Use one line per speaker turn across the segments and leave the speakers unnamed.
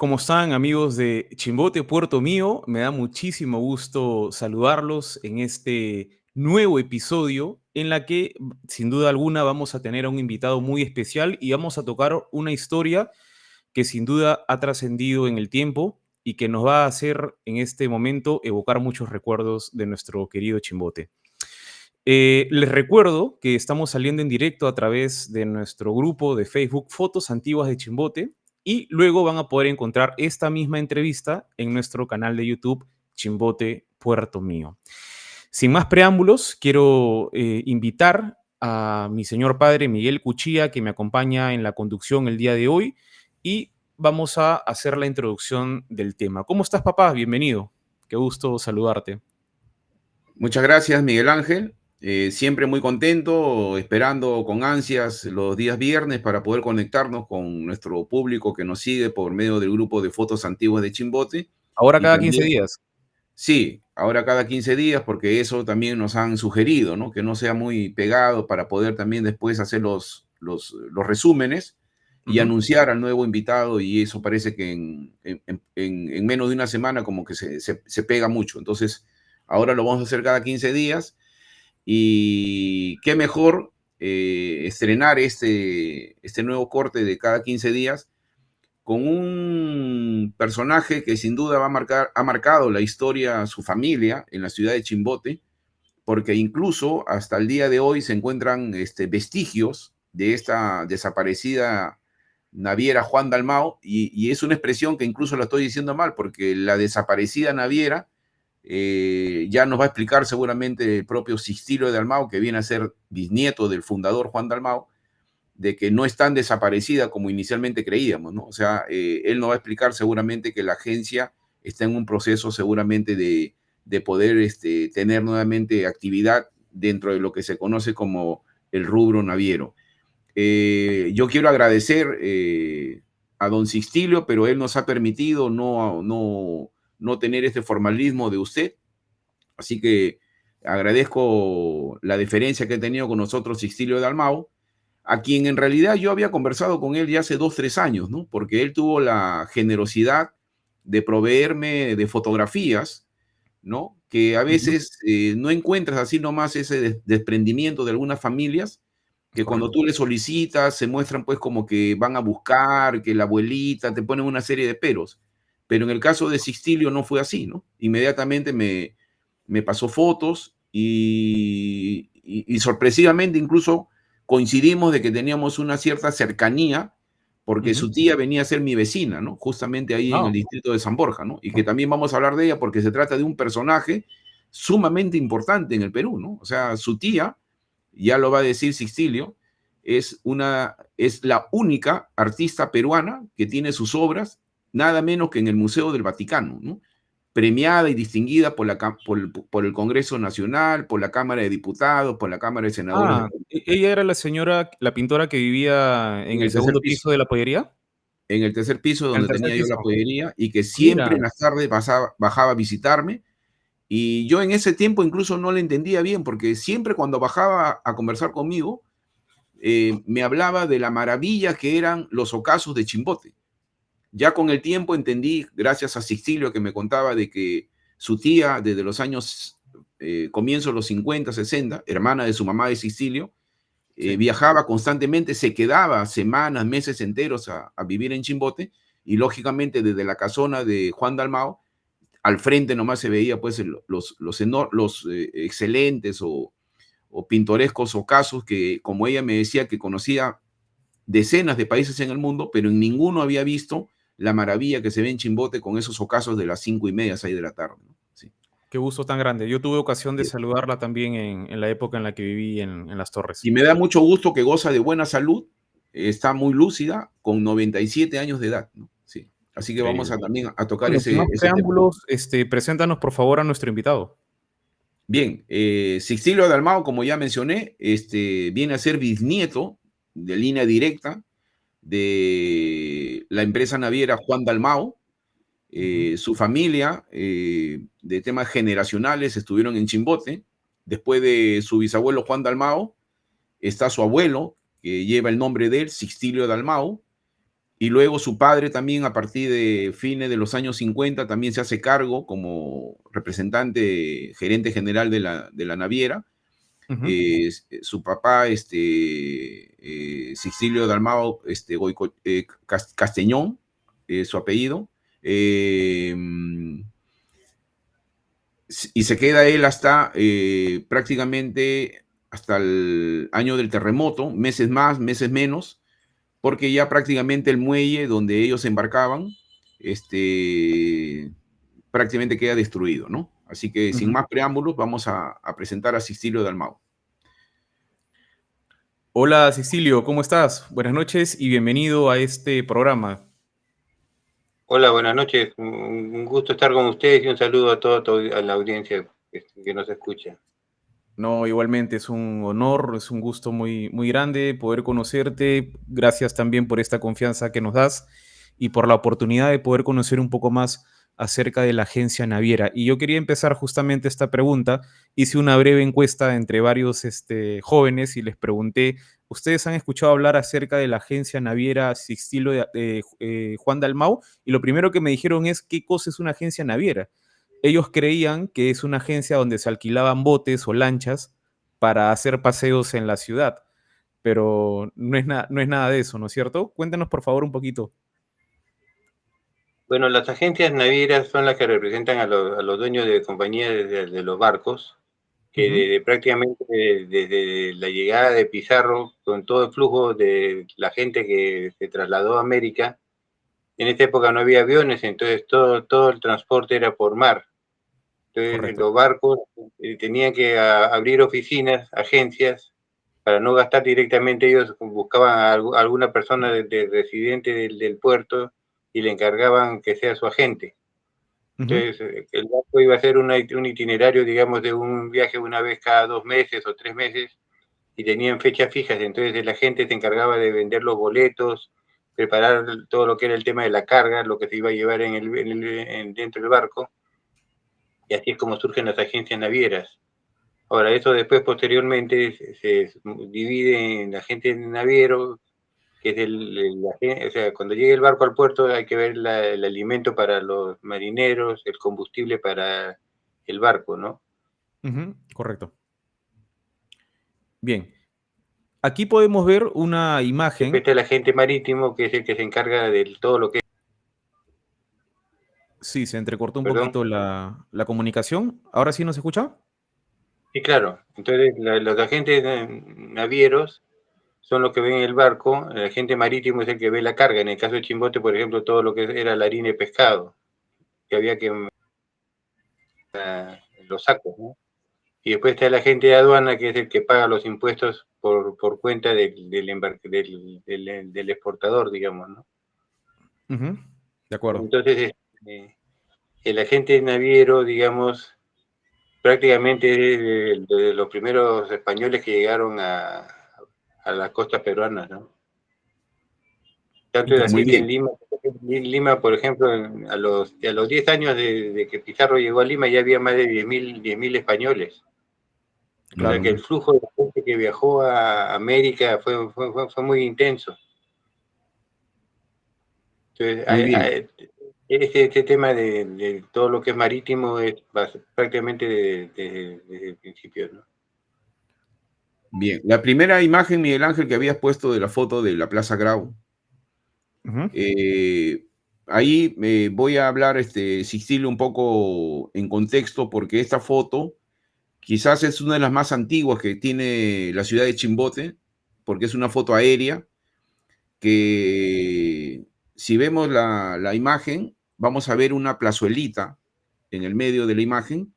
¿Cómo están, amigos de Chimbote, Puerto Mío? Me da muchísimo gusto saludarlos en este nuevo episodio en la que, sin duda alguna, vamos a tener a un invitado muy especial y vamos a tocar una historia que sin duda ha trascendido en el tiempo y que nos va a hacer en este momento evocar muchos recuerdos de nuestro querido Chimbote. Les recuerdo que estamos saliendo en directo a través de nuestro grupo de Facebook Fotos Antiguas de Chimbote y luego van a poder encontrar esta misma entrevista en nuestro canal de YouTube Chimbote Puerto Mío. Sin más preámbulos, quiero invitar a mi señor padre Miguel Cuchilla, que me acompaña en la conducción el día de hoy, y vamos a hacer la introducción del tema. ¿Cómo estás, papá? Bienvenido. Qué gusto saludarte.
Muchas gracias, Miguel Ángel. Siempre muy contento, esperando con ansias los días viernes para poder conectarnos con nuestro público que nos sigue por medio del grupo de fotos antiguas de Chimbote.
Ahora
Y
cada 15
también,
días.
sí, ahora cada 15 días, porque eso también nos han sugerido, ¿no? Que no sea muy pegado para poder también después hacer los resúmenes y
Ujú.
anunciar al nuevo invitado. Y eso parece que en menos de una semana como que se pega mucho. Entonces, ahora lo vamos a hacer cada 15 días. Y qué mejor estrenar este nuevo corte de cada 15 días con un personaje que sin duda ha marcado la historia, su familia en la ciudad de Chimbote, porque incluso hasta el día de hoy se encuentran vestigios de esta desaparecida naviera Juan Dalmao, y es una expresión que incluso la estoy diciendo mal, porque la desaparecida naviera ya nos va a explicar seguramente el propio Sixtilio de Dalmau, que viene a ser bisnieto del fundador Juan Dalmau, de que no es tan desaparecida como inicialmente creíamos, ¿no? O sea, él nos va a explicar seguramente que la agencia está en un proceso seguramente de poder tener nuevamente actividad dentro de lo que se conoce como el rubro naviero. Yo quiero agradecer a don Sixtilio, pero él nos ha permitido no tener este formalismo de usted. Así que agradezco la deferencia que ha tenido con nosotros Sixtilio Dalmau, a quien en realidad yo había conversado con él ya hace 2, 3 años, ¿no? Porque él tuvo la generosidad de proveerme de fotografías, ¿no? Que a
Ujú.
veces no encuentras así nomás ese desprendimiento de algunas familias, que cuando
Correcto.
tú le solicitas se muestran pues como que van a buscar, que la abuelita, te ponen una serie de peros. Pero en el caso de Sixtilio no fue así, ¿no? Inmediatamente me pasó fotos y sorpresivamente incluso coincidimos de que teníamos una cierta cercanía porque
Ujú.
su tía venía a ser mi vecina, ¿no? Justamente ahí en el
Wow.
distrito de San Borja, ¿no? Y que también vamos a hablar de ella porque se trata de un personaje sumamente importante en el Perú, ¿no? O sea, su tía, ya lo va a decir Sixtilio, es la única artista peruana que tiene sus obras nada menos que en el Museo del Vaticano, ¿no? Premiada y distinguida por el Congreso Nacional, por la Cámara de Diputados, por la Cámara de Senadores de
Ah,
Perú.
¿ella era la señora, la pintora que vivía en
En
el
el tercer
segundo
piso,
piso de la pollería?
en el tercer piso
En el
donde
tercer
tenía yo la
piso.
pollería, y que
Mira.
siempre en las tardes bajaba a visitarme. Y yo en ese tiempo incluso no le entendía bien, porque siempre cuando bajaba a conversar conmigo, me hablaba de la maravilla que eran los ocasos de Chimbote. Ya con el tiempo entendí, gracias a Sixtilio que me contaba de que su tía, desde los años comienzos de los 50, 60, hermana de su mamá de Sixtilio,
Sí.
viajaba constantemente, se quedaba semanas, meses enteros a vivir en Chimbote, y lógicamente desde la casona de Juan Dalmao, al frente nomás se veía pues los excelentes o pintorescos ocasos que, como ella me decía, que conocía decenas de países en el mundo, pero en ninguno había visto la maravilla que se ve en Chimbote con esos ocasos de las 5:30, 6 de la tarde, ¿no? Sí.
Qué gusto tan grande. Yo tuve ocasión de
Y,
saludarla también en la época en la que viví en Las Torres.
y me da mucho gusto que goza de buena salud, está muy lúcida, con 97 años de edad, ¿no? Sí. Así que vamos
Increíble.
a también a tocar
Bueno, sin más
ese tema.
preámbulos, preséntanos por favor a nuestro invitado.
Bien, Sixtilio Dalmao, como ya mencioné, viene a ser bisnieto de línea directa de la empresa naviera Juan Dalmao.
Ujú.
Su familia, de temas generacionales, estuvieron en Chimbote. Después de su bisabuelo Juan Dalmao, está su abuelo, que lleva el nombre de él, Sixtilio Dalmao, y luego su padre también a partir de fines de los años 50 también se hace cargo como representante, gerente general de la naviera.
Ujú.
Su papá, Sicilio Dalmao Castellón, su apellido, eh, y se queda él hasta prácticamente hasta el año del terremoto, meses más, meses menos, porque ya prácticamente el muelle donde ellos embarcaban, prácticamente queda destruido, ¿no? Así que sin
Ujú.
más preámbulos, vamos a presentar a Sicilio Dalmau.
Hola Cecilio, ¿cómo estás? Buenas noches y bienvenido a este programa.
Hola, buenas noches. Un gusto estar con ustedes y un saludo a a la audiencia que nos escucha.
No, igualmente es un honor, es un gusto muy, muy grande poder conocerte. Gracias también por esta confianza que nos das y por la oportunidad de poder conocer un poco más acerca de la agencia naviera. Y yo quería empezar justamente esta pregunta. Hice una breve encuesta entre varios jóvenes y les pregunté, ¿ustedes han escuchado hablar acerca de la agencia naviera Sixtilo Juan Dalmau? Y lo primero que me dijeron es, ¿qué cosa es una agencia naviera? Ellos creían que es una agencia donde se alquilaban botes o lanchas para hacer paseos en la ciudad, pero no es nada de eso, ¿no es cierto? Cuéntanos por favor un poquito.
Bueno, las agencias navieras son las que representan a los dueños de compañías de los barcos, que
Ujú.
prácticamente desde la llegada de Pizarro, con todo el flujo de la gente que se trasladó a América, en esta época no había aviones, entonces todo el transporte era por mar. Entonces
Correcto.
los barcos tenían que abrir oficinas, agencias, para no gastar directamente. Ellos buscaban a alguna persona residente del puerto y le encargaban que sea su agente.
Ujú.
Entonces, el barco iba a hacer un itinerario, digamos, de un viaje una vez cada 2 meses o 3 meses, y tenían fechas fijas. Entonces, el agente se encargaba de vender los boletos, preparar todo lo que era el tema de la carga, lo que se iba a llevar dentro del barco, y así es como surgen las agencias navieras. Ahora, eso después, posteriormente, se divide en agente naviero, que es o sea, cuando llegue el barco al puerto hay que ver el alimento para los marineros, el combustible para el barco, ¿no?
Ujú. Correcto. Bien. Aquí podemos ver una
Después
imagen.
está el agente marítimo, que es el que se encarga de todo lo que es,
Sí, se entrecortó un
perdón.
poquito la comunicación. ¿Ahora sí nos escucha?
Sí, claro. Entonces, los agentes navieros son los que ven el barco, el agente marítimo es el que ve la carga. En el caso de Chimbote, por ejemplo, todo lo que era la harina y pescado, que había que los sacos, ¿no? Y después está el agente de aduana, que es el que paga los impuestos por cuenta del exportador, digamos, ¿no?
Ujú. De acuerdo.
Entonces, el agente naviero, digamos, prácticamente es de los primeros españoles que llegaron a las costas peruanas, ¿no? Tanto el
Muy
agente
bien,
en Lima, Lima, por ejemplo, a los 10 años de que Pizarro llegó a Lima, ya había más de 10.000 españoles. O sea
Claro.
que el flujo de gente que viajó a América fue muy intenso. Entonces,
muy bien,
este tema de todo lo que es marítimo es prácticamente desde el principio, ¿no?
bien. La primera imagen, Miguel Ángel, que habías puesto de la foto de la Plaza Grau,
Ujú.
eh, ahí voy a hablar, Sixtilio, un poco en contexto, porque esta foto quizás es una de las más antiguas que tiene la ciudad de Chimbote, porque es una foto aérea que si vemos la imagen, vamos a ver una plazuelita en el medio de la imagen,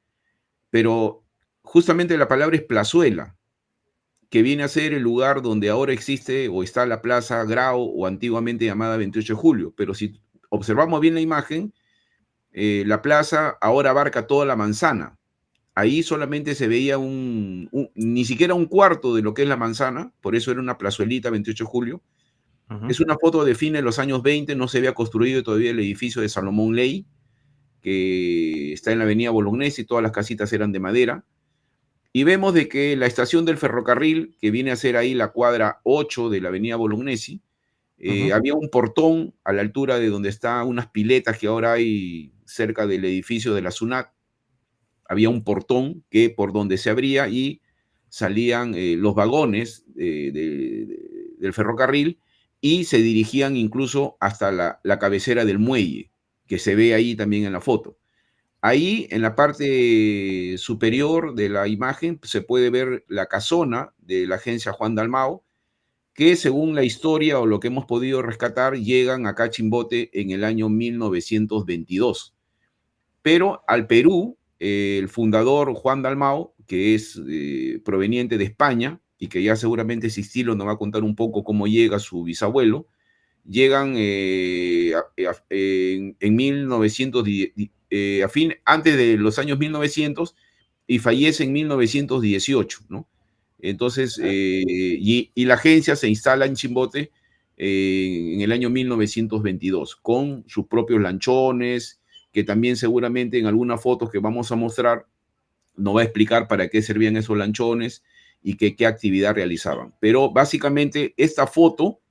pero justamente la palabra es plazuela, que viene a ser el lugar donde ahora existe o está la Plaza Grau o antiguamente llamada 28 de Julio. Pero si observamos bien la imagen, la plaza ahora abarca toda la manzana. Ahí solamente se veía ni siquiera un cuarto de lo que es la manzana, por eso era una plazuelita 28 de Julio.
Ujú.
Es una foto de fines de los años 20, no se había construido todavía el edificio de Salomón Ley, que está en la avenida Bolognesi, y todas las casitas eran de madera. Y vemos de que la estación del ferrocarril, que viene a ser ahí la cuadra 8 de la avenida Bolognesi, Había un portón a la altura de donde están unas piletas que ahora hay cerca del edificio de la SUNAT. Había un portón que por donde se abría y salían los vagones del ferrocarril y se dirigían incluso hasta la cabecera del muelle, que se ve ahí también en la foto. Ahí, en la parte superior de la imagen, se puede ver la casona de la agencia Juan Dalmau, que según la historia o lo que hemos podido rescatar, llegan acá a Chimbote en el año 1922. Pero al Perú, el fundador Juan Dalmau, que es proveniente de España, y que ya seguramente Sixtilo nos va a contar un poco cómo llega su bisabuelo, llegan en 1910, antes de los años 1900 y fallece en 1918, ¿no? Entonces, y la agencia se instala en Chimbote en el año 1922 con sus propios lanchones, que también seguramente en algunas fotos que vamos a mostrar nos va a explicar para qué servían esos lanchones y qué actividad realizaban. Pero básicamente esta foto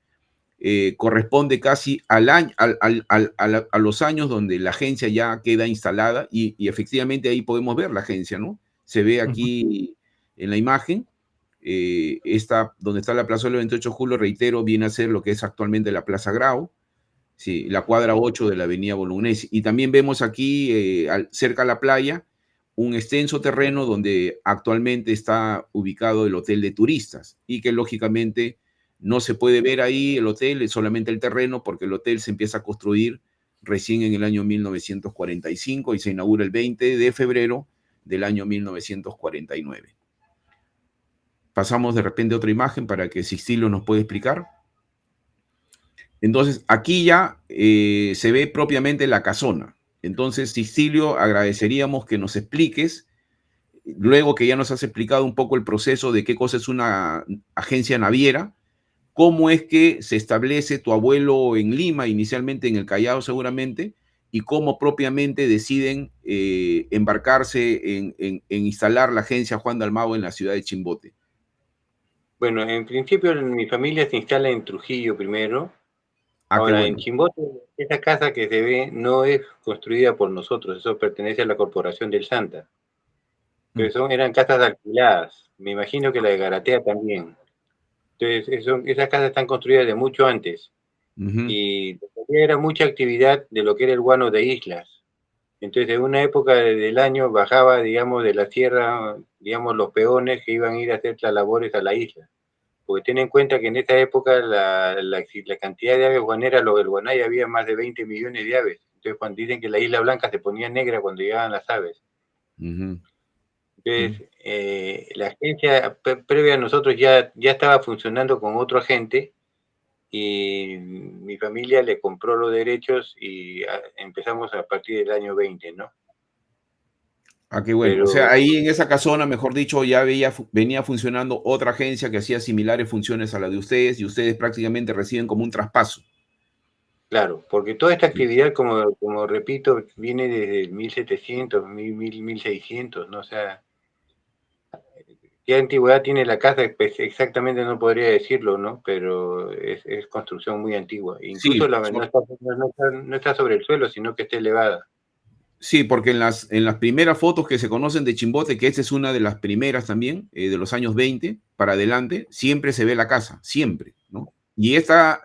corresponde casi al año, a los años donde la agencia ya queda instalada y efectivamente ahí podemos ver la agencia, ¿no? Se ve aquí en la imagen, donde está la plazuela del 28 de julio, reitero, viene a ser lo que es actualmente la Plaza Grau, sí, la cuadra 8 de la avenida Bolognesi. Y también vemos aquí, cerca a la playa, un extenso terreno donde actualmente está ubicado el hotel de turistas y que lógicamente no se puede ver ahí el hotel, es solamente el terreno, porque el hotel se empieza a construir recién en el año 1945 y se inaugura el 20 de febrero del año 1949. Pasamos de repente a otra imagen para que Sixtilo nos pueda explicar. Entonces, aquí ya se ve propiamente la casona. Entonces, Sixtilio, agradeceríamos que nos expliques, luego que ya nos has explicado un poco el proceso de qué cosa es una agencia naviera, cómo es que se establece tu abuelo en Lima, inicialmente en el Callao seguramente, y cómo propiamente deciden embarcarse en instalar la agencia Juan Dalmau en la ciudad de Chimbote.
Bueno, en principio mi familia se instala en Trujillo primero. Ahora,
bueno.
en Chimbote, esa casa que se ve no es construida por nosotros, eso pertenece a la Corporación del Santa. Pero eran casas alquiladas. Me imagino que la de Garatea también. Entonces, esas casas están construidas de mucho antes. Y era mucha actividad de lo que era el guano de islas. Entonces, en una época del año bajaba, digamos, de la sierra, digamos, los peones que iban a ir a hacer las labores a la isla. Porque ten en cuenta que en esa época la cantidad de aves guaneras, lo del Guanay, había más de 20 millones de aves. Entonces, cuando dicen que la Isla Blanca se ponía negra cuando llegaban las aves. Entonces, la agencia previa a nosotros ya estaba funcionando con otro agente y mi familia le compró los derechos y empezamos a partir del año 20, ¿no?
Qué bueno. Pero, o sea, ahí en esa casona, mejor dicho, ya venía funcionando otra agencia que hacía similares funciones a la de ustedes y ustedes prácticamente reciben como un traspaso.
Claro, porque toda esta actividad, como repito, viene desde el 1700, 1600, ¿no? O sea, ¿qué antigüedad tiene la casa? Pues exactamente no podría decirlo, ¿no? Pero es construcción muy antigua. Incluso no está sobre el suelo, sino que está elevada.
Sí, porque en las primeras fotos que se conocen de Chimbote, que esta es una de las primeras también, de los años 20 para adelante, siempre se ve la casa, siempre, ¿no? Y esta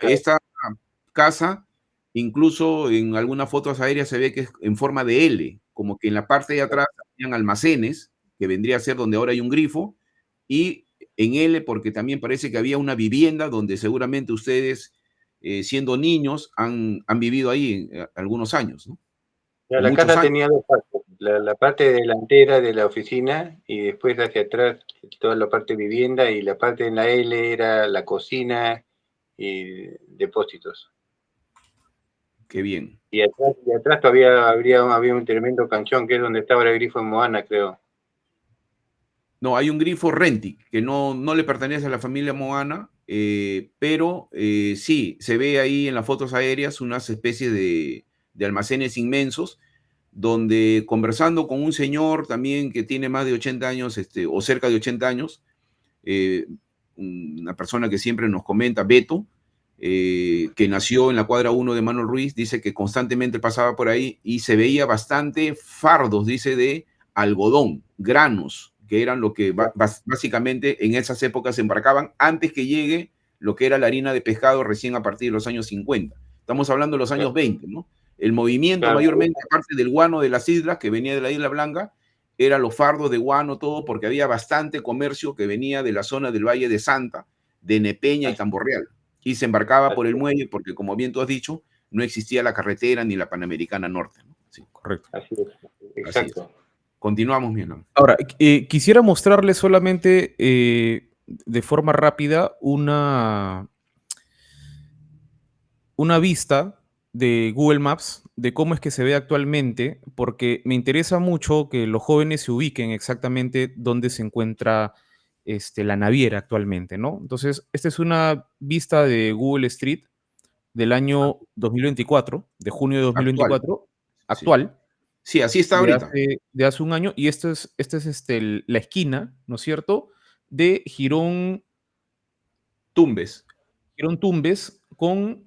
casa, incluso en algunas fotos aéreas se ve que es en forma de L, como que en la parte de atrás habían almacenes, que vendría a ser donde ahora hay un grifo, y en L porque también parece que había una vivienda donde seguramente ustedes, siendo niños, han vivido ahí algunos años, ¿no?
La casa tenía dos partes, la parte delantera de la oficina y después hacia atrás toda la parte vivienda, y la parte en la L era la cocina y depósitos.
Qué bien.
Y atrás todavía había un tremendo canchón, que es donde estaba el grifo en Moana, creo.
No, hay un grifo Rentic, que no le pertenece a la familia Moana, pero sí, se ve ahí en las fotos aéreas unas especies de almacenes inmensos, donde conversando con un señor también que tiene más de 80 años, o cerca de 80 años, una persona que siempre nos comenta, Beto, que nació en la cuadra 1 de Manuel Ruiz, dice que constantemente pasaba por ahí y se veía bastante fardos, dice, de algodón, granos, que eran lo que básicamente en esas épocas se embarcaban antes que llegue lo que era la harina de pescado recién a partir de los años 50. Estamos hablando de los años 20, ¿no? El movimiento mayormente, aparte del guano de las islas, que venía de la Isla Blanca, eran los fardos de guano, todo, porque había bastante comercio que venía de la zona del Valle de Santa, de Nepeña y Tamborreal, y se embarcaba por el muelle, porque como bien tú has dicho, no existía la carretera ni la Panamericana Norte, ¿no?
Sí, correcto.
Así es, exacto.
Así es. Continuamos, mi hermano.
Ahora, quisiera mostrarles solamente de forma rápida una vista de Google Maps de cómo es que se ve actualmente, porque me interesa mucho que los jóvenes se ubiquen exactamente dónde se encuentra la naviera actualmente, ¿no? Entonces, esta es una vista de Google Street del año 2024, de junio de 2024, actual.
Sí, así está ahorita.
De hace un año, y esta es la esquina, ¿no es cierto?, de Girón
Tumbes.
Girón Tumbes con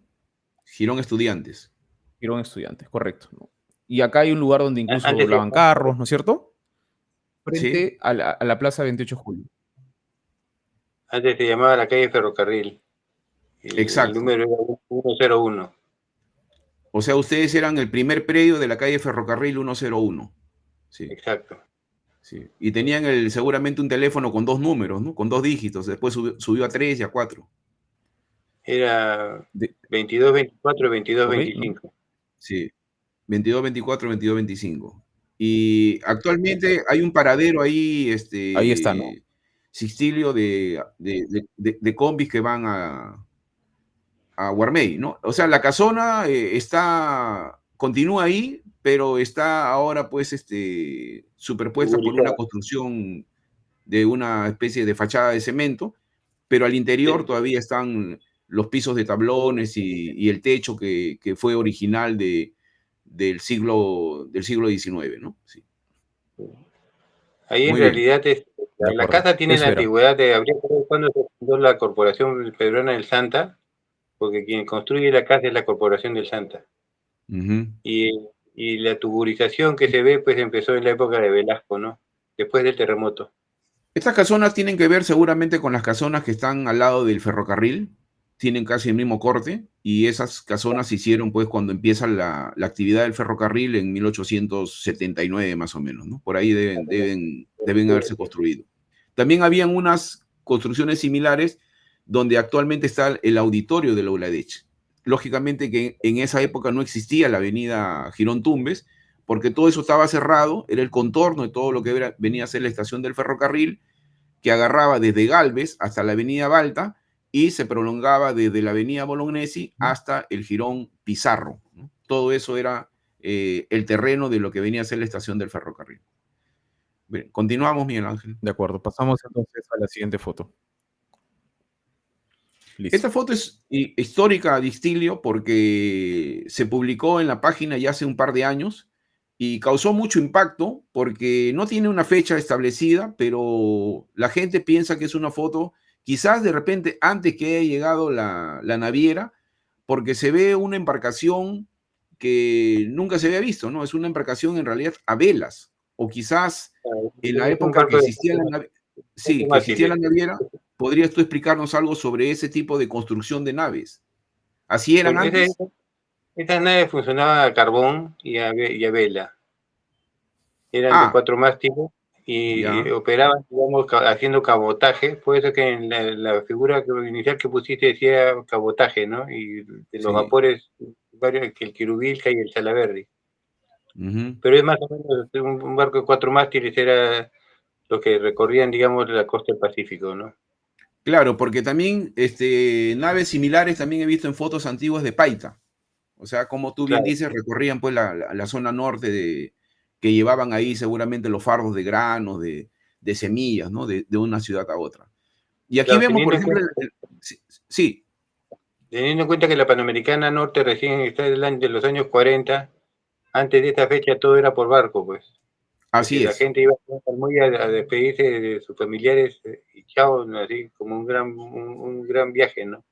Girón Estudiantes.
Girón Estudiantes, correcto, ¿no? Y acá hay un lugar donde incluso
Antes
lavan carros, ¿no es cierto? Frente
Sí.
a la Plaza 28 de Julio.
Antes se llamaba la calle Ferrocarril.
Exacto.
El número era 101.
O sea, ustedes eran el primer predio de la calle Ferrocarril 101. Sí.
Exacto.
Sí. Y tenían seguramente un teléfono con 2 números, ¿no? Con 2 dígitos. Después subió a 3 y a 4.
Era 2224 y 2225.
¿no?
Sí. 2224, 2225. Y actualmente hay un paradero ahí,
Ahí está, ¿no?
Sixtilio, de combis que van a Guarmey, ¿no? O sea, la casona continúa ahí, pero está ahora pues superpuesta por una construcción de una especie de fachada de cemento, pero al interior todavía están los pisos de tablones y el techo que fue original del siglo XIX, ¿no? Sí.
Ahí en
Muy bien.
realidad la casa tiene
Eso
la
era.
antigüedad de habría que ver cuándo se fundó la Corporación Peruana del Santa, porque quien construye la casa es la Corporación del Santa.
Ujú.
Y la tuburización que se ve pues empezó en la época de Velasco, ¿no? Después del terremoto.
Estas casonas tienen que ver seguramente con las casonas que están al lado del ferrocarril, tienen casi el mismo corte, y esas casonas se hicieron pues cuando empieza la actividad del ferrocarril en 1879 más o menos, ¿no? Por ahí deben haberse construido. También habían unas construcciones similares donde actualmente está el auditorio de la ULADECH. Lógicamente que en esa época no existía la avenida Girón Tumbes, porque todo eso estaba cerrado, era el contorno de todo lo que venía a ser la estación del ferrocarril, que agarraba desde Galvez hasta la avenida Balta y se prolongaba desde la avenida Bolognesi hasta el Jirón Pizarro, ¿no? Todo eso era el terreno de lo que venía a ser la estación del ferrocarril. Bien, continuamos, Miguel Ángel.
De acuerdo, pasamos entonces a la siguiente foto. Listo.
Esta foto es histórica, Distilio, porque se publicó en la página ya hace un par de años y causó mucho impacto porque no tiene una fecha establecida, pero la gente piensa que es una foto quizás de repente antes que haya llegado la naviera, porque se ve una embarcación que nunca se había visto, ¿no? Es una embarcación en realidad a velas, o quizás en la época que existía la naviera, sí, que existía la naviera. ¿Podrías tú explicarnos algo sobre ese tipo de construcción de naves? ¿Así eran
Bueno,
antes?
estas naves funcionaban a carbón y a vela. Eran de 4 mástiles y
ya.
operaban, digamos, haciendo cabotaje. Por eso que en la figura inicial que pusiste decía cabotaje, ¿no? Y de los vapores, varios, que el Quirubilca y el Salaberry. Pero es más o menos un barco de 4 mástiles era lo que recorrían, digamos, la costa del Pacífico, ¿no?
Claro, porque también naves similares también he visto en fotos antiguas de Paita. O sea, como tú bien dices, recorrían pues la zona norte que llevaban ahí seguramente los fardos de granos, de semillas, ¿no? De una ciudad a otra. Y aquí vemos, por ejemplo, sí.
Teniendo en cuenta que la Panamericana Norte recién está de los años 40, antes de esta fecha todo era por barco, pues.
Así
La
es.
gente iba muy a despedirse de sus familiares y chao, así como un gran viaje, ¿no?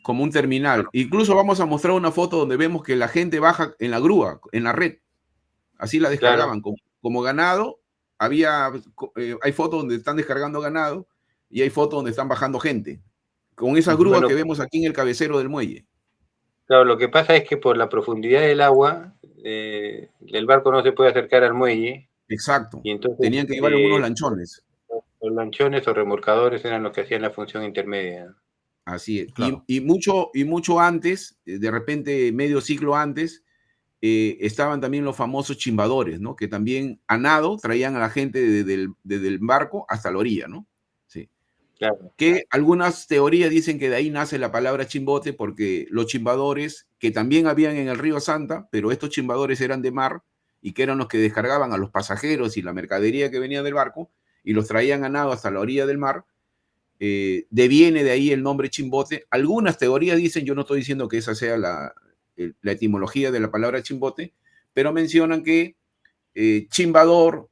como un terminal. Incluso vamos a mostrar una foto donde vemos que la gente baja en la grúa, en la red. Así la descargaban,
Claro.
como ganado. Hay fotos donde están descargando ganado y hay fotos donde están bajando gente. Con esas grúas
Bueno,
que vemos aquí en el cabecero del muelle.
claro, lo que pasa es que por la profundidad del agua, el barco no se puede acercar al muelle
Exacto.
y entonces
Tenían que llevar en unos lanchones.
los lanchones o remolcadores eran los que hacían la función intermedia.
Así es.
Claro.
Y mucho antes, de repente medio siglo antes, estaban también los famosos chimbadores, ¿no? Que también a nado traían a la gente desde el barco hasta la orilla, ¿no? Sí.
Claro.
Que algunas teorías dicen que de ahí nace la palabra chimbote, porque los chimbadores, que también habían en el río Santa, pero estos chimbadores eran de mar y que eran los que descargaban a los pasajeros y la mercadería que venía del barco y los traían a nado hasta la orilla del mar, deviene de ahí el nombre chimbote. Algunas teorías dicen, yo no estoy diciendo que esa sea la etimología de la palabra chimbote, pero mencionan que chimbador,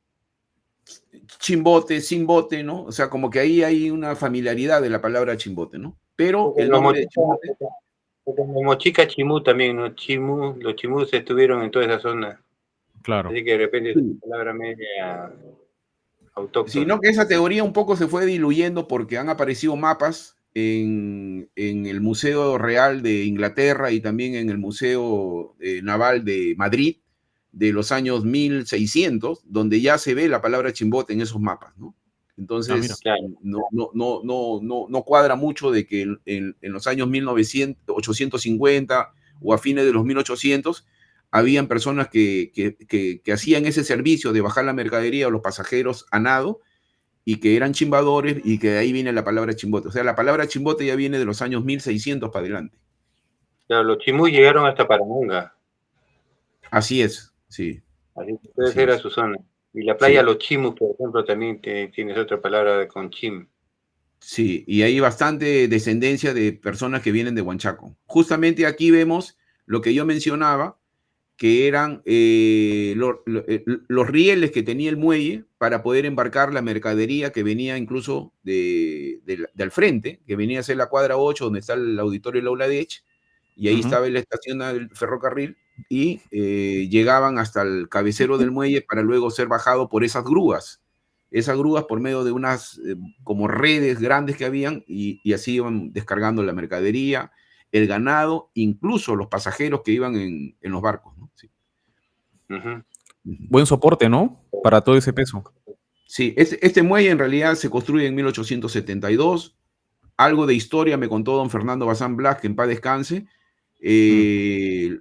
chimbote, sin bote, ¿no? O sea, como que ahí hay una familiaridad de la palabra chimbote, ¿no? Pero el nombre de chimbote.
Como Mochica Chimú también, ¿no? Los chimús estuvieron en toda esa zona.
Claro.
Así que de repente es una
Sí,
palabra media autóctona.
sino que esa teoría un poco se fue diluyendo porque han aparecido mapas en el Museo Real de Inglaterra y también en el Museo Naval de Madrid de los años 1600, donde ya se ve la palabra chimbote en esos mapas, ¿no?
Mira.
Entonces,
Claro.
no cuadra mucho de que en los años 1900, 850 o a fines de los 1800 habían personas que hacían ese servicio de bajar la mercadería o los pasajeros a nado y que eran chimbadores y que de ahí viene la palabra chimbote. O sea, la palabra chimbote ya viene de los años 1600 para adelante.
Claro, los chimús llegaron hasta Paramonga.
Así es, sí,
Así que puede
así
ser a
es.
su zona. Y la playa
Sí,
Los Chimus, por ejemplo, también tienes otra palabra con chim.
sí, y hay bastante descendencia de personas que vienen de Huanchaco. Justamente aquí vemos lo que yo mencionaba, que eran los rieles que tenía el muelle para poder embarcar la mercadería que venía incluso al frente, que venía a ser la cuadra 8, donde está el auditorio Laula Dech, y ahí estaba la estación del ferrocarril, y llegaban hasta el cabecero del muelle para luego ser bajado por esas grúas. Esas grúas por medio de unas como redes grandes que habían, y así iban descargando la mercadería, el ganado, incluso los pasajeros que iban en los barcos, ¿no? Sí.
Ujú.
Buen soporte, ¿no? Para todo ese peso.
Sí, este muelle en realidad se construye en 1872. Algo de historia me contó don Fernando Bazán Blas, que en paz descanse.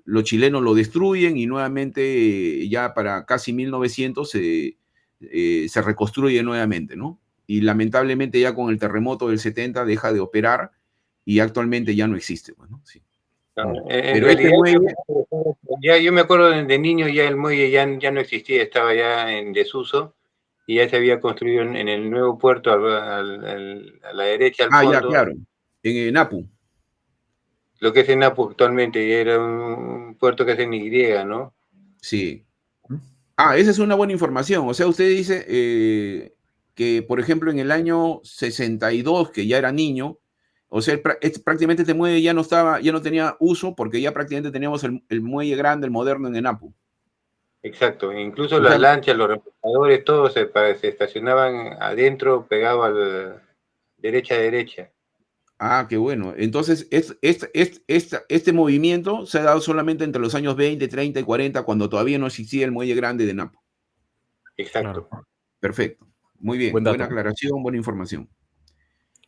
Los chilenos lo destruyen y nuevamente ya para casi 1900 se reconstruye nuevamente, ¿no? Y lamentablemente ya con el terremoto del 70 deja de operar y actualmente ya no existe, pues, ¿no? Sí.
Claro, en
Pero este
realidad,
muelle,
yo me acuerdo de niño, ya el muelle ya no existía, estaba ya en desuso y ya se había construido en el nuevo puerto a la derecha, al
ya,
fondo,
claro, en Napu.
lo que es en Napo actualmente, y era un puerto que es en Y, ¿no?
Sí. Esa es una buena información. O sea, usted dice que, por ejemplo, en el año 62, que ya era niño, o sea, prácticamente este muelle ya no estaba, ya no tenía uso porque ya prácticamente teníamos el muelle grande, el moderno en Enapu.
Exacto, incluso
O
las
sea,
lanchas, los remolcadores, todos se estacionaban adentro, pegado al derecha a derecha.
qué bueno. Entonces, este movimiento se ha dado solamente entre los años 20, 30 y 40, cuando todavía no existía el muelle grande de Enapu.
Exacto.
Claro.
Perfecto. Muy bien.
Buen
Buena
dato.
aclaración, buena información.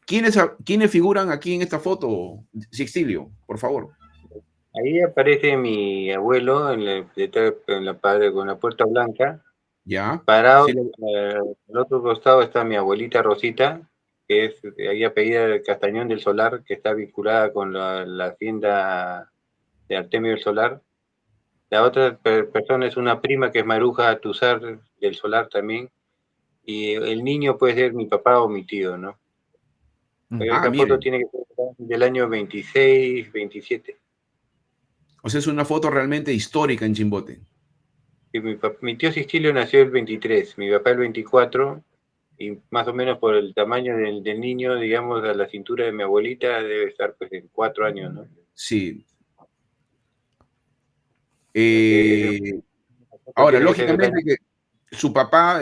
¿Quiénes figuran aquí en esta foto, Sixtilio? Por favor.
Ahí aparece mi abuelo con la puerta blanca.
¿Ya?
Parado,
Sí,
al otro costado está mi abuelita Rosita, que es de ahí apellida del Castañón del Solar, que está vinculada con la hacienda de Artemio del Solar. La otra persona es una prima que es Maruja Tuzar del Solar también. Y el niño puede ser mi papá o mi tío, ¿no? Esta foto
Miren.
tiene que ser del año 26, 27.
O sea, es una foto realmente histórica en Chimbote.
Y mi tío Sicilio nació el 23, mi papá el 24, y más o menos por el tamaño del niño, digamos, a la cintura de mi abuelita, debe estar pues en 4 años, ¿no?
Sí.
Ese
Ahora,
tiene que ser
lógicamente
grande.
que su papá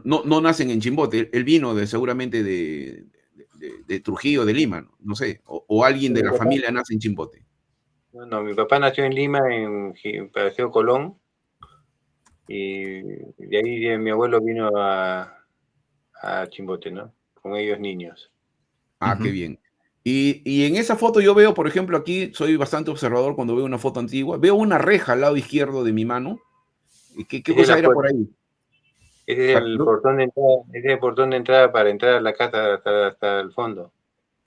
no nacen en Chimbote, él vino seguramente de Trujillo, de Lima, no sé, o alguien de
Mi
la
papá,
familia nace en Chimbote.
no, mi papá nació en Lima, en Paseo Colón, y de ahí mi abuelo vino a Chimbote, ¿no? Con ellos niños.
Ah, qué bien. Y en esa foto yo veo, por ejemplo, aquí soy bastante observador cuando veo una foto antigua, veo una reja al lado izquierdo de mi mano. ¿Y qué
Esa es
cosa
la
era por
puerta.
ahí?
Ese es el portón de entrada, ese es el portón de entrada para entrar a la casa hasta el fondo.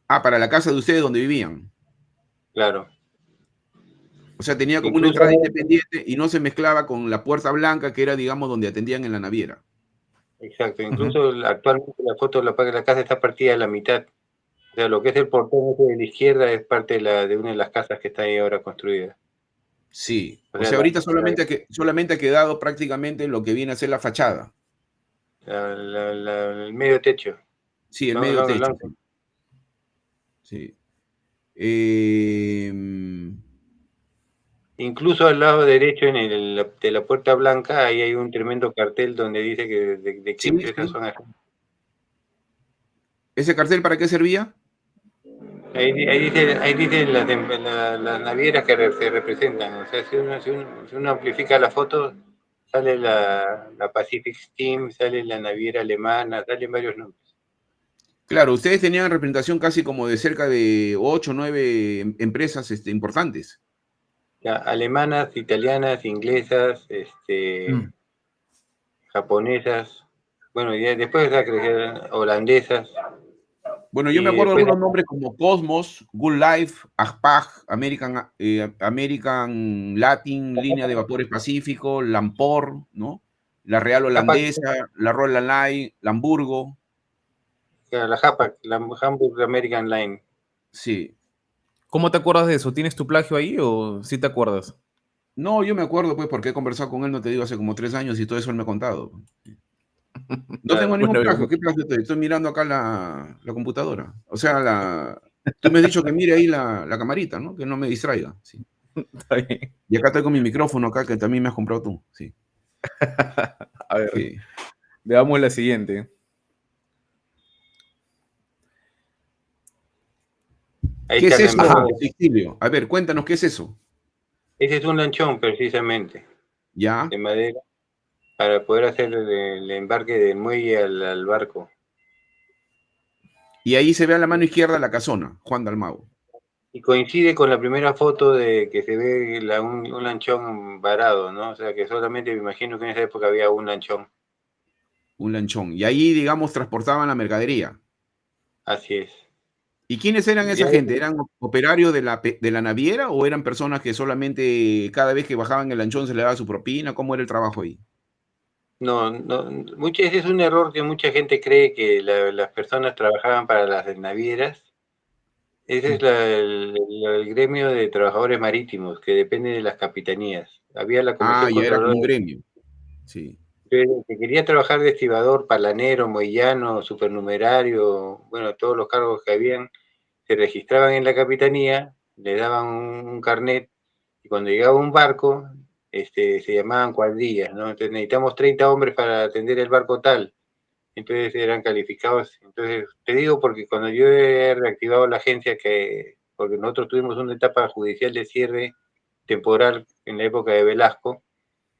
Ah, para la casa de ustedes donde vivían.
Claro.
O sea, tenía como una
Incluso,
entrada independiente y no se mezclaba con la puerta blanca que era, digamos, donde atendían en la naviera.
exacto,
Ujú.
incluso actualmente la foto de la casa está partida a la mitad. O sea, lo que es el portón ese de la izquierda es parte de una de las casas que está ahí ahora construida.
Sí.
O
O
sea,
sea, ahorita solamente ha quedado prácticamente lo que viene a ser la fachada.
el medio techo.
Sí, el
Lo-
medio
lo-
techo.
lo-
Sí. Sí. Em,
Incluso al lado derecho de la puerta blanca, ahí hay un tremendo cartel donde dice que de qué
sí,
empresas
sí.
son.
¿Ese cartel para qué servía?
Ahí dice las navieras que se representan. O sea, si uno amplifica la foto, sale la Pacific Steam, sale la naviera alemana, salen varios nombres.
Claro, ustedes tenían representación casi como de cerca de 8 o 9 empresas importantes.
Ya, alemanas, italianas, inglesas,
Mm.
japonesas, bueno, ya después holandesas,
Bueno, yo me
y
acuerdo de
después
algunos nombres como Cosmos, Good Life, ASPAG, American Latin, Línea de Vapores Pacífico, Lampor, ¿no? La Real Holandesa, la Royal Line, la Hamburgo,
la HAPAC, la Hamburg American Line.
sí.
¿Cómo te acuerdas de eso? ¿Tienes tu plagio ahí o sí te acuerdas?
No, yo me acuerdo, pues, porque he conversado con él, no te digo, hace como 3 años y todo eso él me ha contado. No tengo
Claro.
ningún
Bueno,
plagio. ¿Qué plagio estoy? Estoy mirando acá la computadora. O sea, tú me has dicho que mire ahí la camarita, ¿no? Que no me distraiga. Sí.
está bien.
Y acá estoy con mi micrófono acá que también me has comprado tú. Sí.
A ver,
Sí.
veamos la siguiente.
Ahí
¿Qué
está
es
la
eso,
Ajá.
embajada.
Cecilio? A ver, cuéntanos, ¿qué es eso?
Ese es un lanchón, precisamente,
¿Ya?
de madera, para poder hacer el embarque del muelle al barco.
Y ahí se ve a la mano izquierda la casona, Juan Dalmau.
Y coincide con la primera foto de que se ve un lanchón varado, ¿no? O sea, que solamente me imagino que en esa época había un lanchón.
Un lanchón. Y ahí, digamos, transportaban la mercadería.
Así es.
¿Y quiénes eran
Ya,
esa gente? ¿Eran operarios de la naviera o eran personas que solamente cada vez que bajaban el lanchón se le daba su propina? ¿Cómo era el trabajo ahí?
no, no, ese es un error que mucha gente cree que las personas trabajaban para las navieras. Ese es
Mm.
el gremio de trabajadores marítimos que depende de las capitanías. Había la
Ah,
comisión
ya era como un
controladora
gremio. Sí.
que quería trabajar de estibador, palanero, moyano, supernumerario, bueno, todos los cargos que habían, se registraban en la capitanía, le daban un carnet y cuando llegaba un barco, se llamaban cuadrillas, ¿no? Entonces necesitamos 30 hombres para atender el barco tal. Entonces eran calificados. Entonces, te digo porque cuando yo he reactivado la agencia, porque nosotros tuvimos una etapa judicial de cierre temporal en la época de Velasco,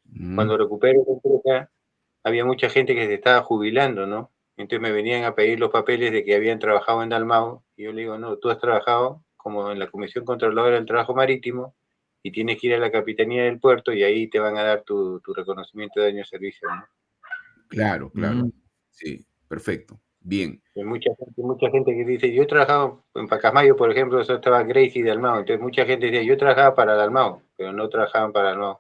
Mm,
cuando recuperé la empresa, había mucha gente que se estaba jubilando, ¿no? Entonces me venían a pedir los papeles de que habían trabajado en Dalmau, y yo le digo, no, tú has trabajado como en la Comisión Controladora del Trabajo Marítimo, y tienes que ir a la Capitanía del Puerto, y ahí te van a dar tu reconocimiento de año de servicio, ¿no?
claro, claro.
Mm.
Sí, perfecto. Bien.
Hay mucha gente que dice, yo he trabajado en Pacasmayo, por ejemplo, eso estaba Gracie de Dalmau, entonces mucha gente decía, yo trabajaba para Dalmau, pero no trabajaban para Dalmau.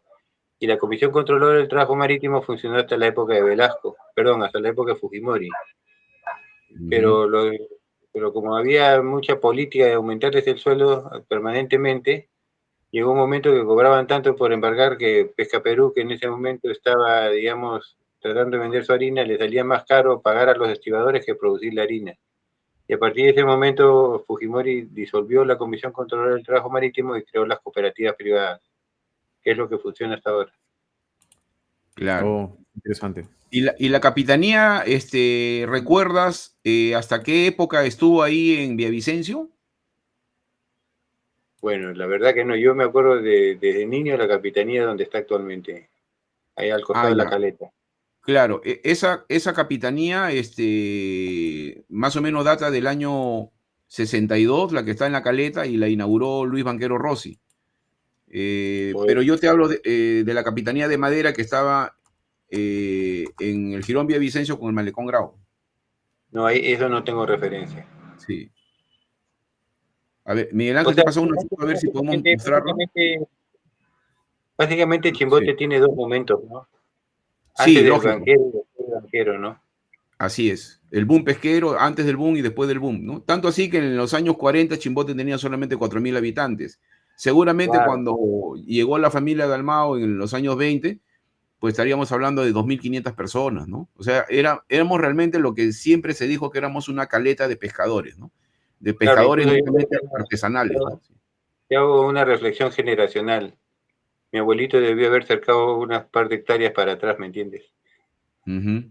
Y la Comisión Controladora del Trabajo Marítimo funcionó hasta la época de Velasco, perdón, hasta la época de Fujimori.
Ujú.
Pero, pero como había mucha política de aumentarles el sueldo permanentemente, llegó un momento que cobraban tanto por embarcar que Pesca Perú, que en ese momento estaba, digamos, tratando de vender su harina, le salía más caro pagar a los estibadores que producir la harina. Y a partir de ese momento, Fujimori disolvió la Comisión Controladora del Trabajo Marítimo y creó las cooperativas privadas, que es lo que funciona hasta ahora.
Claro.
Oh, interesante.
¿Y la capitanía, recuerdas hasta qué época estuvo ahí en Villavicencio?
Bueno, la verdad que no, yo me acuerdo desde niño la capitanía donde está actualmente, ahí al costado de la
Ya.
caleta.
Claro, esa capitanía, más o menos data del año 62, la que está en la Caleta, y la inauguró Luis Banquero Rossi. Pero yo te hablo de la capitanía de madera que estaba en el Jirón Villavicencio con el Malecón Grau.
No, ahí eso no tengo referencia.
Sí. A ver, Miguel Ángel
O sea,
te pasó una foto, a ver si podemos mostrarlo.
Básicamente Chimbote
Sí.
tiene dos momentos, ¿no?
Sí,
Antes del
lógico.
banquero y después del banquero, ¿no?
Así es. El boom pesquero, antes del boom y después del boom, ¿no? Tanto así que en los años 40 Chimbote tenía solamente 4.000 habitantes. Seguramente
Claro.
cuando llegó la familia Dalmao en los años 20, pues estaríamos hablando de 2.500 personas, ¿no? O sea, éramos realmente lo que siempre se dijo que éramos una caleta de pescadores, ¿no? De
Claro,
pescadores
incluso
netamente artesanales, ¿no?
yo hago una reflexión generacional. Mi abuelito debió haber cercado unas par de hectáreas para atrás, ¿me entiendes?
Uh-huh.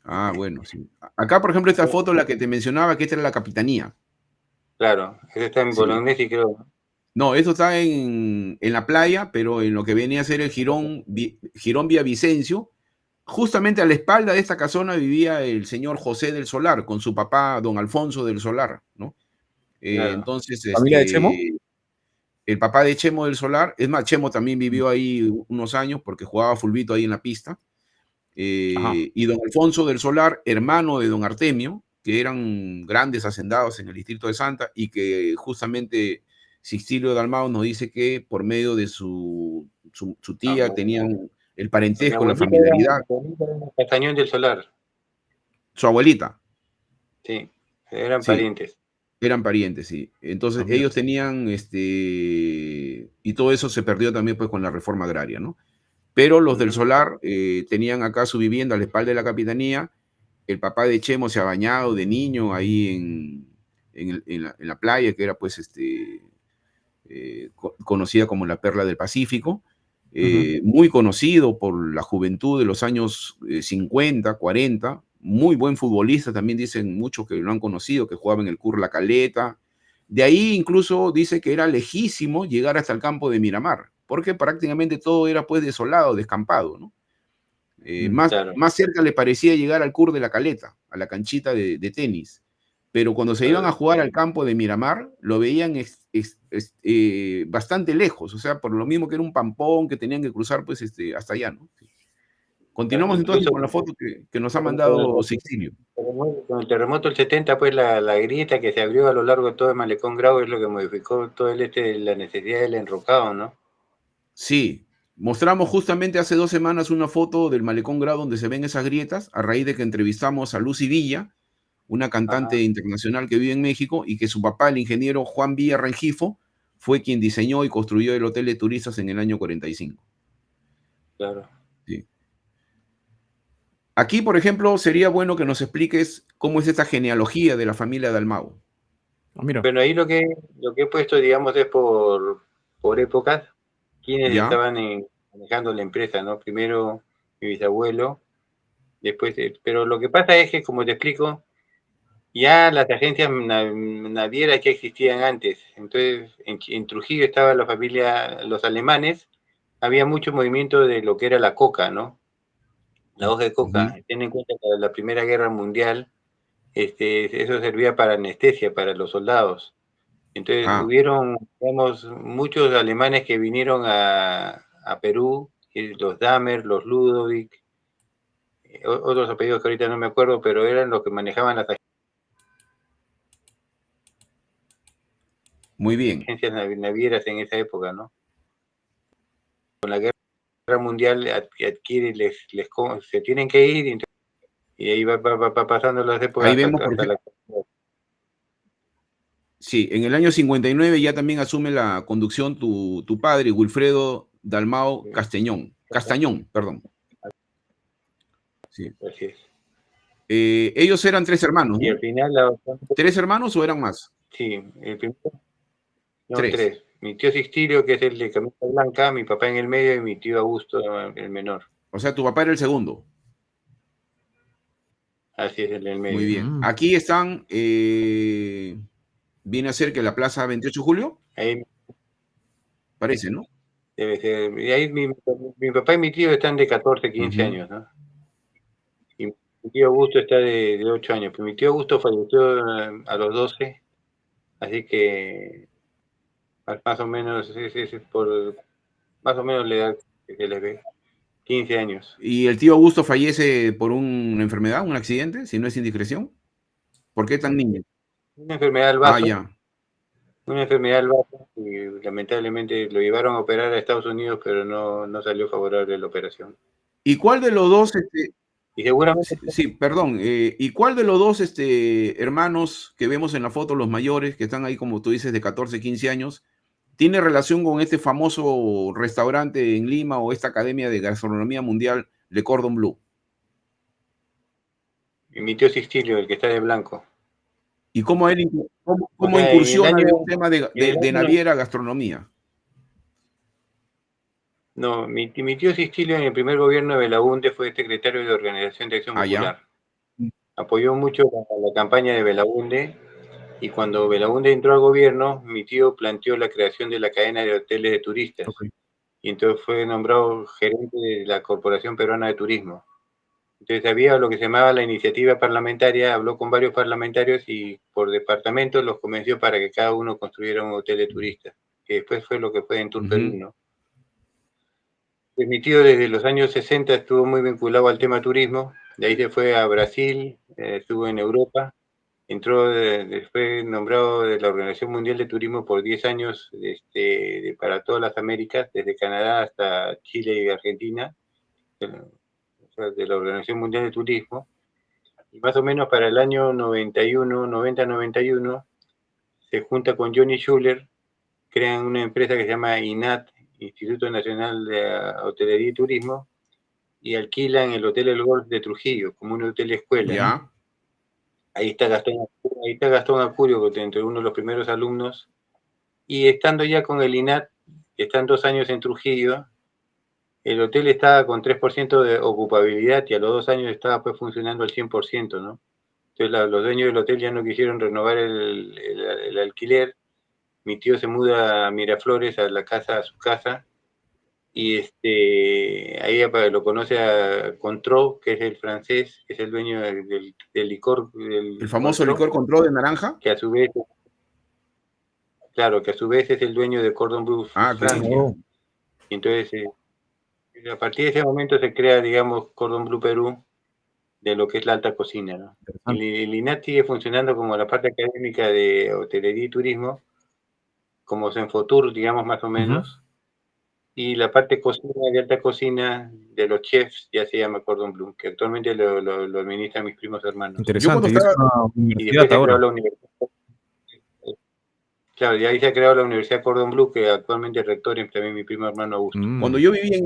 Ah, bueno, sí. Acá, por ejemplo, esta foto, la que te mencionaba, que esta era la capitanía.
Claro, ese está en
Sí.
Bolognesi, creo, ¿no?
No, eso está en la playa, pero en lo que venía a ser el Jirón Villavicencio, justamente a la espalda de esta casona vivía el señor José del Solar, con su papá, don Alfonso del Solar, ¿no?
Claro.
Entonces,
¿Familia de Chemo?
el papá de Chemo del Solar, es más, Chemo también vivió ahí unos años porque jugaba fulbito ahí en la pista,
Ajá.
y don Alfonso del Solar, hermano de don Artemio, que eran grandes hacendados en el distrito de Santa, y que justamente Sixtilio Dalmau nos dice que por medio de su tía tenían el parentesco, la familiaridad.
Mi abuelita era Castañón del Solar,
Su abuelita,
sí, eran
sí,
parientes.
eran parientes, sí. Entonces
Mira.
ellos tenían, y todo eso se perdió también pues con la reforma agraria, ¿no? Pero los del Solar tenían acá su vivienda a la espalda de la capitanía. El papá de Chemo se ha bañado de niño ahí en la playa, que era pues conocida como la Perla del Pacífico. Muy conocido por la juventud de los años 50, 40, muy buen futbolista, también dicen muchos que lo han conocido, que jugaba en el CUR La Caleta. De ahí incluso dice que era lejísimo llegar hasta el campo de Miramar, porque prácticamente todo era pues desolado, descampado, ¿no?
Claro.
Más cerca le parecía llegar al CUR de La Caleta, a la canchita de tenis. Pero cuando se iban a jugar al campo de Miramar, lo veían bastante lejos, o sea, por lo mismo que era un pampón que tenían que cruzar pues hasta allá, ¿no? Continuamos entonces
Incluso
con la foto que nos ha mandado Sixtilio.
con el terremoto del 70, pues la grieta que se abrió a lo largo de todo el Malecón Grau es lo que modificó todo la necesidad del enrocado, ¿no?
Sí, mostramos justamente hace 2 semanas una foto del Malecón Grau donde se ven esas grietas, a raíz de que entrevistamos a Lucy Villa, una cantante internacional que vive en México, y que su papá, el ingeniero Juan Villa Rengifo, fue quien diseñó y construyó el hotel de turistas en el año 45.
Claro.
Sí. Aquí, por ejemplo, sería bueno que nos expliques cómo es esta genealogía de la familia Dalmau.
Mira.
Bueno, ahí lo que he puesto, digamos, es por épocas, quienes
¿Ya?
estaban manejando la empresa, ¿no? Primero mi bisabuelo, después, pero lo que pasa es que, como te explico, ya las agencias navieras ya existían antes. Entonces, en Trujillo estaba la familia, los alemanes, había mucho movimiento de lo que era la coca, ¿no? La hoja de coca. Ten en cuenta que la Primera Guerra Mundial, eso servía para anestesia para los soldados. Entonces, hubieron, digamos, muchos alemanes que vinieron a Perú, los Dahmer, los Ludovic, otros apellidos que ahorita no me acuerdo, pero eran los que manejaban las
Muy bien.
agencias navieras en esa época, ¿no? Con la Guerra Mundial adquiere, se tienen que ir, y ahí va pasando las épocas
Ahí vemos, por
hasta
ejemplo, sí, en el año 59 ya también asume la conducción tu padre, Wilfredo Dalmau Castañón, perdón. Sí.
Así es.
Ellos eran 3 hermanos,
Y
¿no?
al final,
3 hermanos o eran más?
sí, el primero, no,
3.
3. Mi tío Sixtilio, que es el de camisa blanca, mi papá en el medio y mi tío Augusto, el menor.
O sea, tu papá era el segundo.
Así es, el del medio.
Muy bien. Aquí están, viene a ser que la plaza 28 de julio,
Ahí
parece, ¿no?
debe ser. Y ahí mi papá y mi tío están de 14, 15
Ujú.
años, ¿no? Y mi tío Augusto está de 8 años. Pero mi tío Augusto falleció a los 12, así que más o menos es por más o menos la edad que se les ve. 15 años.
¿Y el tío Augusto fallece por una enfermedad, un accidente, si no es indiscreción? ¿Por qué tan niño?
Una enfermedad del
Ah,
vaso.
ya.
Una enfermedad del vaso y lamentablemente lo llevaron a operar a Estados Unidos, pero no salió favorable la operación.
¿Y cuál de los dos,
Y seguramente
sí, perdón, ¿y cuál de los dos hermanos que vemos en la foto, los mayores, que están ahí, como tú dices, de 14, 15 años, tiene relación con este famoso restaurante en Lima o esta academia de gastronomía mundial, Le Cordon Bleu?
mi tío Sixtilio, el que está de blanco.
¿Y cómo él
O
cómo
sea, en el
incursiona
año,
de un tema
en el
de
año
naviera a gastronomía?
no, mi tío Sixtilio en el primer gobierno de Belaúnde fue secretario de Organización de Acción
Ah, ya.
Popular. Apoyó mucho la campaña de Belaúnde y cuando Belaúnde entró al gobierno, mi tío planteó la creación de la cadena de hoteles de turistas.
Ok.
Y entonces fue nombrado gerente de la Corporación Peruana de Turismo. Entonces había lo que se llamaba la iniciativa parlamentaria, habló con varios parlamentarios y por departamento los convenció para que cada uno construyera un hotel de turistas, que después fue lo que fue en Tour Perú, ¿no? Pues mi tío desde los años 60 estuvo muy vinculado al tema turismo, de ahí se fue a Brasil, estuvo en Europa, entró, fue nombrado de la Organización Mundial de Turismo por 10 años para todas las Américas, desde Canadá hasta Chile y Argentina, de la Organización Mundial de Turismo. Y más o menos para el año 91, 90-91, se junta con Johnny Schuller, crean una empresa que se llama INAT, Instituto Nacional de Hotelería y Turismo, y alquilan el Hotel El Golf de Trujillo, como un hotel escuela.
Ya.
Ahí está Gastón Acurio, entre uno de los primeros alumnos, y estando ya con el INAT, que están 2 años en Trujillo, el hotel estaba con 3% de ocupabilidad y a los 2 años estaba pues funcionando al 100%, ¿no? Entonces los dueños del hotel ya no quisieron renovar el alquiler. Mi tío se muda a Miraflores, a su casa, y ahí lo conoce a Cointreau, que es el francés, que es el dueño del licor.
El famoso licor Cointreau de naranja.
Que a su vez, claro, que a su vez es el dueño de Cordon Bleu Francia. Y entonces, a partir de ese momento se crea, digamos, Cordon Bleu Perú, de lo que es la alta cocina, ¿no? El INAT sigue funcionando como la parte académica de hotelería y turismo, como Senfotur, digamos, más o menos, y la parte cocina, de alta cocina, de los chefs, ya se llama Cordon Bleu, que actualmente lo administran mis primos hermanos.
Interesante,
Yo cuando estaba,
y después se ha creado la universidad. Claro, y ahí se ha creado la Universidad Cordon Bleu, que actualmente el rector es también mi primo hermano Augusto.
Cuando yo vivía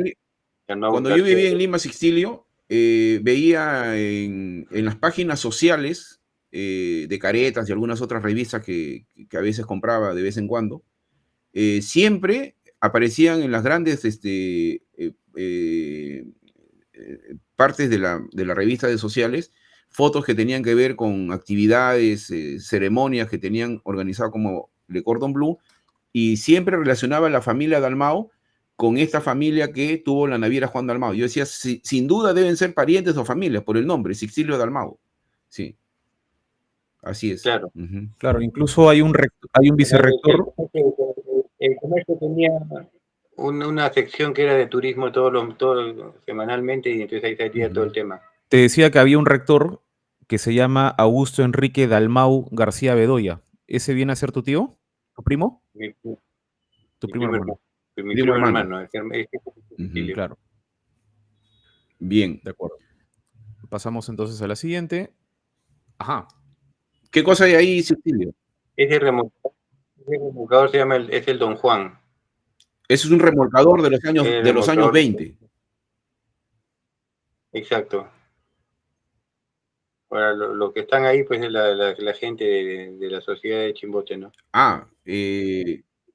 en Lima, Sixtilio, veía en las páginas sociales de Caretas y algunas otras revistas que a veces compraba de vez en cuando, siempre aparecían en las grandes partes de la revista de sociales fotos que tenían que ver con actividades, ceremonias que tenían organizado como Le Cordon Bleu, y siempre relacionaba a la familia Dalmau con esta familia que tuvo la naviera Juan Dalmau. Yo decía, sin duda deben ser parientes o familias por el nombre, Sixtilio Dalmau. Sí, así es.
Claro.
Claro, incluso hay un vicerrector.
El comercio tenía una sección que era de turismo todo semanalmente, y entonces ahí salía todo el tema.
Te decía que había un rector que se llama Augusto Enrique Dalmau García Bedoya. ¿Ese viene a ser tu tío? ¿Tu primo? Tu primo hermano.
Mi primo hermano.
Claro.
Bien.
De acuerdo. Pasamos entonces a la siguiente. Ajá.
¿Qué cosa hay ahí, Sixtilio?
Ese remolcador es el Don Juan.
Ese es un remolcador de los años 20.
Exacto. Ahora, lo que están ahí, pues, es la gente de la sociedad de Chimbote, ¿no?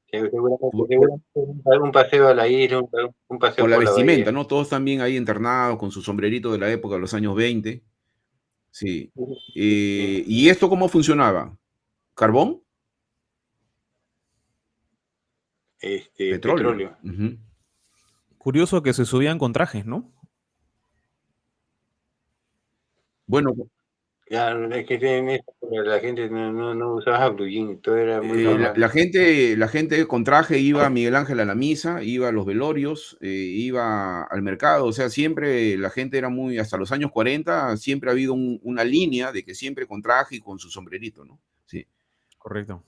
Seguramente un paseo a la isla, un paseo
por la
por la
vestimenta,
bahía.
¿no? Todos están bien ahí internados con su sombrerito de la época de los años 20. Sí.
Sí.
¿Y esto cómo funcionaba? ¿Carbón? Petróleo.
Petróleo.
Ujú.
Curioso que se subían con trajes, ¿no?
Bueno,
Claro, es que en esa época la gente no usaba blue jean, todo era muy normal.
la gente con traje iba a Miguel Ángel a la misa, iba a los velorios, iba al mercado, o sea, siempre la gente era muy, hasta los años 40, siempre ha habido una línea de que siempre con traje y con su sombrerito, ¿no? Sí.
Correcto.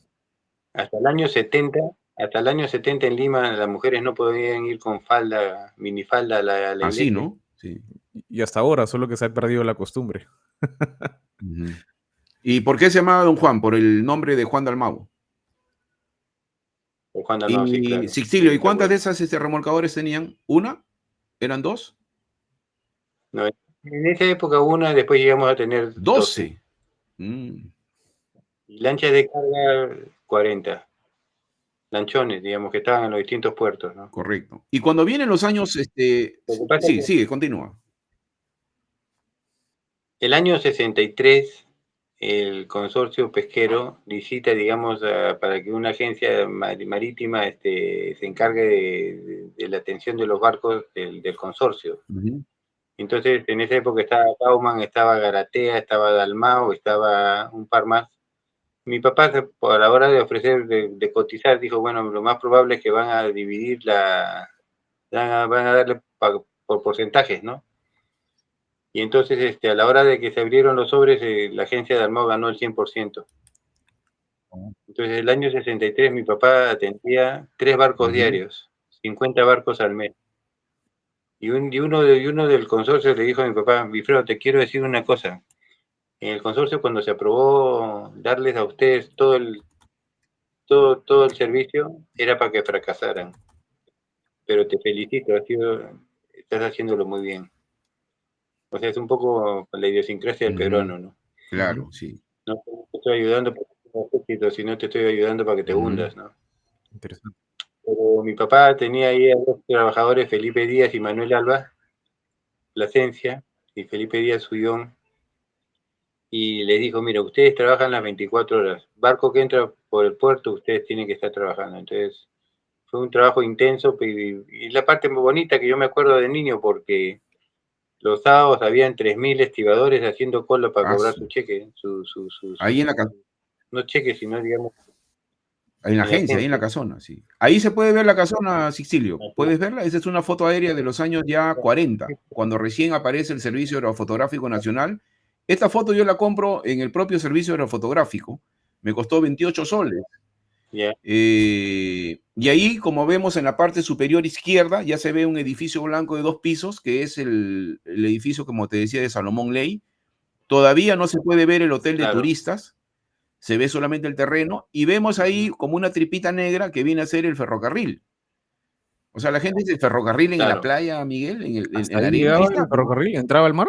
Hasta el año 70 en Lima las mujeres no podían ir con falda, minifalda a la
Así,
iglesia.
¿no? Sí.
Y hasta ahora, solo que se ha perdido la costumbre.
Ujú. ¿Y por qué se llamaba Don Juan? Por el nombre de Juan Dalmau.
O Juan Dalmau, sí,
Y
claro.
Sixtilio, ¿y
Está
cuántas de
bueno.
esas remolcadores tenían? ¿Una? ¿Eran dos?
No, en esa época una, después llegamos a tener 12.
12. Mm,
Y lanchas de carga 40. Lanchones, digamos, que estaban en los distintos puertos, ¿no?
correcto. Y cuando vienen los años,
Lo que pasa es
sí,
que
sigue, continúa.
el año 63, el consorcio pesquero licita, digamos, para que una agencia marítima se encargue de la atención de los barcos del consorcio.
Ujú.
Entonces, en esa época estaba Bauman, estaba Garatea, estaba Dalmau, estaba un par más. Mi papá, por la hora de ofrecer, de cotizar, dijo, bueno, lo más probable es que van a dividir van a darle por porcentajes, ¿no? Y entonces, a la hora de que se abrieron los sobres, la agencia de Dalmau ganó el 100%. Entonces, el año 63, mi papá atendía 3 barcos
Ujú.
diarios, 50 barcos al mes. Y uno del consorcio le dijo a mi papá, Wilfredo, te quiero decir una cosa. En el consorcio, cuando se aprobó darles a ustedes todo el servicio, era para que fracasaran. Pero te felicito, estás haciéndolo muy bien. O sea, es un poco la idiosincrasia del
Ujú.
peruano, ¿no?
Claro, sí.
No te estoy ayudando para que tengas éxito, sino te estoy ayudando para que te
Ujú.
hundas, ¿no?
Interesante.
Pero mi papá tenía ahí a dos trabajadores, Felipe Díaz y Manuel Alba Plasencia, y Felipe Díaz Uyón, y les dijo, mira, ustedes trabajan las 24 horas. Barco que entra por el puerto, ustedes tienen que estar trabajando. Entonces, fue un trabajo intenso, y la parte muy bonita que yo me acuerdo de niño, porque los sábados habían 3.000 estibadores haciendo cola para
Ah,
cobrar su cheque,
ahí
no cheque, sino, digamos,
en la
en la
agencia, ahí en la
agencia.
casona, sí. Ahí se puede ver la casona, Sixtilio. ¿Puedes verla? Esa es una foto aérea de los años ya 40, cuando recién aparece el Servicio Aerofotográfico Nacional. Esta foto yo la compro en el propio Servicio Aerofotográfico. Me costó 28 soles.
Ya,
Y ahí, como vemos en la parte superior izquierda, ya se ve un edificio blanco de 2 pisos, que es el edificio, como te decía, de Salomón Ley. Todavía no se puede ver el hotel de
claro,
turistas, se ve solamente el terreno, y vemos ahí como una tripita negra que viene a ser el ferrocarril. O sea, la gente dice ferrocarril en la
claro.
playa, Miguel,
¿Hasta
en la
ahí
arena. Ahí
llegaba
está,
el
pues, ¿no?
ferrocarril? ¿Entraba al mar?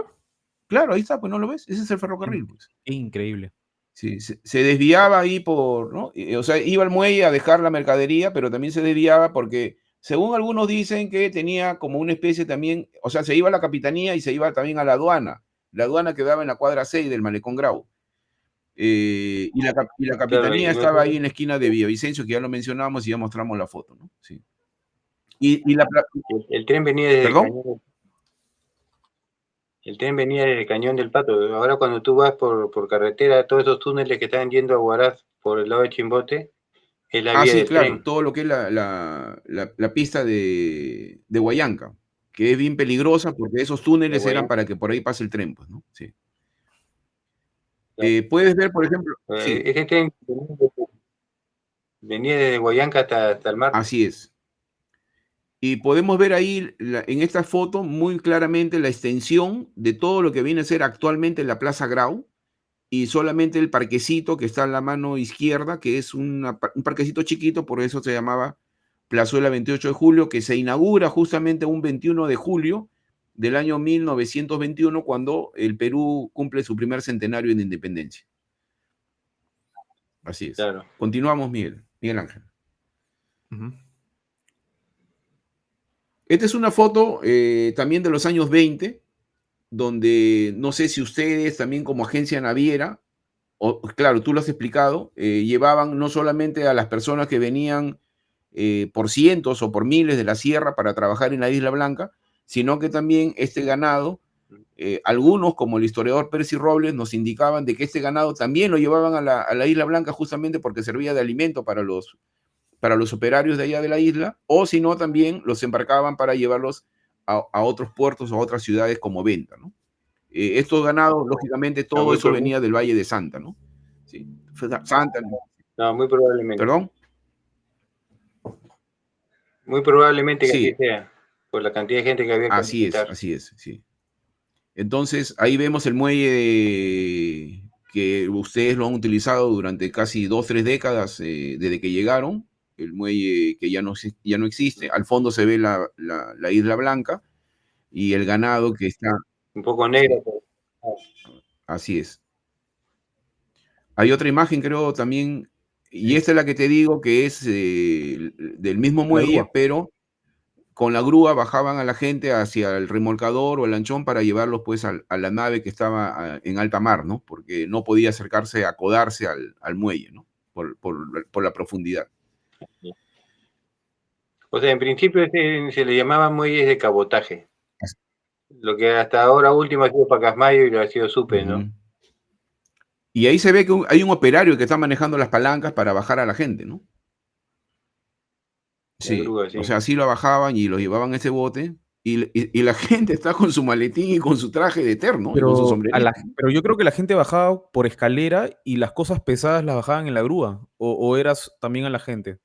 Claro, ahí está, pues no lo ves. Ese es el ferrocarril, pues.
Increíble.
Sí, se desviaba ahí por, ¿no? O sea, iba al muelle a dejar la mercadería, pero también se desviaba porque, según algunos dicen que tenía como una especie también, o sea, se iba a la capitanía y se iba también a la aduana. La aduana quedaba en la cuadra 6 del Malecón Grau. Y la
Claro,
capitanía
y me
estaba ahí
acuerdo,
en la esquina de Villavicencio, que ya lo mencionábamos y ya mostramos la foto, ¿no? Sí. Y la,
el tren venía desde
¿Perdón?
El tren venía desde Cañón del Pato. Ahora cuando tú vas por carretera, todos esos túneles que están yendo a Huaraz por el lado de Chimbote, es la
Ah,
vía
sí,
del
claro,
tren.
todo lo que es la pista de Huallanca, que es bien peligrosa porque esos
De
túneles eran
Guayán.
para que por ahí pase el tren, pues, ¿no? Sí. Puedes ver, por ejemplo, sí,
Ese tren venía desde Guayanca hasta el mar.
así es. Y podemos ver ahí en esta foto muy claramente la extensión de todo lo que viene a ser actualmente la Plaza Grau y solamente el parquecito que está a la mano izquierda, que es un parquecito chiquito, por eso se llamaba Plazuela 28 de Julio, que se inaugura justamente un 21 de julio del año 1921, cuando el Perú cumple su primer centenario de independencia. Así es.
Claro.
Continuamos, Miguel Ángel.
Ujú.
Esta es una foto también de los años 20, donde no sé si ustedes también como agencia naviera, o, claro, tú lo has explicado, llevaban no solamente a las personas que venían por cientos o por miles de la sierra para trabajar en la Isla Blanca, sino que también este ganado, algunos, como el historiador Percy Robles, nos indicaban de que este ganado también lo llevaban a la Isla Blanca justamente porque servía de alimento para los operarios de allá de la isla, o si no, también los embarcaban para llevarlos a otros puertos o a otras ciudades como venta, ¿no? Estos ganados, lógicamente, todo eso venía del Valle de Santa, ¿no? Sí. Santa.
No, muy probablemente.
¿Perdón?
Muy probablemente que
Sí.
así sea, por la cantidad de gente que había que alimentar.
Así es, sí. Entonces, ahí vemos el muelle que ustedes lo han utilizado durante casi 2, 3 décadas desde que llegaron, el muelle que ya no existe. Al fondo se ve la Isla Blanca y el ganado que está...
Un poco negro.
Sí.
Pero...
Así es. Hay otra imagen, creo, también, y esta es la que te digo, que es del mismo muelle, pero con la grúa bajaban a la gente hacia el remolcador o el lanchón para llevarlos pues a la nave que estaba en alta mar, ¿no? Porque no podía acercarse, acodarse al muelle, ¿no? Por la profundidad.
O sea, en principio se le llamaban muelles de cabotaje. Lo que hasta ahora último ha sido Pacasmayo y lo ha sido Supe, ¿no?
Y ahí se ve que hay un operario que está manejando las palancas para bajar a la gente, ¿no? Sí, grúa, sí. O sea, así lo bajaban y lo llevaban a ese bote. Y la gente está con su maletín y con su traje de terno y con su sombrerito.
Pero yo creo que la gente bajaba por escalera y las cosas pesadas las bajaban en la grúa. ¿O eras también a la gente?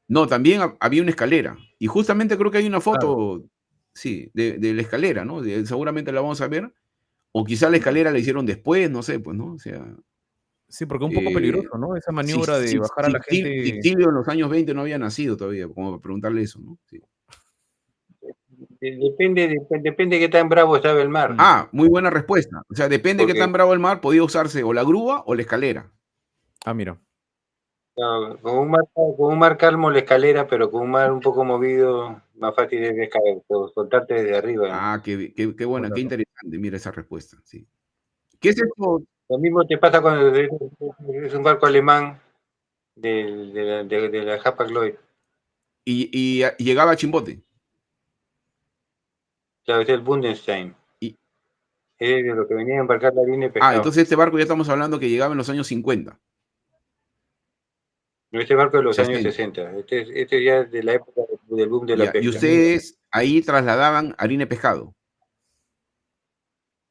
No, también había una escalera. Y justamente creo que hay una foto, sí, de la escalera, ¿no? Seguramente la vamos a ver. O quizá la escalera la hicieron después, no sé, pues, ¿no? O sea...
Sí, porque es un poco peligroso, ¿no? Esa maniobra de bajar a la gente...
Tictilio en los años 20 no había nacido todavía, como para preguntarle eso, ¿no? Sí.
Depende de qué tan bravo estaba el mar.
Ah, muy buena respuesta. O sea, depende de qué tan bravo el mar, podía usarse o la grúa o la escalera.
Ah, mira.
No, con un mar calmo la escalera, pero con un mar un poco movido, más fácil es soltarte desde arriba, ¿no?
Ah, qué buena, qué interesante, mira esa respuesta, sí. ¿Qué es esto?
Lo mismo te pasa cuando es un barco alemán de la Hapag-Lloyd.
Y llegaba a Chimbote.
Claro, es el Bundenstein. Es de lo que venía a embarcar la harina y pescado.
Ah, entonces este barco ya estamos hablando que llegaba en los años 50.
No, este barco de los años 60. Este ya es de la época del boom de la pesca.
Y ustedes ahí trasladaban harina y pescado.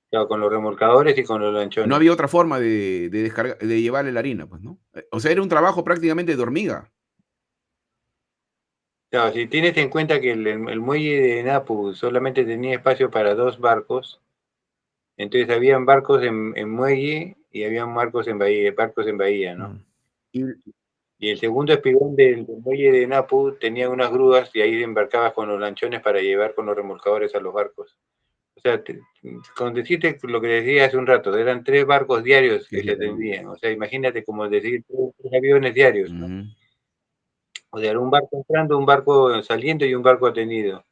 Claro, con los remolcadores y con los lanchones.
No había otra forma de llevarle la harina, pues, ¿no? O sea, era un trabajo prácticamente de hormiga.
Claro, si tienes en cuenta que el muelle de Napu solamente tenía espacio para 2 barcos, entonces habían barcos en muelle y habían barcos en bahía, ¿no? Y el segundo espigón del muelle de Napu tenía unas grúas y ahí embarcabas con los lanchones para llevar con los remolcadores a los barcos. O sea, con decirte lo que decía hace un rato, eran 3 barcos diarios que se atendían. O sea, imagínate como decir 3 aviones diarios, ¿no? O sea, era un barco entrando, un barco saliendo y un barco atendido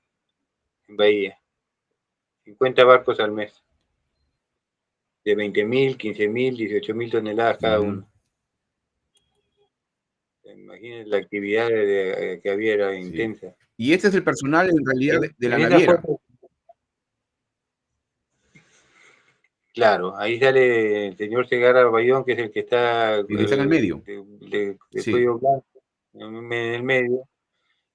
en bahía. 50 barcos al mes. De 20.000, 15.000, 18.000 toneladas cada uno. Imagínense la actividad que había, era intensa.
Y este es el personal en realidad de la naviera.
Claro, ahí sale el señor Segarra Bayón, que es el que está,
El que está en el medio.
De cuello blanco, en el medio.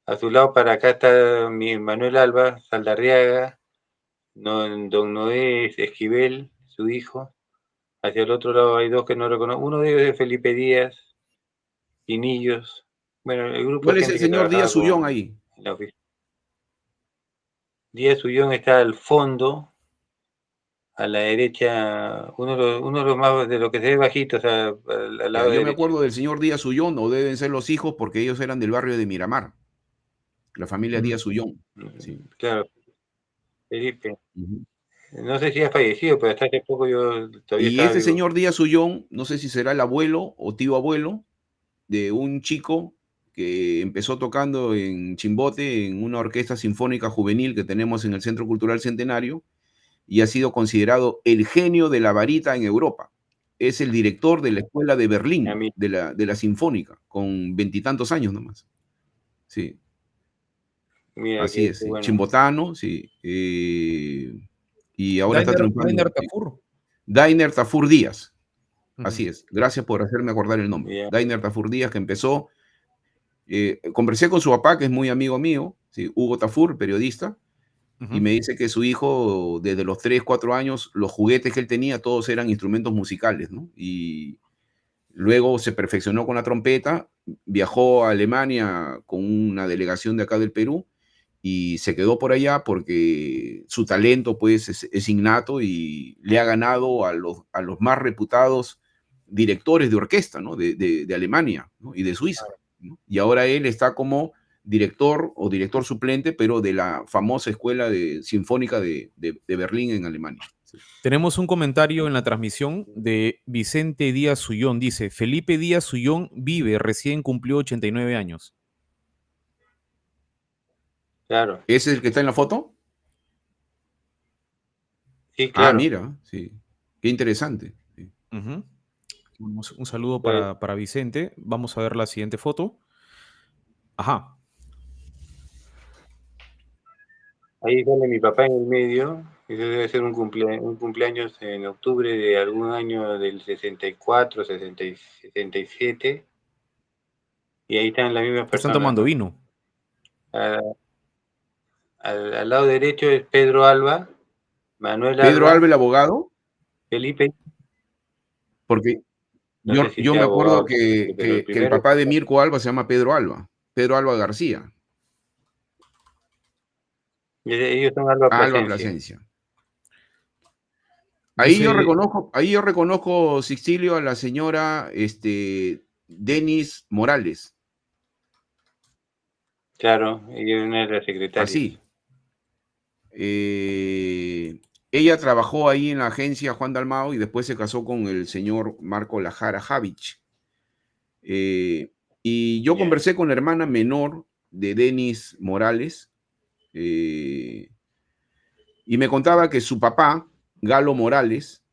A su lado para acá está mi Manuel Alba Saldarriaga, don Noé Esquivel, su hijo. Hacia el otro lado hay 2 que no reconozco. Uno de ellos es Felipe Díaz, Pinillos. Bueno, el grupo.
¿Cuál es el señor Díaz Ullón ahí?
Díaz Ullón está al fondo, a la derecha, uno de los más, de lo que se ve bajitos, al lado
Yo
derecho.
me acuerdo del señor Díaz Ullón, o deben ser los hijos, porque ellos eran del barrio de Miramar. La familia Díaz Ullón. Sí.
Claro. Felipe.
Ujú.
No sé si ha fallecido, pero hasta hace poco yo todavía
Y
estaba
este
vivo.
señor Díaz Ullón, no sé si será el abuelo o tío abuelo de un chico que empezó tocando en Chimbote en una orquesta sinfónica juvenil que tenemos en el Centro Cultural Centenario y ha sido considerado el genio de la varita en Europa. Es el director de la escuela de
A
Berlín,
mí,
de la Sinfónica, con veintitantos años nomás. Sí,
mira,
así es,
qué
sí.
bueno.
Chimbotano, sí. Y ahora está triunfando.
Dainer
Sí.
Tafur.
Dainer Tafur Díaz,
Ujú.
así es. Gracias por hacerme acordar el nombre.
Ya,
Dainer Tafur Díaz, que empezó. Conversé con su papá, que es muy amigo mío, sí, Hugo Tafur, periodista, y
Ujú.
me dice que su hijo, desde los 3 4 años, los juguetes que él tenía, todos eran instrumentos musicales, ¿no? Y luego se perfeccionó con la trompeta, viajó a Alemania con una delegación de acá del Perú y se quedó por allá porque su talento pues es innato y le ha ganado a los más reputados directores de orquesta, ¿no? De Alemania, ¿no? Y de Suiza, ¿no? Y ahora él está como director o director suplente, pero de la famosa escuela sinfónica de Berlín en Alemania. Sí.
Tenemos un comentario en la transmisión de Vicente Díaz Sullón. Dice, Felipe Díaz Sullón vive, recién cumplió 89 años.
claro.
¿Ese es el que está en la foto?
Sí,
Ah,
claro.
mira, sí. Qué interesante. Sí.
Ujú. Un saludo
Pues,
para Vicente. Vamos a ver la siguiente foto. Ajá.
ahí sale mi papá en el medio. Eso debe ser un cumpleaños en octubre de algún año del 64, 67. Y ahí están las mismas
¿Qué están
personas,
tomando
¿no?
vino?
A- al lado derecho es Pedro Alba, Manuel
Pedro Alba,
Alba,
el abogado,
Felipe,
porque
no sé si
yo
sea
me acuerdo
abogado, pero el
que el
primero,
papá de Mirko Alba se llama Pedro Alba García,
ellos son Alba
Alba
Plasencia.
Plasencia.
Dice,
Ahí yo reconozco, Sixtilio, a la señora Denis Morales,
Claro, ella es una de las secretarias.
así. Eh, Ella trabajó ahí en la agencia Juan Dalmao y después se casó con el señor Marco Lajara Javich. Eh, y yo
Ya,
conversé con la hermana menor de Denis Morales, eh, y me contaba que su papá, Galo Morales,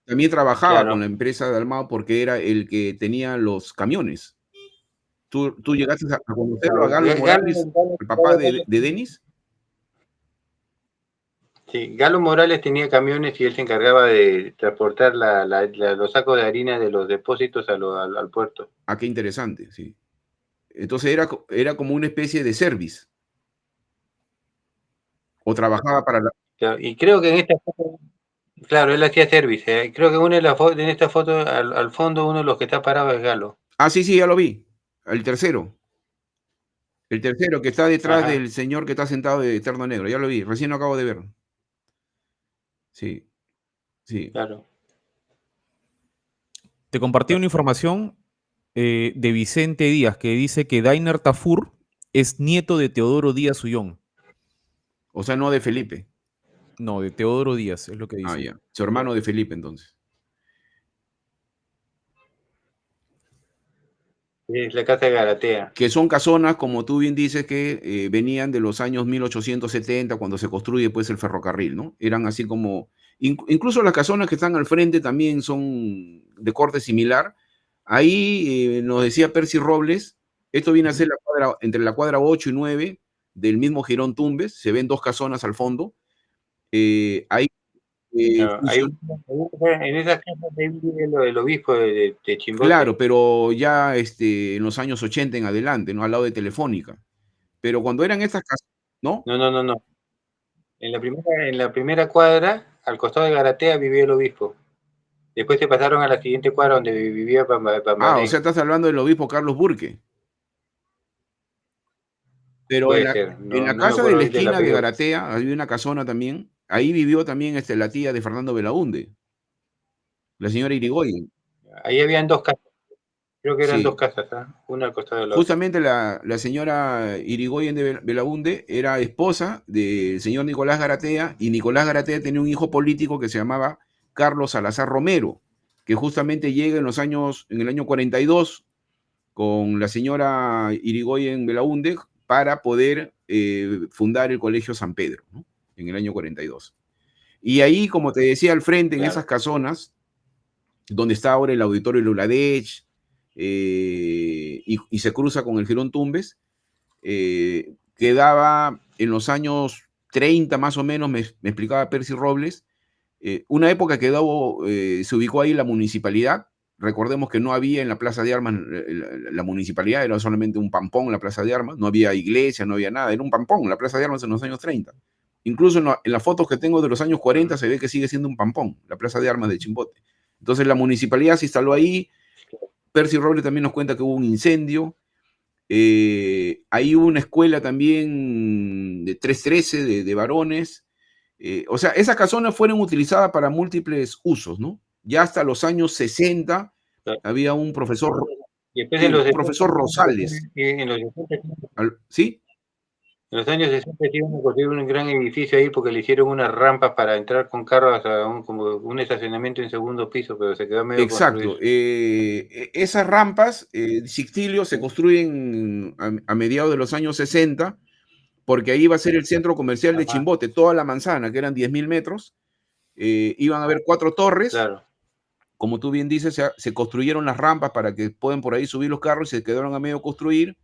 también trabajaba con la
claro.
empresa de Dalmao porque era el que tenía los camiones. ¿Tú llegaste a conocerlo, a
Claro,
Galo Morales, el papá de Denis?
Sí, Galo Morales tenía camiones y él se encargaba de transportar los sacos de harina de los depósitos al puerto.
Ah, qué interesante, sí. Entonces era como una especie de service, o trabajaba para la...
Claro, y creo que en esta foto, claro, él hacía service. Creo que una de las en esta foto, al fondo, uno de los que está parado es Galo.
Ah, sí, sí, ya lo vi. El tercero. El tercero que está detrás
Ajá,
del señor que está sentado de terno negro. Ya lo vi, recién lo acabo de ver. Sí, sí.
claro.
te compartí una información de Vicente Díaz que dice que Dainer Tafur es nieto de Teodoro Díaz Sullón.
O sea, no de Felipe.
No, de Teodoro Díaz, es lo que
Ah,
dice.
ya. Su hermano de Felipe, entonces.
Es la casa de Galatea.
Que son casonas, como tú bien dices, que venían de los años 1870, cuando se construye pues el ferrocarril, ¿no? Eran así como, incluso las casonas que están al frente también son de corte similar. Ahí nos decía Percy Robles, esto viene a ser
Ujú.
entre la cuadra 8 y 9 del mismo Girón Tumbes, se ven dos casonas al fondo. Ahí
Claro,
funciona,
en esas casas ahí vive el obispo de
claro,
Chimbote.
pero ya en los años 80 en adelante, ¿no? Al lado de Telefónica. Pero cuando eran estas casonas, ¿no?
No, no, no, no. En la primera cuadra, al costado de Galatea, vivía el obispo. Después se pasaron a la siguiente cuadra donde vivía
Ah, o sea,
Pambalén.
estás hablando del obispo Carlos Burke. Pero
Puede ser,
en
no,
la
no me
casa de
acuerdo
la
ahorita el
esquina de
apellido.
Garatea, había una casona también. Ahí vivió también la tía de Fernando Belaúnde, la señora Irigoyen.
Ahí habían dos casas. Creo que eran
Sí.
dos casas, una al costado de la otra.
Justamente la señora Irigoyen de Belaunde era esposa del señor Nicolás Garatea, y Nicolás Garatea tenía un hijo político que se llamaba Carlos Salazar Romero, que justamente llega en el año 42 con la señora Irigoyen Belaunde para poder fundar el Colegio San Pedro, ¿no? En el año 42. Y ahí, como te decía, al frente, en esas casonas, donde está ahora el auditorio Luladech, y se cruza con el Girón Tumbes, quedaba en los años 30 más o menos, me explicaba Percy Robles, una época se ubicó ahí la municipalidad. Recordemos que no había en la Plaza de Armas la municipalidad, era solamente un pampón en la Plaza de Armas, no había iglesia, no había nada, era un pampón la Plaza de Armas en los años 30. Incluso en las fotos que tengo de los años 40 se ve que sigue siendo un pampón, la Plaza de Armas de Chimbote. Entonces la municipalidad se instaló ahí. Percy Robles también nos cuenta que hubo un incendio. Ahí hubo una escuela también de 313 de varones. O sea, esas casonas fueron utilizadas para múltiples usos, ¿no? Ya hasta los años 60 había un profesor,
Y después
sí,
en los
un profesor Rosales.
en los
¿Sí?
En los años 60 iban a construir un gran edificio ahí porque le hicieron unas rampas para entrar con carros a como un estacionamiento en segundo piso, pero se quedó medio
Exacto.
construido.
Esas rampas, Sictilio, se construyen a mediados de los años 60, porque ahí iba a ser el centro comercial de Chimbote, toda la manzana, que eran 10.000 metros. Iban a haber 4 torres.
Claro.
Como tú bien dices, se construyeron las rampas para que puedan por ahí subir los carros y se quedaron a medio construir.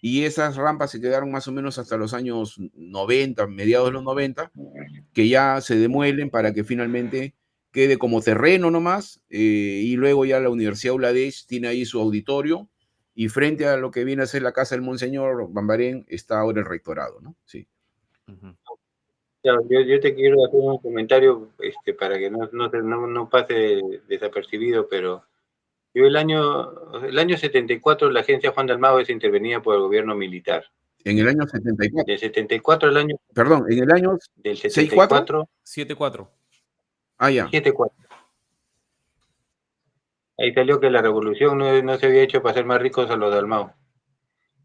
Y esas rampas se quedaron más o menos hasta los años 90, mediados de los 90, que ya se demuelen para que finalmente quede como terreno nomás, y luego ya la Universidad Uladech tiene ahí su auditorio, y frente a lo que viene a ser la casa del Monseñor Bambarén está ahora el rectorado, ¿no? Sí.
Claro, yo te quiero hacer un comentario para que no pase desapercibido, pero yo el año 74 la agencia Juan Dalmau es intervenida por el gobierno militar.
En el año 74.
Del 74 al año...
Perdón, en el año...
Del 74...
7-4.
Ah, ya.
7-4. Ahí salió que la revolución no se había hecho para hacer más ricos a los Dalmau.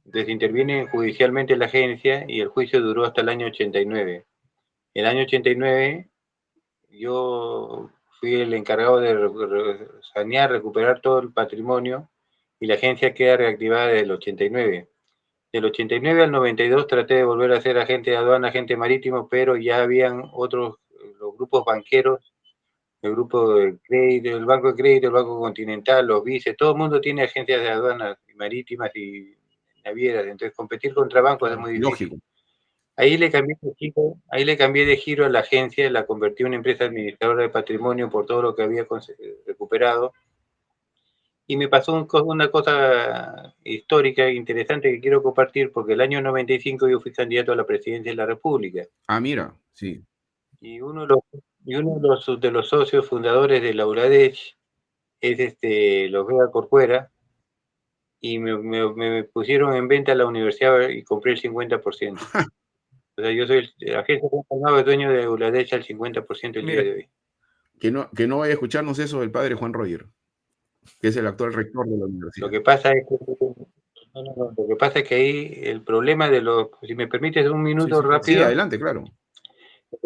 Entonces interviene judicialmente la agencia y el juicio duró hasta el año 89. El año 89 yo fui el encargado de sanear, recuperar todo el patrimonio, y la agencia queda reactivada desde el 89. Del 89 al 92 traté de volver a ser agente de aduana, agente marítimo, pero ya habían otros, los grupos banqueros, el grupo de crédito, el Banco de Crédito, el Banco Continental, los vices, todo el mundo tiene agencias de aduanas marítimas y navieras, entonces competir contra bancos es muy difícil.
Lógico.
Ahí le cambié de giro a la agencia, la convertí en una empresa administradora de patrimonio por todo lo que había recuperado. Y me pasó una cosa histórica e interesante que quiero compartir, porque el año 95 yo fui candidato a la presidencia de la República.
Ah, mira, sí.
Y uno de los socios fundadores de la Uladech es los Vega Corcuera, y me pusieron en venta la universidad y compré el 50%. O sea, yo soy el agente es dueño de Uladech al 50% el día de hoy.
Que no vaya a escucharnos eso del padre Juan Roger, que es el actual rector de la universidad.
Lo que pasa es que ahí el problema de los... Si me permites un minuto rápido.
Sí, adelante, claro.
El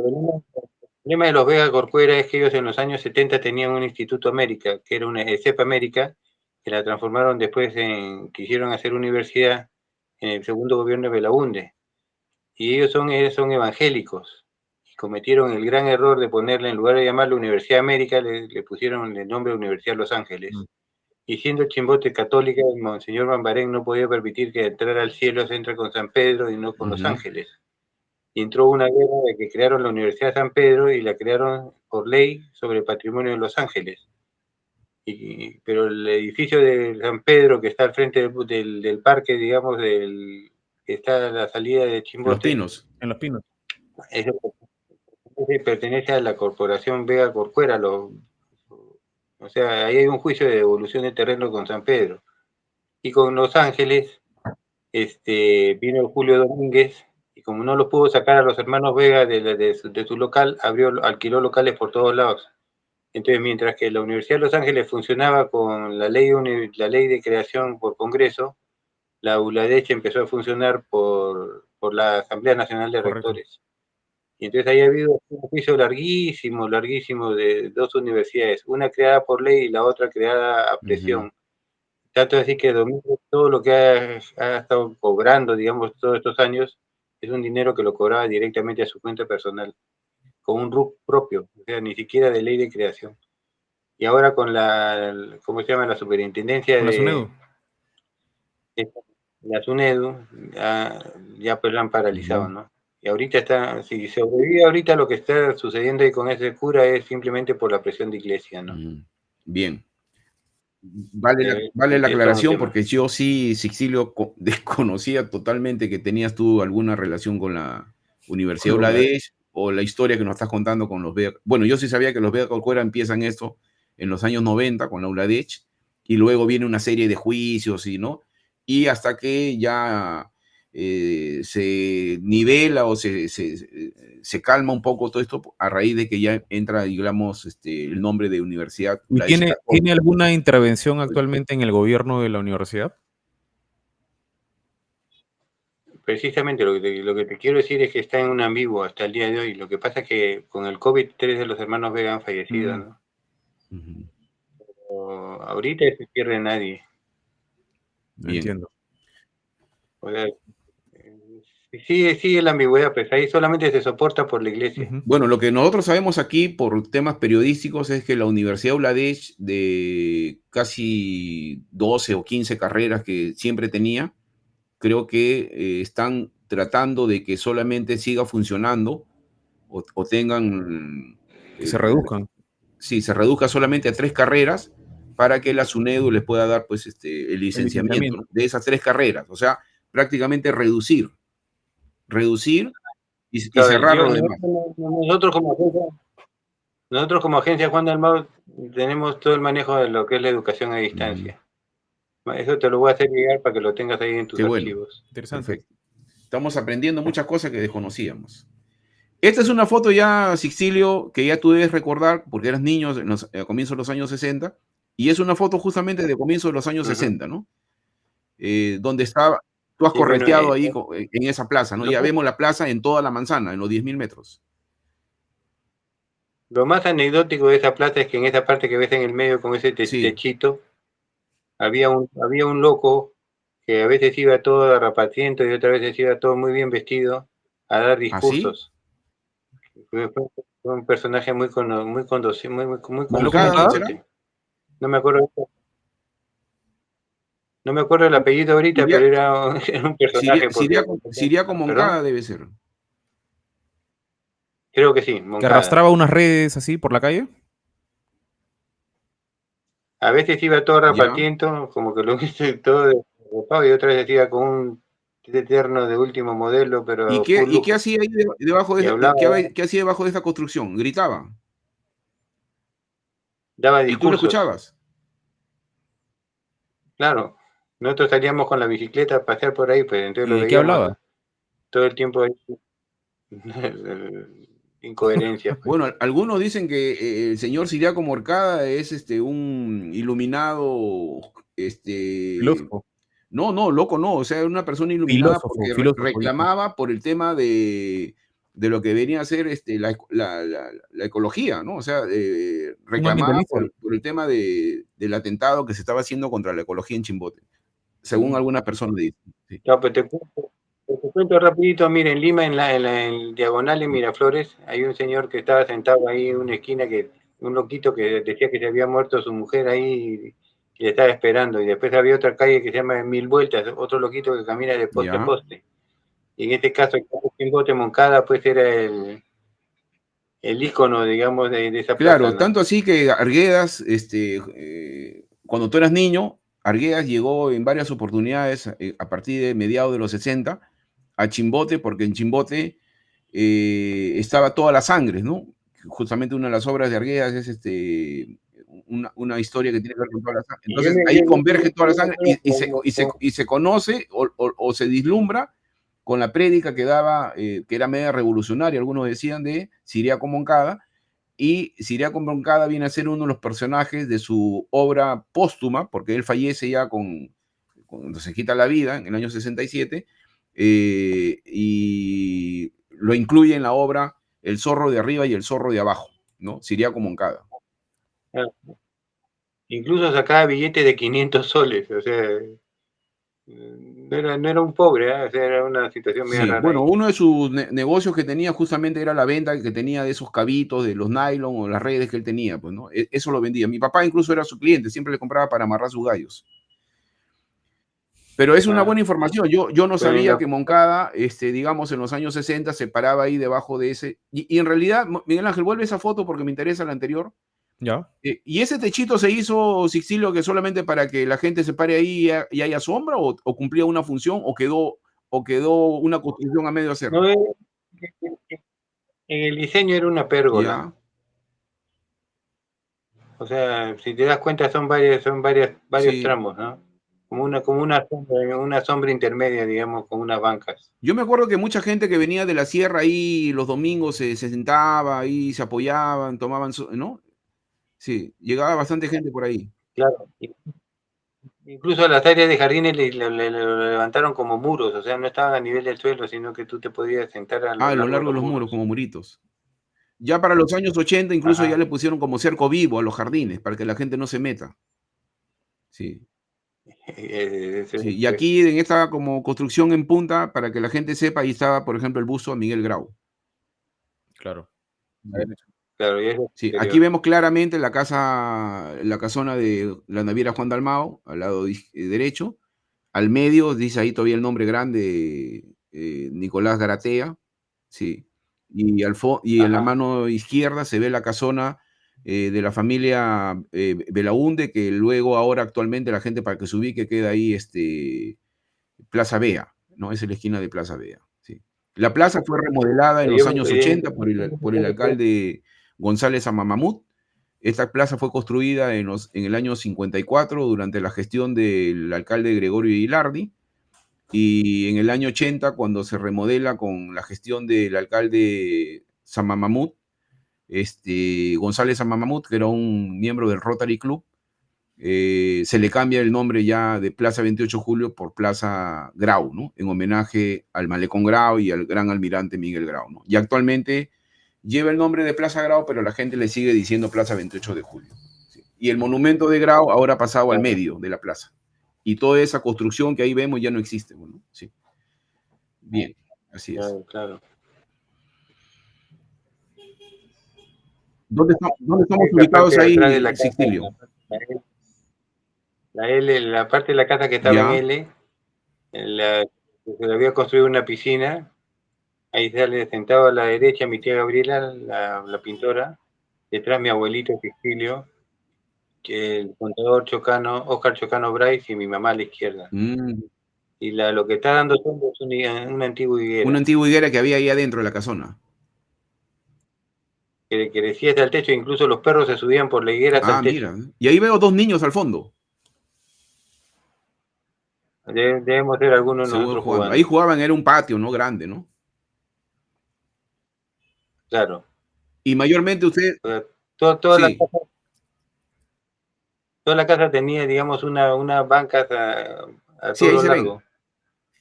problema de los Vega Corcuera es que ellos en los años 70 tenían un Instituto América, que era una CEP América, que la transformaron después quisieron hacer universidad en el segundo gobierno de Belaunde. Y ellos son evangélicos. Y cometieron el gran error de ponerle, en lugar de llamarle Universidad América, le pusieron el nombre Universidad Los Ángeles. Y siendo Chimbote católica, el Monseñor Bambarén no podía permitir que entrar al cielo se entre con San Pedro y no con Los Ángeles. Y entró una guerra de que crearon la Universidad de San Pedro y la crearon por ley sobre el patrimonio de Los Ángeles. Pero el edificio de San Pedro, que está al frente del parque, digamos, que está a la salida de Chimbote.
Los Pinos.
En Los Pinos.
Eso pertenece a la corporación Vega Corcuera. O sea, ahí hay un juicio de devolución de terreno con San Pedro. Y con Los Ángeles, vino Julio Domínguez, y como no los pudo sacar a los hermanos Vega de su local, alquiló locales por todos lados. Entonces, mientras que la Universidad de Los Ángeles funcionaba con la ley de creación por Congreso, la ULADECH empezó a funcionar por la Asamblea Nacional de
Correcto.
Rectores. Y entonces ahí ha habido un juicio larguísimo de dos universidades, una creada por ley y la otra creada a presión. Tanto es así que Domingo, todo lo que ha estado cobrando, digamos, todos estos años, es un dinero que lo cobraba directamente a su cuenta personal, con un RUC propio, o sea, ni siquiera de ley de creación. Y ahora con ¿cómo se llama? La superintendencia
Con la SUNEDU.
la SUNEDU, ya pues la han paralizado, ¿no? Y ahorita si sobrevive ahorita lo que está sucediendo ahí con ese cura es simplemente por la presión de iglesia, ¿no?
Bien. Vale la
es todo un
aclaración
tema.
porque yo sí, Sixilio, desconocía totalmente que tenías tú alguna relación con la Universidad de Bangladesh o la historia que nos estás contando con los Vega. Bueno, yo sí sabía que los Vega Corcuera empiezan esto en los años 90 con la ULADECH y luego viene una serie de juicios y hasta que ya se nivela o se calma un poco todo esto a raíz de que ya entra, digamos, el nombre de Universidad.
¿Y tiene alguna intervención actualmente en el gobierno de la universidad?
Precisamente lo que te quiero decir es que está en un ambiguo hasta el día de hoy. Lo que pasa es que con el COVID 3 de los hermanos Vega han fallecido, ¿no? Ahorita se pierde nadie.
Bien.
Entiendo.
O sea, sigue la ambigüedad, pues ahí solamente se soporta por la iglesia.
Bueno, lo que nosotros sabemos aquí por temas periodísticos es que la Universidad Bangladesh, de casi 12 o 15 carreras que siempre tenía, creo que están tratando de que solamente siga funcionando o tengan...
Que se reduzcan.
Sí, se reduzca solamente a 3 carreras para que la SUNEDU les pueda dar pues, el licenciamiento, ¿no? De esas 3 carreras. O sea, prácticamente reducir y cerrar lo demás.
Nosotros como agencia Juan Dalmau tenemos todo el manejo de lo que es la educación a distancia. Eso te lo voy a hacer llegar para que lo tengas ahí en tus archivos.
Interesante.
Perfecto. Estamos aprendiendo muchas cosas que desconocíamos. Esta es una foto ya, Sixilio, que ya tú debes recordar porque eras niño a comienzos de los años 60, y es una foto justamente de comienzos de los años 60, ¿no? Donde estaba, tú has correteado ahí en esa plaza, ¿no? Ya vemos la plaza en toda la manzana, en los 10.000 metros.
Lo más anecdótico de esa plaza es que en esa parte que ves en el medio con ese techito, había un loco que a veces iba todo arrapatiento y otras veces iba todo muy bien vestido a dar discursos. Fue un personaje muy conocido, muy conocido. No me acuerdo. No me acuerdo el apellido ahorita, pero era un personaje.
Siriaco Moncada debe ser.
Creo que sí, Moncada.
¿Que arrastraba unas redes así por la calle?
A veces iba todo rapatiento, como que lo viste todo derrotado, y otras veces iba con un eterno de último modelo, pero
¿Y qué hacía ahí debajo de ¿qué hacía debajo de esa construcción? ¿Gritaba?
Daba discursos.
¿Y tú lo escuchabas?
Claro. Nosotros salíamos con la bicicleta a pasear por ahí, pues entonces
¿Y de qué hablaba?
Todo el tiempo ahí. Incoherencia. Pues.
Bueno, algunos dicen que el señor Siriaco Moncada es un iluminado,
filósofo.
No, loco no, o sea, una persona iluminada porque reclamaba por el tema de lo que venía a ser la ecología, ¿no? O sea, reclamaba por el tema del atentado que se estaba haciendo contra la ecología en Chimbote, según algunas personas dicen.
Sí. No, pues te cuento rapidito, mira, en Lima, en la diagonal en Miraflores, hay un señor que estaba sentado ahí en una esquina, un loquito que decía que se había muerto su mujer ahí y le estaba esperando, y después había otra calle que se llama Mil Vueltas, otro loquito que camina de poste a poste. Y en este caso, el Chimbote Moncada, pues era el ícono, digamos, de esa plaza.
Claro, ¿no? Tanto así que Arguedas, cuando tú eras niño, Arguedas llegó en varias oportunidades a partir de mediados de los 60 a Chimbote, porque en Chimbote estaba toda la sangre, ¿no? Justamente una de las obras de Arguedas es una historia que tiene que ver con toda la sangre. Entonces ahí converge toda la sangre y se conoce o se vislumbra con la prédica que daba, que era media revolucionaria, algunos decían, de Siriaco Moncada, y Ciriaco Moncada viene a ser uno de los personajes de su obra póstuma, porque él fallece ya cuando se quita la vida en el año 67, y lo incluye en la obra El zorro de arriba y el zorro de abajo, ¿no? Ciriaco Moncada.
Incluso sacaba billetes de 500 soles, o sea, no era un pobre, o sea, era una situación muy rara.
Bueno,
ahí.
uno de sus negocios que tenía justamente era la venta que tenía de esos cabitos, de los nylon o las redes que él tenía, pues, ¿no? Eso lo vendía. Mi papá incluso era su cliente, siempre le compraba para amarrar sus gallos. Pero es una buena información. Yo no sabía que Moncada, digamos, en los años 60 se paraba ahí debajo de ese. Y en realidad, Miguel Ángel, vuelve esa foto porque me interesa la anterior.
¿Ya?
¿Y ese techito se hizo, Sixtilio, que solamente para que la gente se pare ahí y haya sombra o cumplía una función o quedó una construcción a medio hacer?
No, en el diseño era una pérgola.
Ya.
O sea, si te das cuenta son varios
Sí.
tramos, ¿no? Como una sombra intermedia, digamos, con unas bancas.
Yo me acuerdo que mucha gente que venía de la sierra ahí los domingos se sentaba ahí, se apoyaban, tomaban, ¿no? Sí, llegaba bastante gente por ahí.
Claro. Incluso las áreas de jardines lo levantaron como muros, o sea, no estaban a nivel del suelo, sino que tú te podías sentar a
A lo largo de los muros, como muritos. Ya para los años 80 incluso ya le pusieron como cerco vivo a los jardines, para que la gente no se meta. Sí. Sí. Y aquí en esta como construcción en punta, para que la gente sepa, ahí estaba, por ejemplo, el busto a Miguel Grau.
Claro.
Claro, y eso
sí, aquí vemos claramente la casona de la naviera Juan Dalmao, al lado derecho. Al medio dice ahí todavía el nombre grande, Nicolás Garatea. Sí. Y en la mano izquierda se ve la casona de la familia Belaunde, que luego ahora actualmente la gente para que se ubique queda ahí Plaza Bea, ¿no? Esa es la esquina de Plaza Bea. Sí. La plaza fue remodelada en los años 80 por el alcalde González Amamamut. Esta plaza fue construida en el año 54 durante la gestión del alcalde Gregorio Ilardi, y en el año 80, cuando se remodela con la gestión del alcalde Samamamut, González Samamamut, que era un miembro del Rotary Club, se le cambia el nombre ya de Plaza 28 de Julio por Plaza Grau, ¿no? En homenaje al Malecón Grau y al gran almirante Miguel Grau, ¿no? Y actualmente lleva el nombre de Plaza Grau, pero la gente le sigue diciendo Plaza 28 de Julio. ¿Sí? Y el monumento de Grau ahora ha pasado al medio de la plaza. Y toda esa construcción que ahí vemos ya no existe, ¿no? Sí. Bien, así es.
Claro.
¿Dónde estamos ubicados ahí, Sixtilio?
La parte de la casa que estaba en L, se le había construido una piscina. Ahí se sentaba a la derecha mi tía Gabriela, la pintora, detrás mi abuelito Sixtilio, que el contador Oscar Chocano Bryce, y mi mamá a la izquierda. Y lo que está dando sombra es una antigua higuera.
Una antigua higuera que había ahí adentro de la casona.
Que decía hasta el techo, incluso los perros se subían por la higuera hasta el techo.
Mira. Y ahí veo dos niños al fondo.
Debemos ser algunos de nosotros jugando.
Ahí jugaban, era un patio, ¿no? Grande, ¿no?
Claro.
Y mayormente usted...
Toda la casa tenía, digamos, una banca a todo lo largo.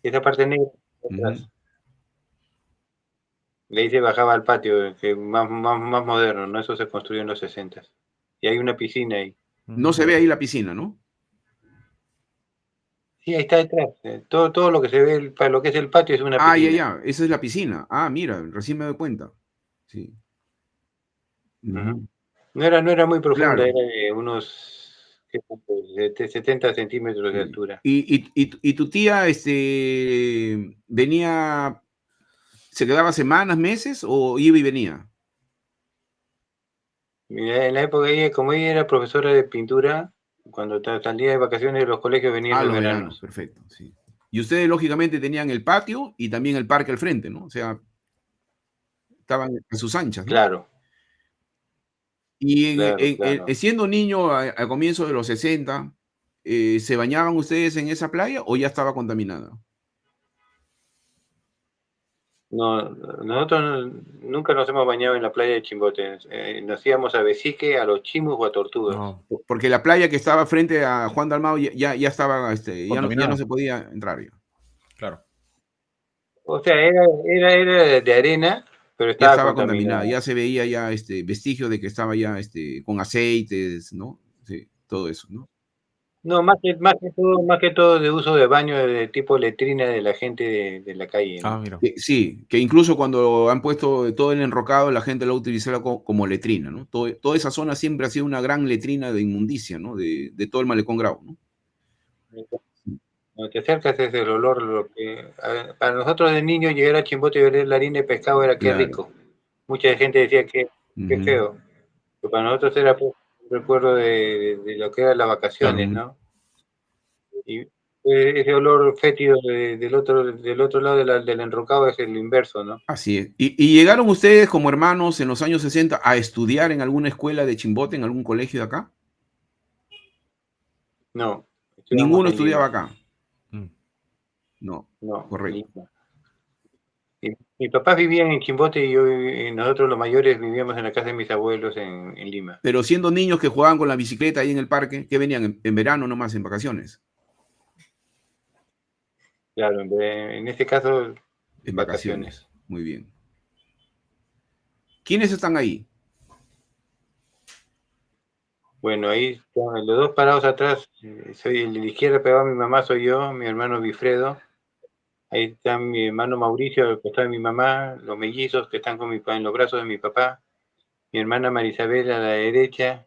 Esa parte negra atrás. De ahí se bajaba al patio, más moderno, ¿no? Eso se construyó en los 60. Y hay una piscina ahí.
No se ve ahí la piscina, ¿no?
Sí, ahí está detrás. Todo lo que se ve, lo que es el patio es una piscina.
Ya. Esa es la piscina. Mira, recién me doy cuenta. Sí.
No era muy profunda, era de unos 70 centímetros de altura.
¿Y tu tía venía, se quedaba semanas, meses o iba y venía?
Mira, en la época, como ella era profesora de pintura, cuando salía de vacaciones de los colegios venía en los veranos.
Perfecto, sí. Y ustedes lógicamente tenían el patio y también el parque al frente, ¿no? O sea, estaban a sus anchas, ¿no?
Claro.
Y siendo niño a comienzos de los 60, ¿se bañaban ustedes en esa playa o ya estaba contaminada?
No, nosotros nunca nos hemos bañado en la playa de Chimbote. Nos íbamos a Besique, a los Chimus o a Tortugas.
No,
Porque la playa que estaba frente a Juan Dalmau ya estaba, ya no
contaminada.
se podía entrar ya.
Claro.
O sea, era de arena, pero
Ya
estaba
estaba contaminada,
contaminada.
ya se veía ya vestigios de que estaba ya con aceites, ¿no? Sí, todo eso, ¿no?
No, más que todo de uso de baño de tipo letrina de la gente de la calle,
Ah,
¿no?
mira.
Sí, que incluso cuando han puesto todo el enrocado, la gente lo ha utilizado como letrina, ¿no? Toda esa zona siempre ha sido una gran letrina de inmundicia, ¿no? De todo el Malecón Grau, ¿no?
Cuando te acercas es el olor, para nosotros de niños llegar a Chimbote y ver la harina de pescado era qué
Claro.
rico. Mucha gente decía que qué
Ujú.
feo. Pero para nosotros era pues, un recuerdo de lo que eran las vacaciones,
Claro.
¿no? Y ese olor fétido del otro lado del enrocado es el inverso, ¿no?
Así es. ¿Y llegaron ustedes como hermanos en los años 60 a estudiar en alguna escuela de Chimbote, en algún colegio de acá?
No, estudiamos
Ninguno
en
estudiaba
Lima.
acá.
Mm.
No,
No, en
correcto.
Lima. Y mis papás vivían en Chimbote y nosotros los mayores vivíamos en la casa de mis abuelos en Lima.
Pero siendo niños que jugaban con la bicicleta ahí en el parque, que venían en verano nomás, en vacaciones.
Claro, en este caso,
En
vacaciones.
vacaciones. Muy bien. ¿Quiénes están ahí?
Bueno, ahí están los dos parados atrás. Soy el de la izquierda pegado a mi mamá, soy yo, mi hermano Wilfredo. Ahí está mi hermano Mauricio, al costado de mi mamá, los mellizos que están en los brazos de mi papá. Mi hermana Marisabel a la derecha,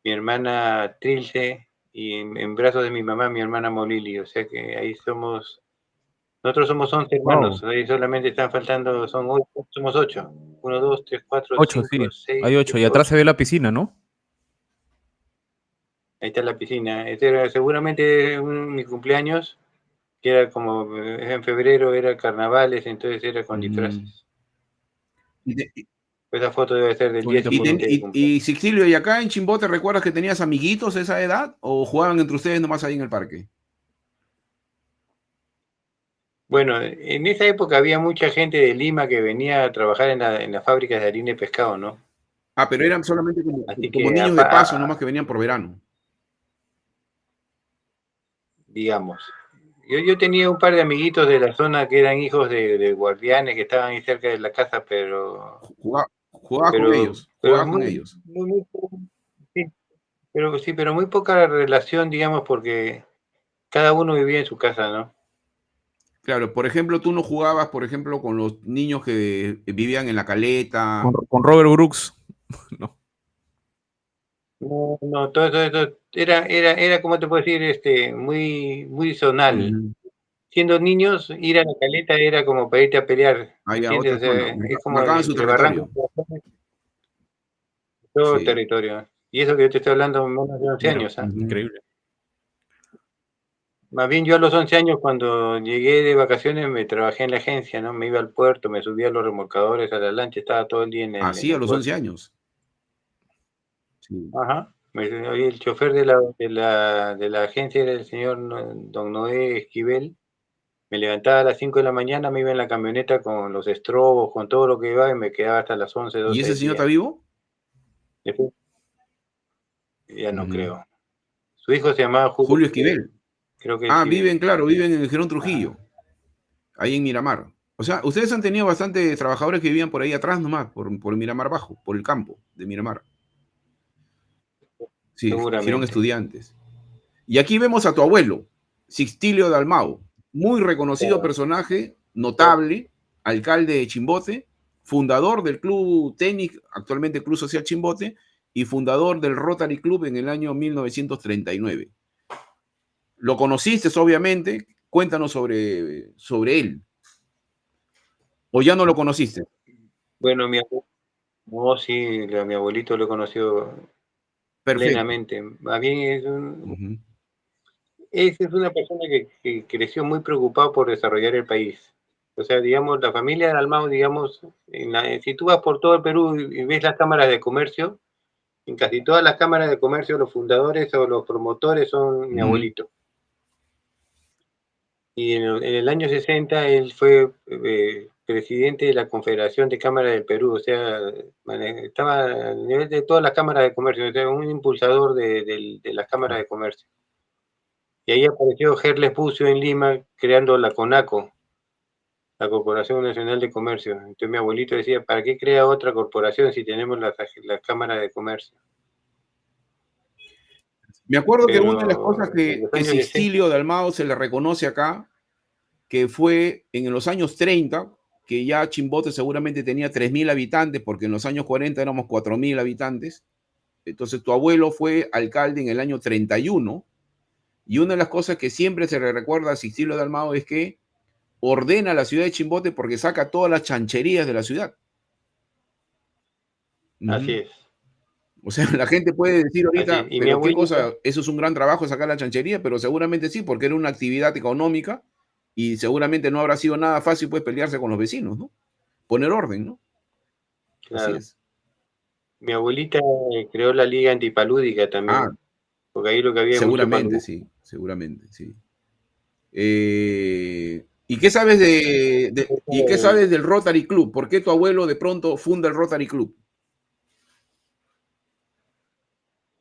mi hermana Trilce, y en brazos de mi mamá, mi hermana Molili. O sea que ahí nosotros somos 11
Wow.
hermanos, ahí solamente están faltando, somos 8. 1, 2, 3, 4,
8,
5,
sí.
6,
Hay 8. Y
7,
atrás
8.
se ve la piscina, ¿no?
Ahí está la piscina. Este era seguramente mi cumpleaños, que era como en febrero, era carnavales, entonces era con
Mm.
disfraces.
Y, te-
Esa foto debe ser del día
Bonita foto.
siguiente de cumpleaños.
y Sixtilio, ¿y acá en Chimbote recuerdas que tenías amiguitos de esa edad? ¿O jugaban entre ustedes nomás ahí en el parque?
Bueno, en esa época había mucha gente de Lima que venía a trabajar en las fábricas de harina y pescado, ¿no?
Ah, pero eran solamente
Así
como
que,
niños de paso nomás que venían por verano.
digamos, yo tenía un par de amiguitos de la zona que eran hijos de guardianes que estaban ahí cerca de la casa,
Jugabas con ellos,
pero
jugabas con ellos.
sí, pero muy poca relación, digamos, porque cada uno vivía en su casa, ¿no?
Claro, por ejemplo, tú no jugabas, por ejemplo, con los niños que vivían en la caleta.
Con Robert Brooks. No.
No, no, todo eso era, ¿cómo te puedo decir? Muy zonal.
Ujú.
Siendo niños, ir a la caleta era como para irte a pelear, ¿me
Ahí a
entiendes?
otra
O
zona.
sea, es como
Marcaban su
el Barranco,
territorio.
todo
Sí.
territorio. Y eso que yo te estoy hablando menos de 11
Mira,
años, ¿ah?
Ujú.
increíble.
Más bien yo a los 11 años, cuando llegué de vacaciones, me trabajé en la agencia, ¿no? Me iba al puerto, me subía a los remolcadores, a la lancha, estaba todo el día en
Así a
el
los 11
puerto.
años. Sí.
Ajá. El chofer de la agencia era el señor don Noé Esquivel. Me levantaba a las 5 de la mañana, me iba en la camioneta con los estrobos, con todo lo que iba, y me quedaba hasta las 11,
¿Y
12
ese
del
señor está
día.
vivo?
Después, ya no
Ujú.
creo. Su hijo se llamaba Julio
Julio
Esquivel,
Esquivel.
creo que
Ah,
Esquivel.
viven en el Gerón Trujillo,
Ajá.
ahí en Miramar. O sea, ustedes han tenido bastantes trabajadores que vivían por ahí atrás nomás, por Miramar Bajo, por el campo de Miramar. Sí, Girón
Seguramente.
Estudiantes. Y aquí vemos a tu abuelo, Sixtilio Dalmau, muy reconocido
Claro.
personaje, notable, alcalde de Chimbote, fundador del Club Tenis, actualmente Club Social Chimbote, y fundador del Rotary Club en el año 1939. Lo conociste, obviamente, cuéntanos sobre él, o ya no lo conociste.
Bueno, no, sí, mi abuelito lo conoció
Perfecto.
plenamente. Más bien
Ujú.
es una persona que creció muy preocupado por desarrollar el país. O sea, digamos, la familia de Dalmau, digamos, si tú vas por todo el Perú y ves las cámaras de comercio, en casi todas las cámaras de comercio los fundadores o los promotores son mi
Ujú.
abuelito. Y en el año 60 él fue presidente de la Confederación de Cámaras del Perú, o sea, estaba a nivel de todas las cámaras de comercio, o sea, un impulsador de las cámaras de comercio. Y ahí apareció Gerles Pucio en Lima creando la CONACO, la Corporación Nacional de Comercio. Entonces mi abuelito decía, ¿para qué crea otra corporación si tenemos las cámaras de comercio?
Me acuerdo que una de las
Pero
cosas
en los
que
años 60,
Sixtilio Dalmao se le reconoce acá, que fue en los años 30, que ya Chimbote seguramente tenía 3.000 habitantes, porque en los años 40 éramos 4.000 habitantes. Entonces tu abuelo fue alcalde en el año 31, y una de las cosas que siempre se le recuerda a Sixtilio Dalmao es que ordena la ciudad de Chimbote porque saca todas las chancherías de la ciudad.
así
Ujú.
es.
O sea, la gente puede decir
Así es.
ahorita,
Y mi
pero qué
abuelito,
cosa, eso es un gran trabajo sacar la chanchería, pero seguramente sí, porque era una actividad económica y seguramente no habrá sido nada fácil pues pelearse con los vecinos, ¿no? Poner orden, ¿no? Así
claro,
es.
mi abuelita creó la Liga Antipalúdica
Ah,
también, porque ahí lo que había mucho
seguramente,
paludismo.
sí, seguramente, sí. ¿Y qué sabes y qué sabes del Rotary Club? ¿Por qué tu abuelo de pronto funda el Rotary Club?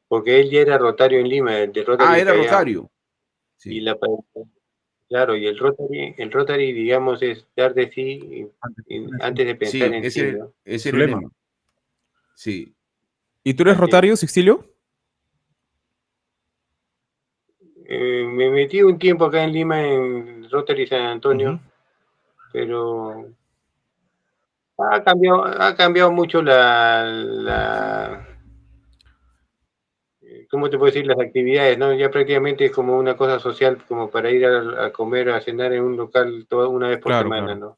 Porque él ya era rotario en Lima, de Rotary
Ah,
del
era
Callao.
Rotario.
Y
Sí.
claro, y el Rotary, digamos, es dar de sí antes de pensar
Sí,
en sí,
ese,
¿no?
ese
Su
era el
lema.
lema. Sí.
¿Y tú eres
Así es.
rotario, Sixtilio?
Me metí un tiempo acá en Lima en Rotary San Antonio,
Ujú.
pero ha cambiado mucho ¿cómo te puedo decir? Las actividades, ¿no? Ya prácticamente es como una cosa social, como para ir a comer, a cenar en un local una vez por
Claro,
semana,
claro.
¿no?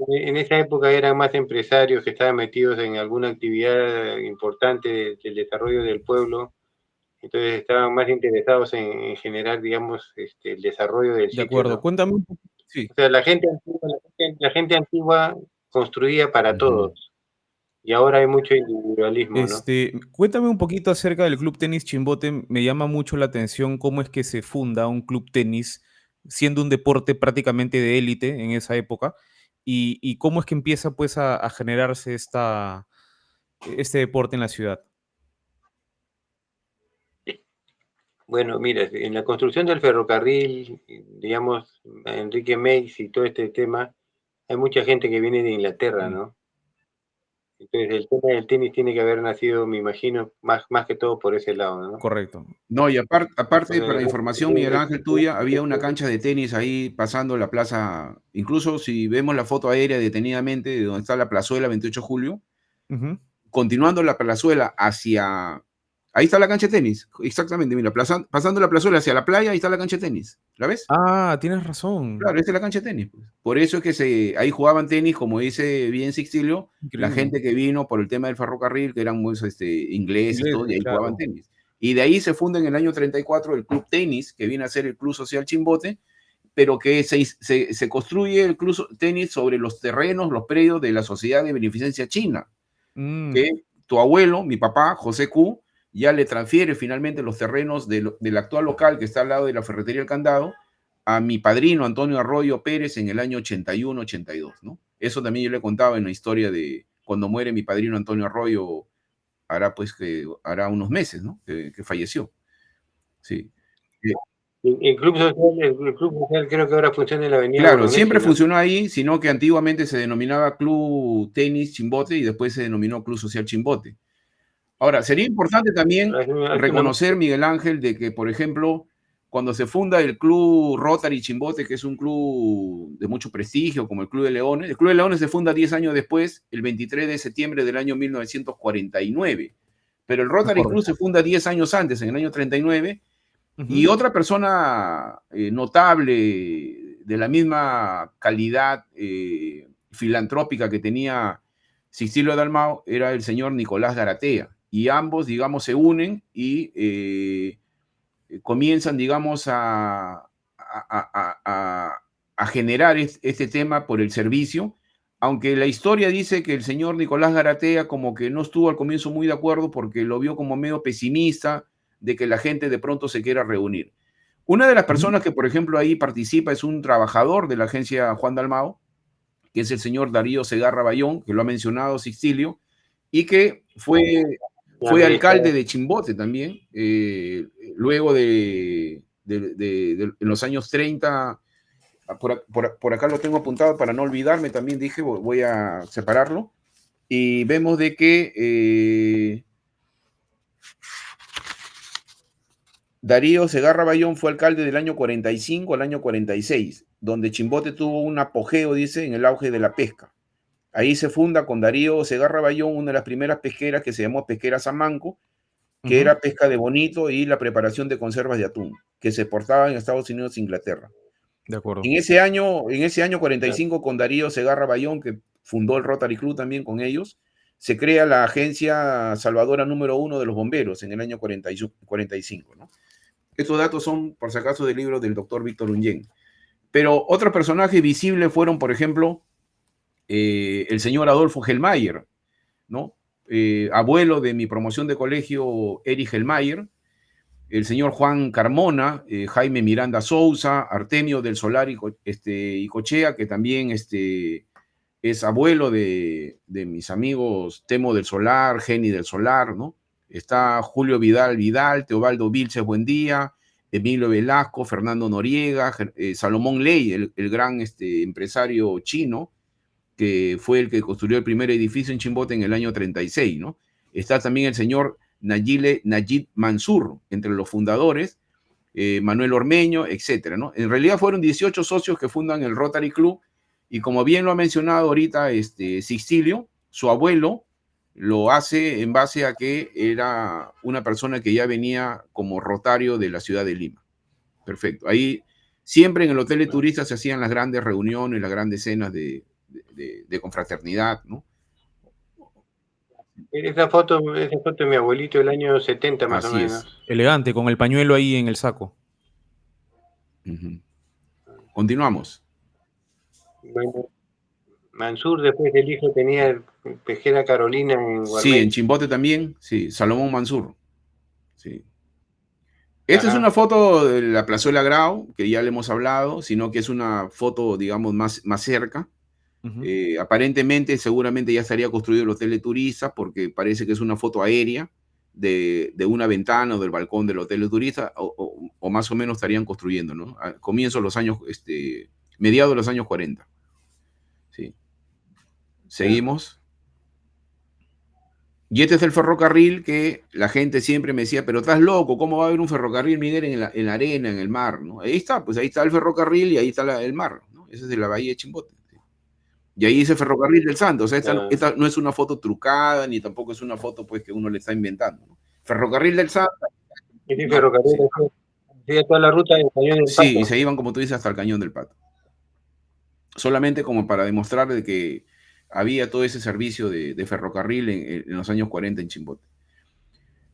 En esa época eran más empresarios que estaban metidos en alguna actividad importante del desarrollo del pueblo, entonces estaban más interesados en generar, digamos, el desarrollo del
De
sitio,
acuerdo.
¿no?
Cuéntame un poco. Sí.
O sea, la gente antigua construía para
Ujú.
todos y ahora hay mucho individualismo, ¿no?
Cuéntame un poquito acerca del Club Tenis Chimbote. Me llama mucho la atención cómo es que se funda un club tenis, siendo un deporte prácticamente de élite en esa época, y cómo es que empieza pues a generarse este deporte en la ciudad.
Bueno, mira, en la construcción del ferrocarril, digamos, Enrique Meix y todo este tema, hay mucha gente que viene de Inglaterra,
Mm,
¿no? Entonces el tema del tenis tiene que haber nacido, me imagino, más que todo por ese lado, ¿no?
correcto.
No, y
O
aparte,
sea,
para información, Miguel Ángel, tuya, había una cancha de tenis ahí pasando la plaza, incluso si vemos la foto aérea detenidamente de donde está la plazuela 28 de julio,
Ujú.
continuando la plazuela hacia... Ahí está la cancha de tenis, exactamente, mira, pasando la plazuela hacia la playa, ahí está la cancha de tenis, ¿la ves?
Ah, tienes razón.
Claro, esa es la cancha de tenis, pues. Por eso es que ahí jugaban tenis, como dice bien Sixtilio, la
Increíble.
gente que vino por el tema del ferrocarril, que eran muy ingleses, todo, y
Ingleses,
ahí jugaban
claro.
tenis. Y de ahí se funda en el año 34 el Club Tenis, que viene a ser el Club Social Chimbote, pero que se construye el Club Tenis sobre los terrenos, los predios de la Sociedad de Beneficencia China,
Mm,
que tu abuelo, mi papá, José Q, ya le transfiere finalmente los terrenos del actual local que está al lado de la ferretería El Candado a mi padrino Antonio Arroyo Pérez en el año 81-82, ¿no? Eso también yo le contaba en la historia de cuando muere mi padrino Antonio Arroyo, hará unos meses, ¿no? Que falleció. Sí.
El Club Social creo que ahora funciona en la Avenida
Claro,
Bolognesi,
siempre
¿no?
funcionó ahí, sino que antiguamente se denominaba Club Tenis Chimbote y después se denominó Club Social Chimbote. Ahora, sería importante también
Hace una-
reconocer, Miguel Ángel, de que, por ejemplo, cuando se funda el Club Rotary Chimbote, que es un club de mucho prestigio, como el Club de Leones se funda 10 años después, el 23 de septiembre del año 1949, pero el Rotary Club
correcto.
se funda 10 años antes, en el año 39, y
Ujú.
otra persona notable de la misma calidad filantrópica que tenía Sixtilio Dalmau era el señor Nicolás Garatea. Y ambos, digamos, se unen y comienzan, digamos, a generar este tema por el servicio, aunque la historia dice que el señor Nicolás Garatea como que no estuvo al comienzo muy de acuerdo porque lo vio como medio pesimista de que la gente de pronto se quiera reunir. Una de las
Ujú.
personas que, por ejemplo, ahí participa es un trabajador de la agencia Juan Dalmao, que es el señor Darío Segarra Bayón, que lo ha mencionado Sixtilio, y que fue alcalde de Chimbote también, luego en los años 30. Por acá lo tengo apuntado para no olvidarme, también dije, voy a separarlo, y vemos de que Darío Segarra Bayón fue alcalde del año 45 al año 46, donde Chimbote tuvo un apogeo, dice, en el auge de la pesca. Ahí se funda con Darío Segarra Bayón una de las primeras pesqueras que se llamó Pesquera Samanco, que era pesca de bonito y la preparación de conservas de atún, que se exportaba en Estados Unidos e Inglaterra.
De acuerdo.
En ese año 45, con Darío Segarra Bayón, que fundó el Rotary Club también con ellos, se crea la agencia salvadora número 1 de los bomberos en el año 45, ¿no? Estos datos son, por si acaso, del libro del doctor Víctor Unyén. Pero otros personajes visibles fueron, por ejemplo, el señor Adolfo Hellmayer, ¿no? Abuelo de mi promoción de colegio, Erich Hellmayer, el señor Juan Carmona, Jaime Miranda Sousa, Artemio del Solar y Cochea, que también es abuelo de mis amigos Temo del Solar, Geni del Solar, ¿no? Está Julio Vidal, Teobaldo Vilches Buendía, Emilio Velasco, Fernando Noriega, Salomón Ley, el gran empresario chino, que fue el que construyó el primer edificio en Chimbote en el año 36, ¿no? Está también el señor Najib Mansur, entre los fundadores, Manuel Ormeño, etcétera, ¿no? En realidad fueron 18 socios que fundan el Rotary Club, y como bien lo ha mencionado ahorita Sixtilio, su abuelo lo hace en base a que era una persona que ya venía como rotario de la ciudad de Lima. Perfecto. Ahí siempre en el hotel de turistas se hacían las grandes reuniones, las grandes cenas de confraternidad, ¿no?
Esa foto de mi abuelito del año 70 más o menos.
Así es.
Elegante, con el pañuelo ahí en el saco.
Continuamos.
Bueno, Mansur, después el hijo tenía Pesquera Carolina en Guarmey.
Sí, en Chimbote también, sí, Salomón Mansur. Sí. Esta es una foto de la Plazuela Grau, que ya le hemos hablado, sino que es una foto, digamos, más cerca. Aparentemente, seguramente ya estaría construido el hotel de turistas, porque parece que es una foto aérea de una ventana o del balcón del hotel de turistas, o más o menos estarían construyendo, ¿no? A comienzos de los años, mediados de los años 40. Sí. Seguimos. Y este es el ferrocarril que la gente siempre me decía, pero estás loco, ¿cómo va a haber un ferrocarril, Miguel, en la arena, en el mar? ¿No? Ahí está, pues ahí está el ferrocarril y ahí está el mar, ¿no? Ese es de la bahía de Chimbote. Y ahí dice Ferrocarril del Santo. O sea, esta no es una foto trucada, ni tampoco es una foto pues que uno le está inventando, ¿no? Ferrocarril del Santo.
Sí, ferrocarril, sí, toda la ruta del Cañón del Pato.
Sí, y se iban, como tú dices, hasta el Cañón del Pato. Solamente como para demostrar de que había todo ese servicio de ferrocarril en los años 40 en Chimbote.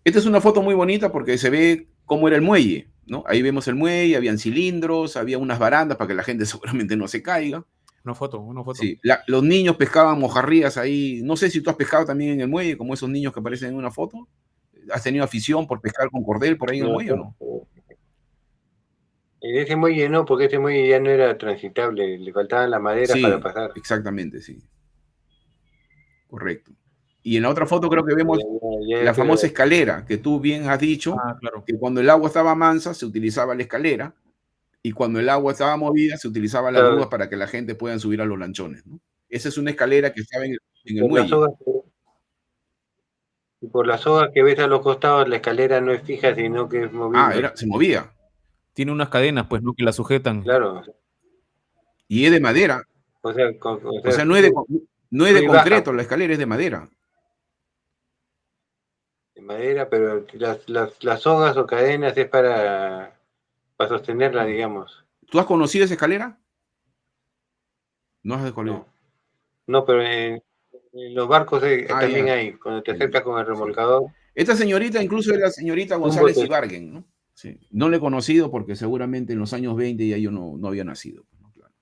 Esta es una foto muy bonita porque se ve cómo era el muelle, ¿no? Ahí vemos el muelle, habían cilindros, había unas barandas para que la gente seguramente no se caiga.
Una foto.
Sí, los niños pescaban mojarrías ahí. No sé si tú has pescado también en el muelle, como esos niños que aparecen en una foto. ¿Has tenido afición por pescar con cordel por ahí en el muelle o no?
En ese muelle no, porque ese muelle ya no era transitable, le faltaban las maderas para pasar.
Exactamente, sí. Correcto. Y en la otra foto creo que vemos la famosa escalera, que tú bien has dicho,
claro,
que cuando el agua estaba mansa se utilizaba la escalera, y cuando el agua estaba movida se utilizaba las grúas para que la gente pueda subir a los lanchones, ¿no? Esa es una escalera que estaba en el muelle.
Y por las sogas que ves a los costados, la escalera no es fija, sino que es movible.
Se movía.
Tiene unas cadenas, pues, ¿no? Que la sujetan.
Claro.
Y es de madera. O sea, no es de concreto, la escalera es de madera.
De madera, pero las sogas o cadenas es para sostenerla, digamos.
¿Tú has conocido esa escalera? ¿No has conocido?
No, pero en los barcos también hay, cuando te acercas con el remolcador.
Esta señorita incluso es la señorita González Ibargüen, ¿no? Sí. No le he conocido porque seguramente en los años 20 ya yo no había nacido. ¿No? Claro.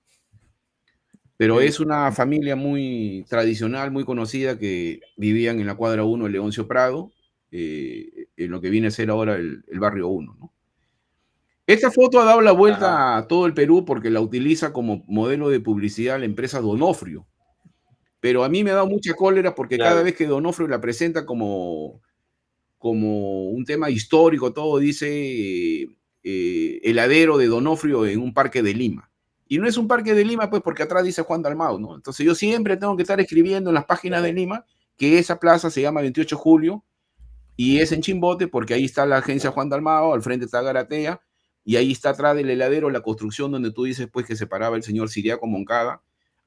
Pero es una familia muy tradicional, muy conocida, que vivían en la cuadra 1 de Leoncio Prado, en lo que viene a ser ahora el barrio 1, ¿no? Esta foto ha dado la
Ajá,
vuelta a todo el Perú porque la utiliza como modelo de publicidad la empresa Donofrio. Pero a mí me ha dado mucha cólera porque cada
claro,
vez que Donofrio la presenta como un tema histórico, todo dice heladero de Donofrio en un parque de Lima. Y no es un parque de Lima, pues porque atrás dice Juan Dalmau, ¿no? Entonces yo siempre tengo que estar escribiendo en las páginas de Lima que esa plaza se llama 28 de julio y es en Chimbote porque ahí está la agencia Juan Dalmao, al frente está Garatea, y ahí está atrás del heladero la construcción donde tú dices pues que se paraba el señor Siriaco Moncada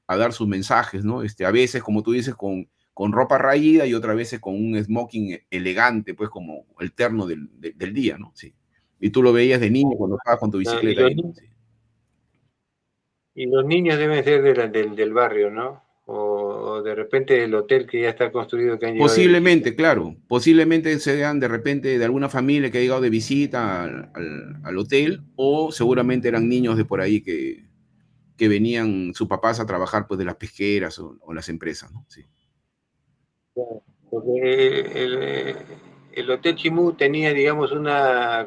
a dar sus mensajes, ¿no? A veces, como tú dices, con ropa raída y otras veces con un smoking elegante, pues como el terno del día, ¿no? Sí. Y tú lo veías de niño cuando estabas con tu
claro. Y
bicicleta ahí, ¿no? Sí.
los niños deben ser del barrio, ¿no? O de repente del hotel que ya está construido que han llegado de visita.
Posiblemente, claro, posiblemente sean de repente de alguna familia que ha llegado de visita al hotel o seguramente eran niños de por ahí que venían sus papás a trabajar pues de las pesqueras o las empresas, ¿no? Sí.
Claro, porque el Hotel Chimú tenía, digamos,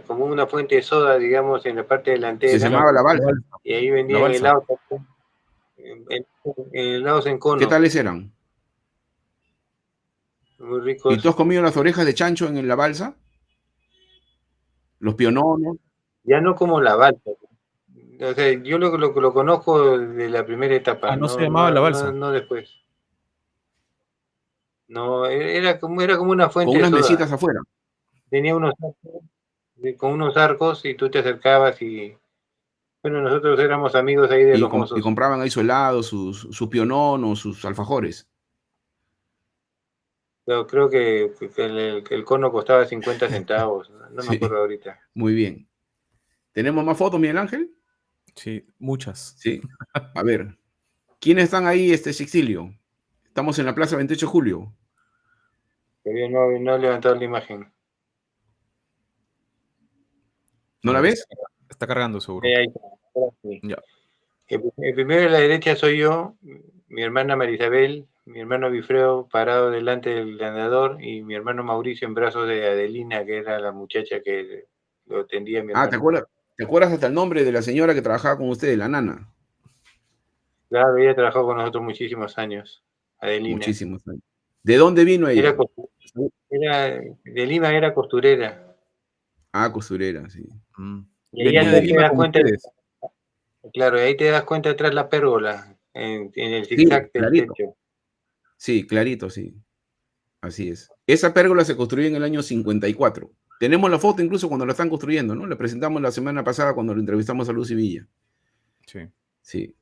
como una fuente de soda, digamos, en la parte
Que se
delantera,
llamaba La Balsa.
y ahí
La
vendían
balsa.
helados, helados en
¿Qué
cono,
tales eran?
muy
¿Y tú has
ricos.
comido las orejas de chancho en La Balsa? Los piononos.
Ya no como la balsa. O sea, yo lo conozco de la primera etapa,
Ah, no se llamaba la balsa.
no después. No, era como una
Con
fuente de
unas
soda.
mesitas afuera.
Tenía unos arcos, con unos arcos y tú te acercabas y, bueno, nosotros éramos amigos ahí de
Y,
los mozos.
compraban ahí su helado, sus piononos, sus alfajores.
Yo creo que el cono costaba 50 centavos, no me acuerdo
Sí,
ahorita.
muy bien. ¿Tenemos más fotos, Miguel Ángel?
Sí, muchas.
Sí. A ver, ¿quiénes están ahí, Sixtilio? Estamos en la Plaza 28 de Julio.
Todavía no he levantado la imagen.
¿No
A
la
ver,
ves?
está cargando seguro.
Ahí está, ahora sí.
Ya.
El primero de la derecha soy yo, mi hermana Marisabel, mi hermano Bifreo parado delante del andador y mi hermano Mauricio en brazos de Adelina, que era la muchacha que lo atendía a mi
Ah, ¿te
hermano.
acuerdas? ¿Te acuerdas hasta el nombre de la señora que trabajaba con ustedes, la nana?
Claro, ella trabajó con nosotros muchísimos años, Adelina.
Muchísimos años. ¿De dónde vino
Era,
ella?
de Lima era costurera.
Ah, costurera, sí.
Mm.
Y ahí
Venía
ya
de
te
Lima
das
con
cuenta,
ustedes.
claro, ahí te das cuenta atrás la pérgola, en el
Sí,
zigzag del
clarito.
techo.
Sí, clarito, sí. Así es. Esa pérgola se construyó en el año 54. Tenemos la foto incluso cuando la están construyendo, ¿no? La presentamos la semana pasada cuando lo entrevistamos a Lucy Villa.
Sí.
Sí.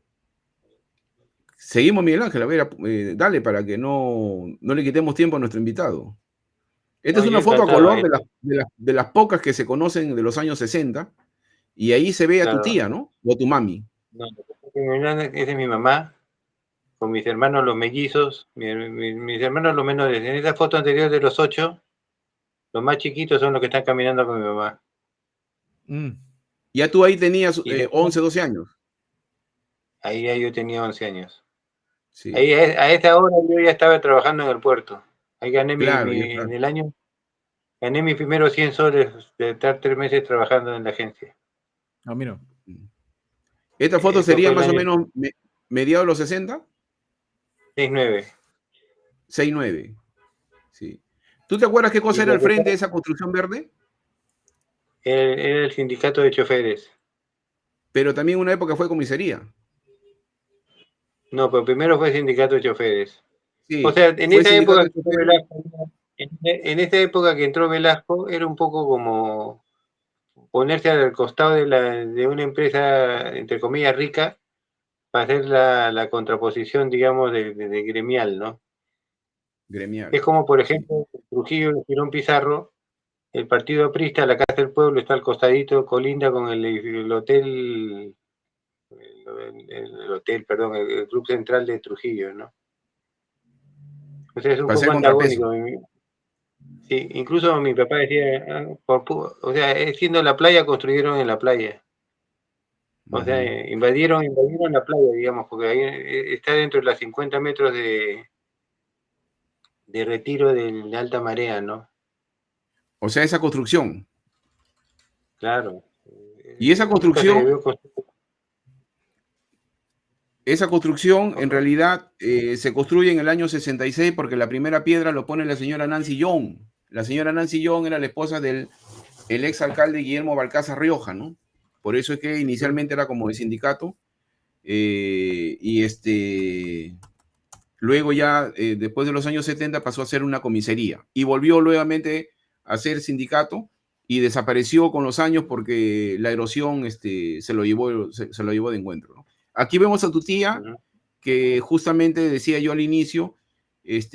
Seguimos, Miguel Ángel, a ver, dale para que no le quitemos tiempo a nuestro invitado. Esta
No,
es
yo
una foto a
encantado.
color de las pocas que se conocen de los años 60, y ahí se ve a tu
Claro,
tía, ¿no? O a tu mami.
no, esa es mi mamá, con mis hermanos los mellizos, mis hermanos los menores. En esa foto anterior de los 8, los más chiquitos son los que están caminando con mi mamá.
Mm.
Ya tú ahí tenías
Y después,
11, 12 años.
ahí ya yo tenía 11 años.
Sí,
Ahí, a esa hora yo ya estaba trabajando en el puerto. Ahí gané
claro, ya está.
en el año, gané mis primeros 100 soles de estar 3 meses trabajando en la agencia.
Ah, mira.
Esta foto
Eso
sería
fue el
más o
año
menos mediados de los 60,
69.
69. Sí. ¿Tú te acuerdas qué
Y
cosa era el frente de esa construcción verde?
era el sindicato de choferes.
Pero también una época fue comisaría.
No, pero primero fue sindicato de choferes. O
Sí,
sea, en
fue
esa
sindicato
época
de
que entró
choferes.
Velasco, en esa época que entró Velasco, era un poco como ponerse al costado de una empresa, entre comillas, rica, para hacer la contraposición, digamos, de gremial, ¿no? Es
Gremial.
como, por
Sí.
ejemplo, Trujillo, Girón Pizarro, el partido aprista, la Casa del Pueblo está al costadito, colinda con el hotel, el hotel, perdón, el Club Central de Trujillo, ¿no? O sea, es un
Para
poco
hacer contrapeso.
antagónico. Sí, incluso mi papá decía, o sea, siendo la playa, construyeron en la playa. O sea,
Ujú.
invadieron la playa, digamos, porque ahí está dentro de las 50 metros de retiro de la alta marea, ¿no?
O sea, esa construcción.
Claro.
Y esa construcción en realidad se construye en el año 66 porque la primera piedra lo pone la señora Nancy Young. La señora Nancy Young era la esposa del ex alcalde Guillermo Balcázar Rioja, ¿no? Por eso es que inicialmente era como de sindicato luego ya después de los años 70 pasó a ser una comisaría y volvió nuevamente a ser sindicato y desapareció con los años porque la erosión se lo llevó de encuentro, ¿no? Aquí vemos a tu tía, que justamente decía yo al inicio,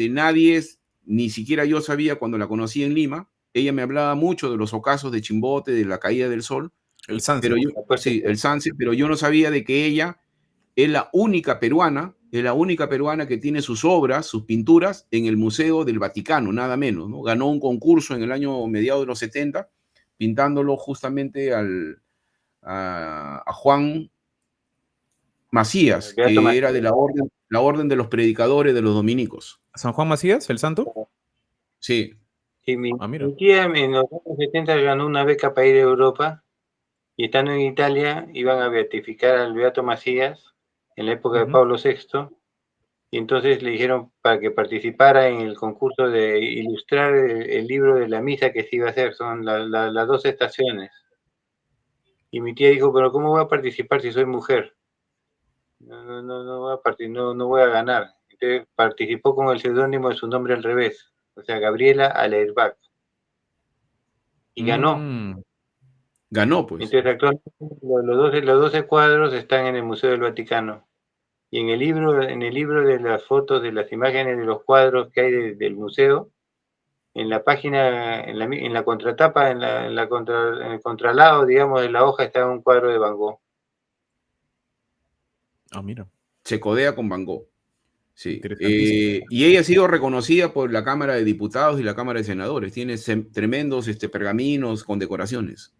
nadie ni siquiera yo sabía cuando la conocí en Lima, ella me hablaba mucho de los ocasos de Chimbote, de la caída del sol,
El Sunset.
pero sí, el Sunset, pero yo no sabía de que ella es la única peruana que tiene sus obras, sus pinturas en el Museo del Vaticano, nada menos, ¿no? Ganó un concurso en el año mediados de los 70, pintándolo justamente a Juan Macías, que era de la orden de los predicadores de los dominicos.
¿San Juan Macías, el santo?
Sí.
Y mi tía en los años 70 ganó una beca para ir a Europa y estando en Italia iban a beatificar al Beato Macías en la época de Pablo VI y entonces le dijeron para que participara en el concurso de ilustrar el libro de la misa que se iba a hacer, son las 12 estaciones. Y mi tía dijo, pero ¿cómo voy a participar si soy mujer? No voy a ganar. Entonces participó con el seudónimo de su nombre al revés, o sea, Gabriela Alerbach. Y ganó.
Ganó, pues.
Entonces actualmente los 12 cuadros están en el Museo del Vaticano. Y en el libro de las fotos, de las imágenes de los cuadros que hay del museo, en la página, en la contratapa, en el contralado, digamos, de la hoja está un cuadro de Van Gogh.
Ah, mira.
Se codea con Van Gogh. Sí. Y ella ha sido reconocida por la Cámara de Diputados y la Cámara de Senadores. Tiene tremendos pergaminos con decoraciones.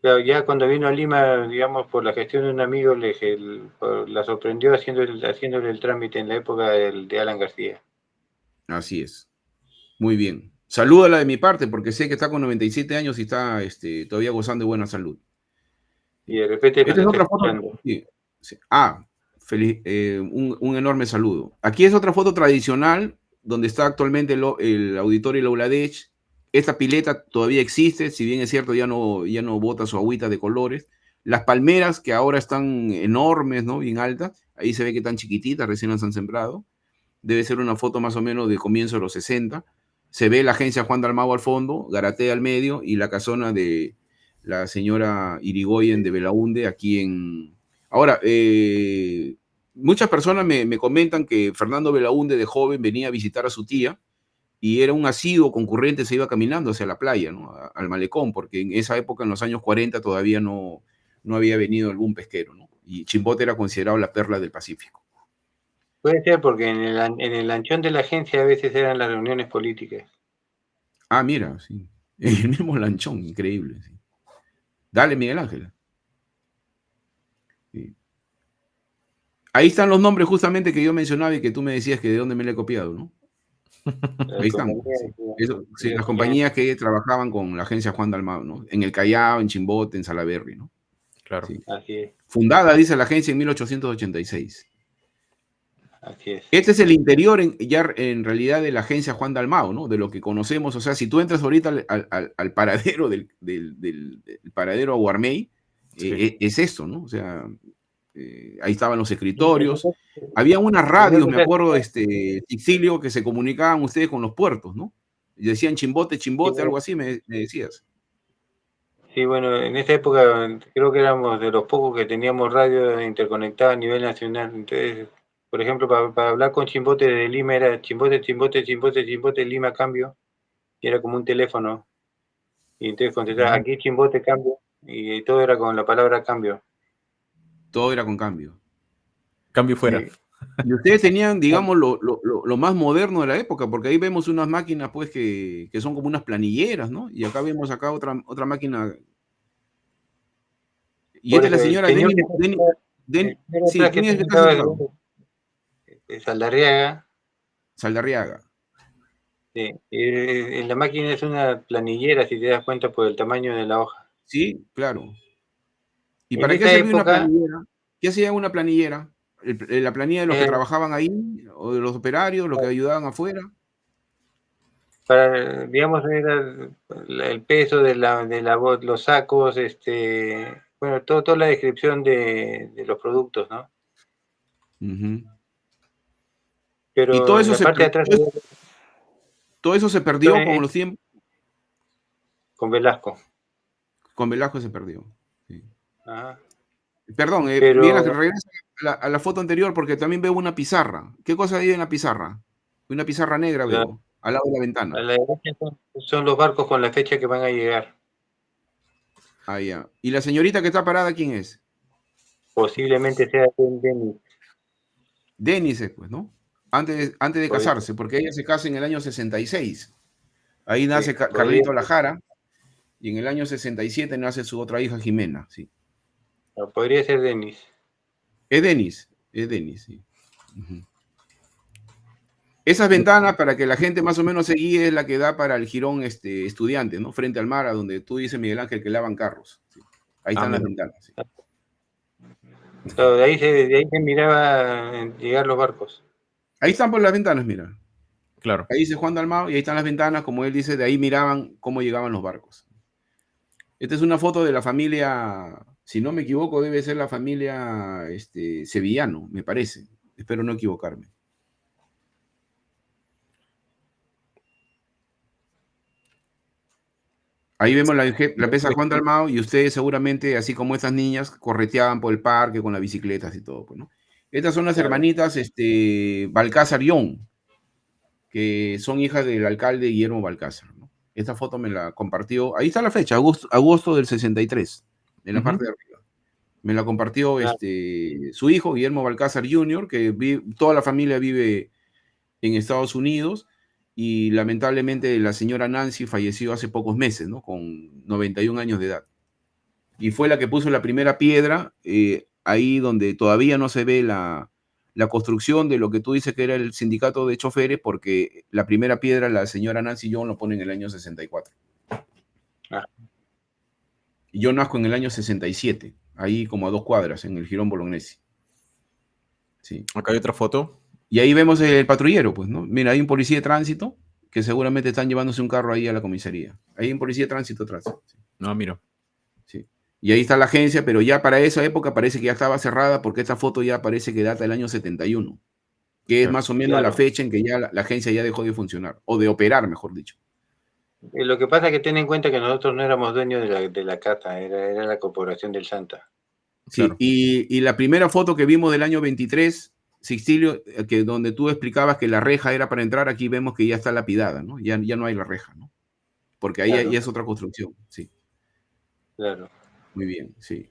Pero ya cuando vino a Lima, digamos, por la gestión de un amigo, la sorprendió haciéndole el trámite en la época de Alan García.
Así es. Muy bien. Salúdala de mi parte, porque sé que está con 97 años y está todavía gozando de buena salud.
Y de repente
Esta es otra foto. Sí. Feliz, un enorme saludo. Aquí es otra foto tradicional donde está actualmente el auditorio Lauladech. Esta pileta todavía existe, si bien es cierto, ya no bota su agüita de colores. Las palmeras, que ahora están enormes, ¿no? Bien altas, ahí se ve que están chiquititas, recién las han sembrado. Debe ser una foto más o menos de comienzo de los 60. Se ve la agencia Juan Dalmau al fondo, Garatea al medio y la casona de la señora Irigoyen de Belaunde aquí en... Ahora, muchas personas me comentan que Fernando Belaunde de joven venía a visitar a su tía y era un asiduo concurrente, se iba caminando hacia la playa, ¿no? Al malecón, porque en esa época, en los años 40, todavía no había venido algún pesquero, ¿no? Y Chimbote era considerado la perla del Pacífico.
Puede ser porque en el lanchón de la agencia a veces eran las reuniones políticas.
Ah, mira, sí. El mismo lanchón, increíble. Sí. Dale, Miguel Ángel. Sí. Ahí están los nombres justamente que yo mencionaba y que tú me decías que de dónde me lo he copiado, ¿no? Ahí están. Sí, las compañías que trabajaban con la agencia Juan Dalmau, ¿no? En el Callao, en Chimbote, en Salaberry, ¿no?
Claro.
Sí. Así es.
Fundada, dice la agencia, en 1886.
Así es.
Este es el interior ya en realidad de la agencia Juan Dalmau, ¿no? De lo que conocemos. O sea, si tú entras ahorita al paradero del paradero Aguarmey, sí, es esto, ¿no? O sea, ahí estaban los escritorios. Había unas radios, me acuerdo, Sicilio, que se comunicaban ustedes con los puertos, ¿no? Y decían Chimbote, Chimbote, algo así me decías.
Sí, bueno, en esa época creo que éramos de los pocos que teníamos radio interconectada a nivel nacional. Entonces, por ejemplo, para hablar con Chimbote de Lima era Chimbote, Chimbote, Chimbote, Chimbote, Lima, cambio. Y era como un teléfono. Y entonces contestaba, aquí Chimbote, cambio. Y todo era con la palabra cambio.
Todo era con cambio.
Cambio fuera.
Sí.
Y ustedes tenían, digamos, lo más moderno de la época, porque ahí vemos unas máquinas, pues, que son como unas planilleras, ¿no? Y acá vemos otra máquina. Y esta es la señora Denis. Sí, ¿quién es el que está sentado?
Saldarriaga.
Saldarriaga.
Sí. La máquina es una planillera, si te das cuenta, por el tamaño de la hoja.
Sí, claro. ¿Y
En
para qué
esa
servía una
época,
planillera? ¿Qué hacía una planillera? ¿La planilla de los que
eh,
trabajaban ahí? ¿O de los operarios, los que ayudaban afuera?
para, digamos, era el peso los sacos, bueno, toda la descripción de los productos, ¿no?
Ujú. Y
Pero en la parte de atrás
todo eso se perdió con
fue
los tiempos.
con Velasco.
Con Velasco se perdió. Sí.
Ajá.
Perdón, Miguel Ángel,
Pero
regresa a la foto anterior porque también veo una pizarra. ¿Qué cosa hay en la pizarra? Una pizarra negra
la-
veo, al lado de la
a
ventana.
la derecha son los barcos con la fecha que van a llegar.
Ah, ya. ¿Y la señorita que está parada, quién es?
Posiblemente sea Denis.
Denis, pues, ¿no? Antes de
Podría,
casarse, porque ella se casa en el año 66. Ahí nace
podría,
Carlito Lajara y en el año 67 nace su otra hija, Jimena, sí.
podría ser Denis.
Es Denis, sí. Ujú. Esas ventanas, para que la gente más o menos se guíe, es la que da para el jirón estudiante, ¿no? Frente al mar, a donde tú dices, Miguel Ángel, que lavan carros. Sí. Ahí están las
Mira,
ventanas. Sí.
Claro, de ahí se miraba llegar los barcos.
Ahí están por las ventanas, mira.
claro.
Ahí dice Juan Dalmau y ahí están las ventanas, como él dice, de ahí miraban cómo llegaban los barcos. Esta es una foto de la familia, si no me equivoco, debe ser la familia Sevillano, me parece. Espero no equivocarme. Ahí vemos la pesa Juan Dalmau y ustedes seguramente, así como estas niñas, correteaban por el parque con las bicicletas y todo, pues, ¿no? Estas son las
Claro.
hermanitas Balcázar Young, que son hijas del alcalde Guillermo Balcázar, ¿no? Esta foto me la compartió, ahí está la fecha, agosto del 63, en la
Ujú.
parte de arriba. Me la compartió
Claro.
su hijo, Guillermo Balcázar Jr., que toda la familia vive en Estados Unidos y lamentablemente la señora Nancy falleció hace pocos meses, ¿no? Con 91 años de edad. Y fue la que puso la primera piedra, ahí donde todavía no se ve la construcción de lo que tú dices que era el sindicato de choferes, porque la primera piedra la señora Nancy Young lo pone en el año 64.
Ah,
Y yo nazco en el año 67, ahí como a 2 cuadras, en el Jirón Bolognesi. Sí.
Acá hay otra foto.
Y ahí vemos el patrullero, pues, ¿no? Mira, hay un policía de tránsito que seguramente están llevándose un carro ahí a la comisaría. Hay un policía de tránsito atrás. Sí,
No, mira.
sí. Y ahí está la agencia, pero ya para esa época parece que ya estaba cerrada porque esta foto ya parece que data del año 71, que es
Claro.
más o menos la
claro.
fecha en que ya la agencia ya dejó de funcionar, o de operar, mejor dicho.
Lo que pasa es que ten en cuenta que nosotros no éramos dueños de la cata, era la Corporación del Santa.
Sí,
Claro.
y la primera foto que vimos del año 23, Sixtilio, que donde tú explicabas que la reja era para entrar, aquí vemos que ya está lapidada, ¿no? Ya no hay la reja, ¿no? Porque ahí
Claro,
ya es otra construcción, sí.
claro.
Muy bien, sí.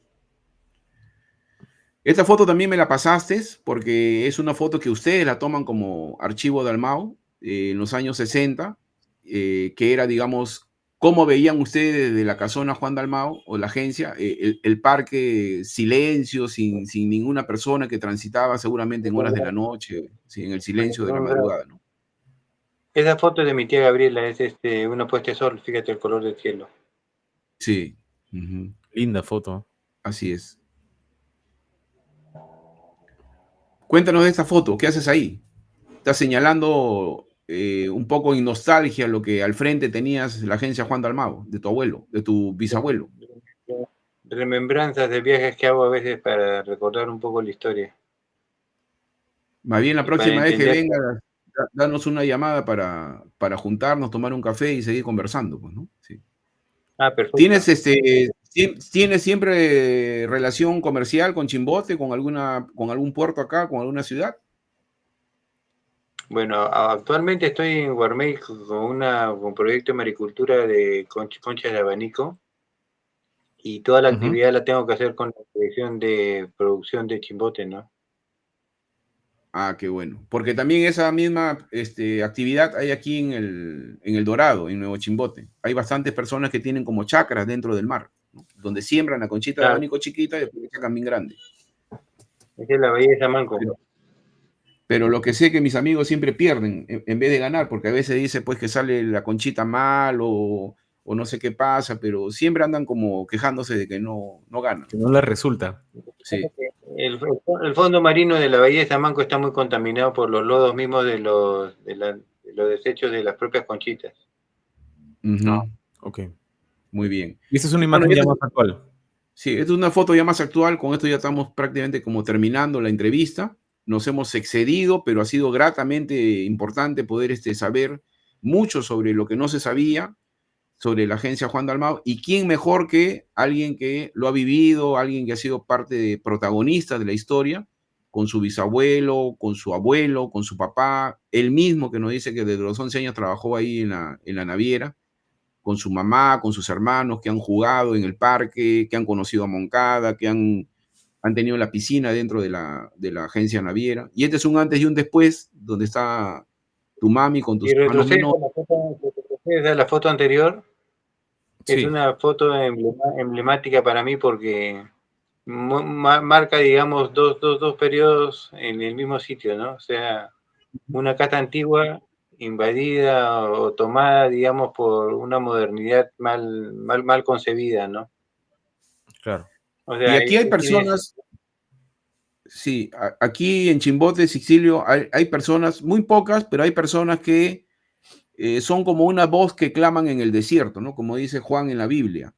Esta foto también me la pasaste porque es una foto que ustedes la toman como archivo de Almao en los años 60, que era, digamos, cómo veían ustedes desde la casona Juan Dalmao o la agencia, el parque silencio, sin ninguna persona que transitaba seguramente en horas de la noche, sí, en el silencio de la madrugada, ¿no?
Esa foto es de mi tía Gabriela, es una puesta de sol, fíjate el color del cielo.
Sí, ujú,
Linda foto.
así es. Cuéntanos de esta foto, ¿qué haces ahí? Estás señalando un poco en nostalgia lo que al frente tenías la agencia Juan Dalmau, de tu abuelo, de tu bisabuelo.
Remembranzas de viajes que hago a veces para recordar un poco la historia
Más bien la
y para
próxima vez que
entender.
venga, danos una llamada para juntarnos, tomar un café y seguir conversando, pues, ¿no? Sí.
Ah, perfecto.
¿Tienes, ¿tienes siempre relación comercial con Chimbote, con algún puerto acá, con alguna ciudad?
Bueno, actualmente estoy en Guarmey con un proyecto de maricultura de conchas de abanico y toda la
Ujú.
actividad la tengo que hacer con la dirección de producción de Chimbote, ¿no?
Ah, qué bueno. Porque también esa misma actividad hay aquí en el Dorado, en Nuevo Chimbote. Hay bastantes personas que tienen como chacras dentro del mar, ¿no? Donde siembran la conchita de
Claro,
abanico chiquita y después sacan bien grande.
esa es la belleza, Manco.
Pero lo que sé que mis amigos siempre pierden en vez de ganar, porque a veces dice pues que sale la conchita mal o no sé qué pasa, pero siempre andan como quejándose de que no ganan.
Que no les resulta.
Sí.
El fondo marino de la bahía de Tamanco está muy contaminado por los lodos mismos de los desechos de las propias conchitas.
Ujú.
Ok.
Muy bien.
Y esta es una
Bueno,
imagen ya más actual.
sí, esta es una foto ya más actual. Con esto ya estamos prácticamente como terminando la entrevista. Nos hemos excedido, pero ha sido gratamente importante poder saber mucho sobre lo que no se sabía sobre la agencia Juan Dalmau, y quién mejor que alguien que lo ha vivido, alguien que ha sido parte de protagonista de la historia, con su bisabuelo, con su abuelo, con su papá, él mismo que nos dice que desde los 11 años trabajó ahí en la naviera, con su mamá, con sus hermanos que han jugado en el parque, que han conocido a Moncada, que han tenido la piscina dentro de la agencia naviera. Y este es un antes y un después, donde está tu mami con tus
Y
hermanos menores.
retrocedes a la foto anterior. Es
Sí.
una foto emblemática para mí porque marca, digamos, dos periodos en el mismo sitio, ¿no? O sea, una casa antigua invadida o tomada, digamos, por una modernidad mal concebida, ¿no?
Claro.
O
Y
sea,
aquí hay personas, sí, aquí en Chimbote, Sicilio, hay personas, muy pocas, pero hay personas que son como una voz que claman en el desierto, ¿no? Como dice Juan en la Biblia.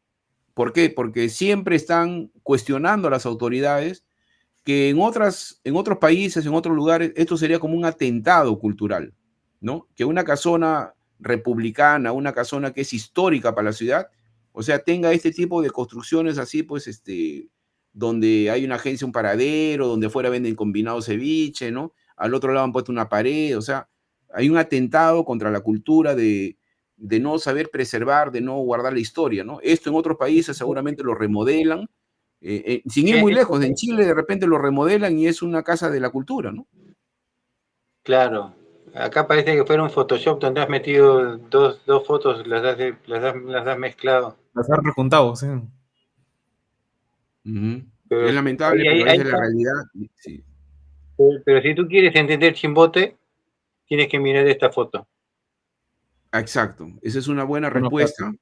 ¿Por qué? Porque siempre están cuestionando a las autoridades, que en otros países, en otros lugares, esto sería como un atentado cultural, ¿no? Que una casona republicana, una casona que es histórica para la ciudad, o sea, tenga este tipo de construcciones así, pues, donde hay una agencia, un paradero, donde afuera venden combinado ceviche, ¿no? Al otro lado han puesto una pared, o sea, hay un atentado contra la cultura de no saber preservar, de no guardar la historia, ¿no? Esto en otros países seguramente lo remodelan, sin ir muy lejos, en Chile de repente lo remodelan y es una casa de la cultura, ¿no?
claro. Acá parece que fuera un Photoshop donde has metido dos fotos, las has mezclado.
Las han rejuntado, sí.
Es
Pero
lamentable, pero es
ahí
de la
está.
realidad. Sí.
Pero si tú quieres entender Chimbote, tienes que mirar esta foto.
Exacto, esa es una buena
Una
respuesta,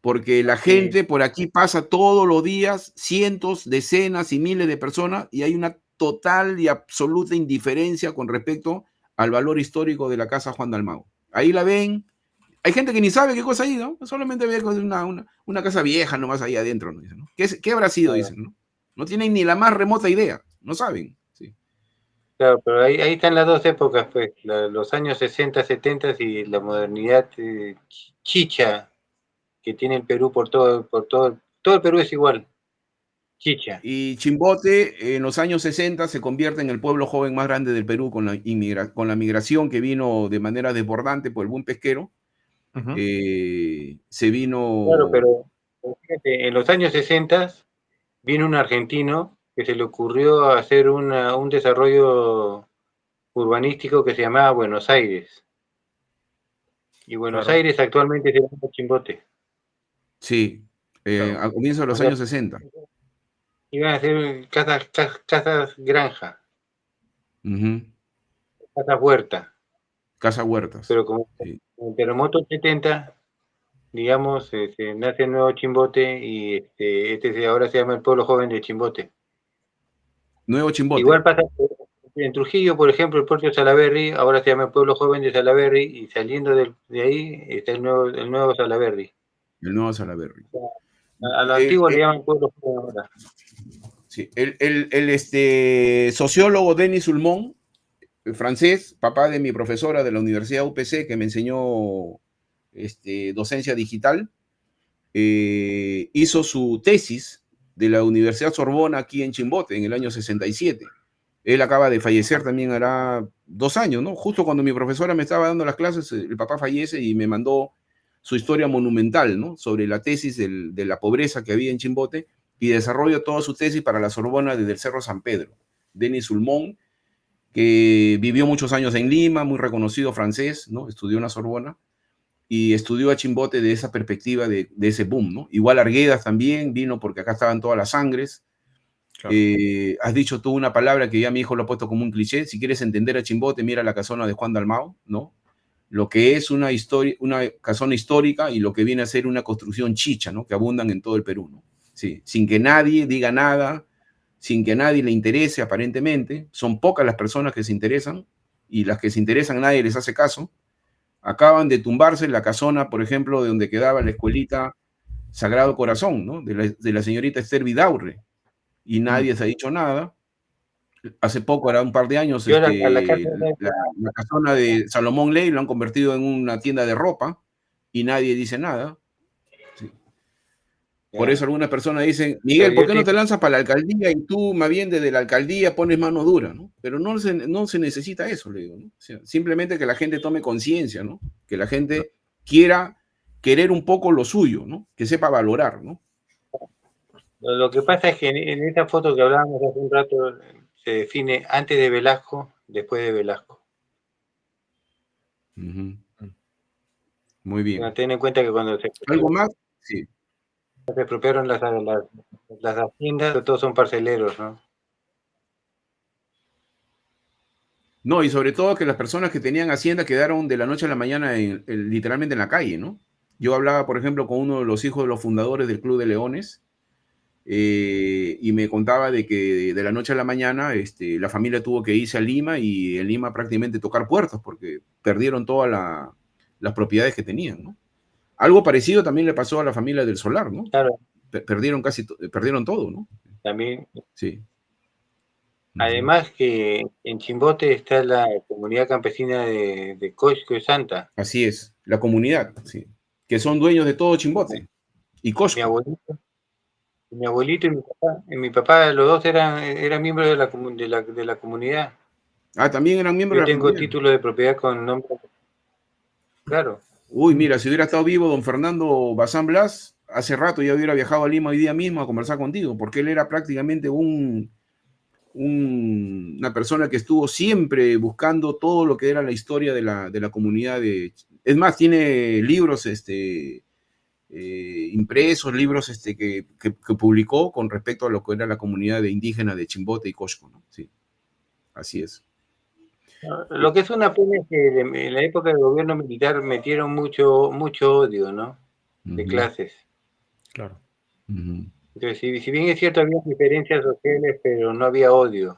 porque la
Sí,
gente por aquí pasa todos los días, cientos, decenas y miles de personas, y hay una total y absoluta indiferencia con respecto al valor histórico de la casa Juan Dalmau. Ahí la ven, hay gente que ni sabe qué cosa ahí, ¿no? Solamente ve una casa vieja nomás ahí adentro, ¿no? Dicen, ¿no? ¿Qué habrá sido?
claro.
Dicen, ¿no? No tienen ni la más remota idea, no saben. Sí.
Claro, pero ahí están las dos épocas, pues, los años 60, 70 y la modernidad chicha que tiene el Perú todo el Perú es igual, chicha.
Y Chimbote en los años 60 se convierte en el pueblo joven más grande del Perú con la migración que vino de manera desbordante por el boom pesquero.
Ujú.
Se
Claro,
vino,
pero fíjate, en los años 60 vino un argentino que se le ocurrió hacer un desarrollo urbanístico que se llamaba Buenos Aires. Y Buenos
Claro,
Aires actualmente se llama Chimbote.
sí,
claro.
a comienzos de
O
los
sea,
años 60.
iban a ser casas granja,
Ujú.
casas huerta.
Casa Huertas.
Pero como
Sí.
el terremoto del 70, digamos, nace el nuevo Chimbote y ahora se llama el pueblo joven de Chimbote.
Nuevo Chimbote.
Igual pasa en Trujillo, por ejemplo, el puerto de Salaberry, ahora se llama el pueblo joven de Salaberry y saliendo de ahí está el nuevo Salaberry.
El nuevo Salaberry.
A lo
El,
antiguo le
el-
llaman pueblo joven ahora.
sí, sociólogo Denis Ulmont, francés, papá de mi profesora de la Universidad UPC, que me enseñó docencia digital, hizo su tesis de la Universidad Sorbona aquí en Chimbote en el año 67. Él acaba de fallecer también hará 2 años, ¿no? Justo cuando mi profesora me estaba dando las clases, el papá fallece y me mandó su historia monumental, ¿no? Sobre la tesis de la pobreza que había en Chimbote, y desarrolla toda su tesis para la Sorbona desde el Cerro San Pedro. Denis Ulmont, que vivió muchos años en Lima, muy reconocido francés, ¿no? Estudió en la Sorbona y estudió a Chimbote de esa perspectiva de ese boom, ¿no? Igual Arguedas también vino porque acá estaban todas las sangres.
Claro.
Has dicho tú una palabra que ya mi hijo lo ha puesto como un cliché. Si quieres entender a Chimbote, mira la casona de Juan Dalmau, ¿no? lo que es una casona histórica y lo que viene a ser una construcción chicha, ¿no? Que abundan en todo el Perú, ¿no? Sí, sin que nadie diga nada, sin que a nadie le interese aparentemente. Son pocas las personas que se interesan y las que se interesan nadie les hace caso. Acaban de tumbarse la casona, por ejemplo, de donde quedaba la escuelita Sagrado Corazón, ¿no? De la señorita Esther Vidaurre, y nadie se ha dicho nada. Hace poco, era un par de años,
Yo a la casa
la casona de Salomón Ley lo han convertido en una tienda de ropa y nadie dice nada. Sí. Por eso algunas personas dicen, Miguel, ¿por qué no te lanzas para la alcaldía y tú, más bien desde la alcaldía, pones mano dura, ¿no? Pero no se necesita eso, le digo, ¿no? O sea, simplemente que la gente tome conciencia, ¿no? Que la gente quiera querer un poco lo suyo, ¿no? Que sepa valorar, ¿no?
Lo que pasa es que en esta foto que hablábamos hace un rato se define antes de Velasco, después de Velasco.
Muy bien.
Pero ten en cuenta que cuando
¿Algo más? Sí.
Se expropiaron las haciendas, todos son parceleros, ¿no?
No, y sobre todo que las personas que tenían hacienda quedaron de la noche a la mañana literalmente en la calle, ¿no? Yo hablaba, por ejemplo, con uno de los hijos de los fundadores del Club de Leones y me contaba de que de la noche a la mañana la familia tuvo que irse a Lima y en Lima prácticamente tocar puertas porque perdieron todas las propiedades que tenían, ¿no? Algo parecido también le pasó a la familia del Solar, ¿no?
Claro.
Perdieron todo, ¿no?
También.
Sí.
Además que en Chimbote está la comunidad campesina de Cosco y Santa.
Así es, la comunidad, sí. Que son dueños de todo Chimbote. Y Cosco.
Mi abuelito y mi papá, los dos eran miembros de la comunidad.
Ah, también eran miembros
Yo
de la
tengo
comunidad.
título de propiedad con nombre. Claro.
Uy, mira, si hubiera estado vivo don Fernando Bazán Blas, hace rato ya hubiera viajado a Lima hoy día mismo a conversar contigo, porque él era prácticamente una persona que estuvo siempre buscando todo lo que era la historia de la comunidad Es más, tiene libros impresos, libros que publicó con respecto a lo que era la comunidad de indígena de Chimbote y Cosco, ¿no? Sí, así es.
Lo que es una pena es que en la época del gobierno militar metieron mucho odio, ¿no? De clases.
Claro.
Entonces, si bien es cierto, había diferencias sociales, pero no había odio.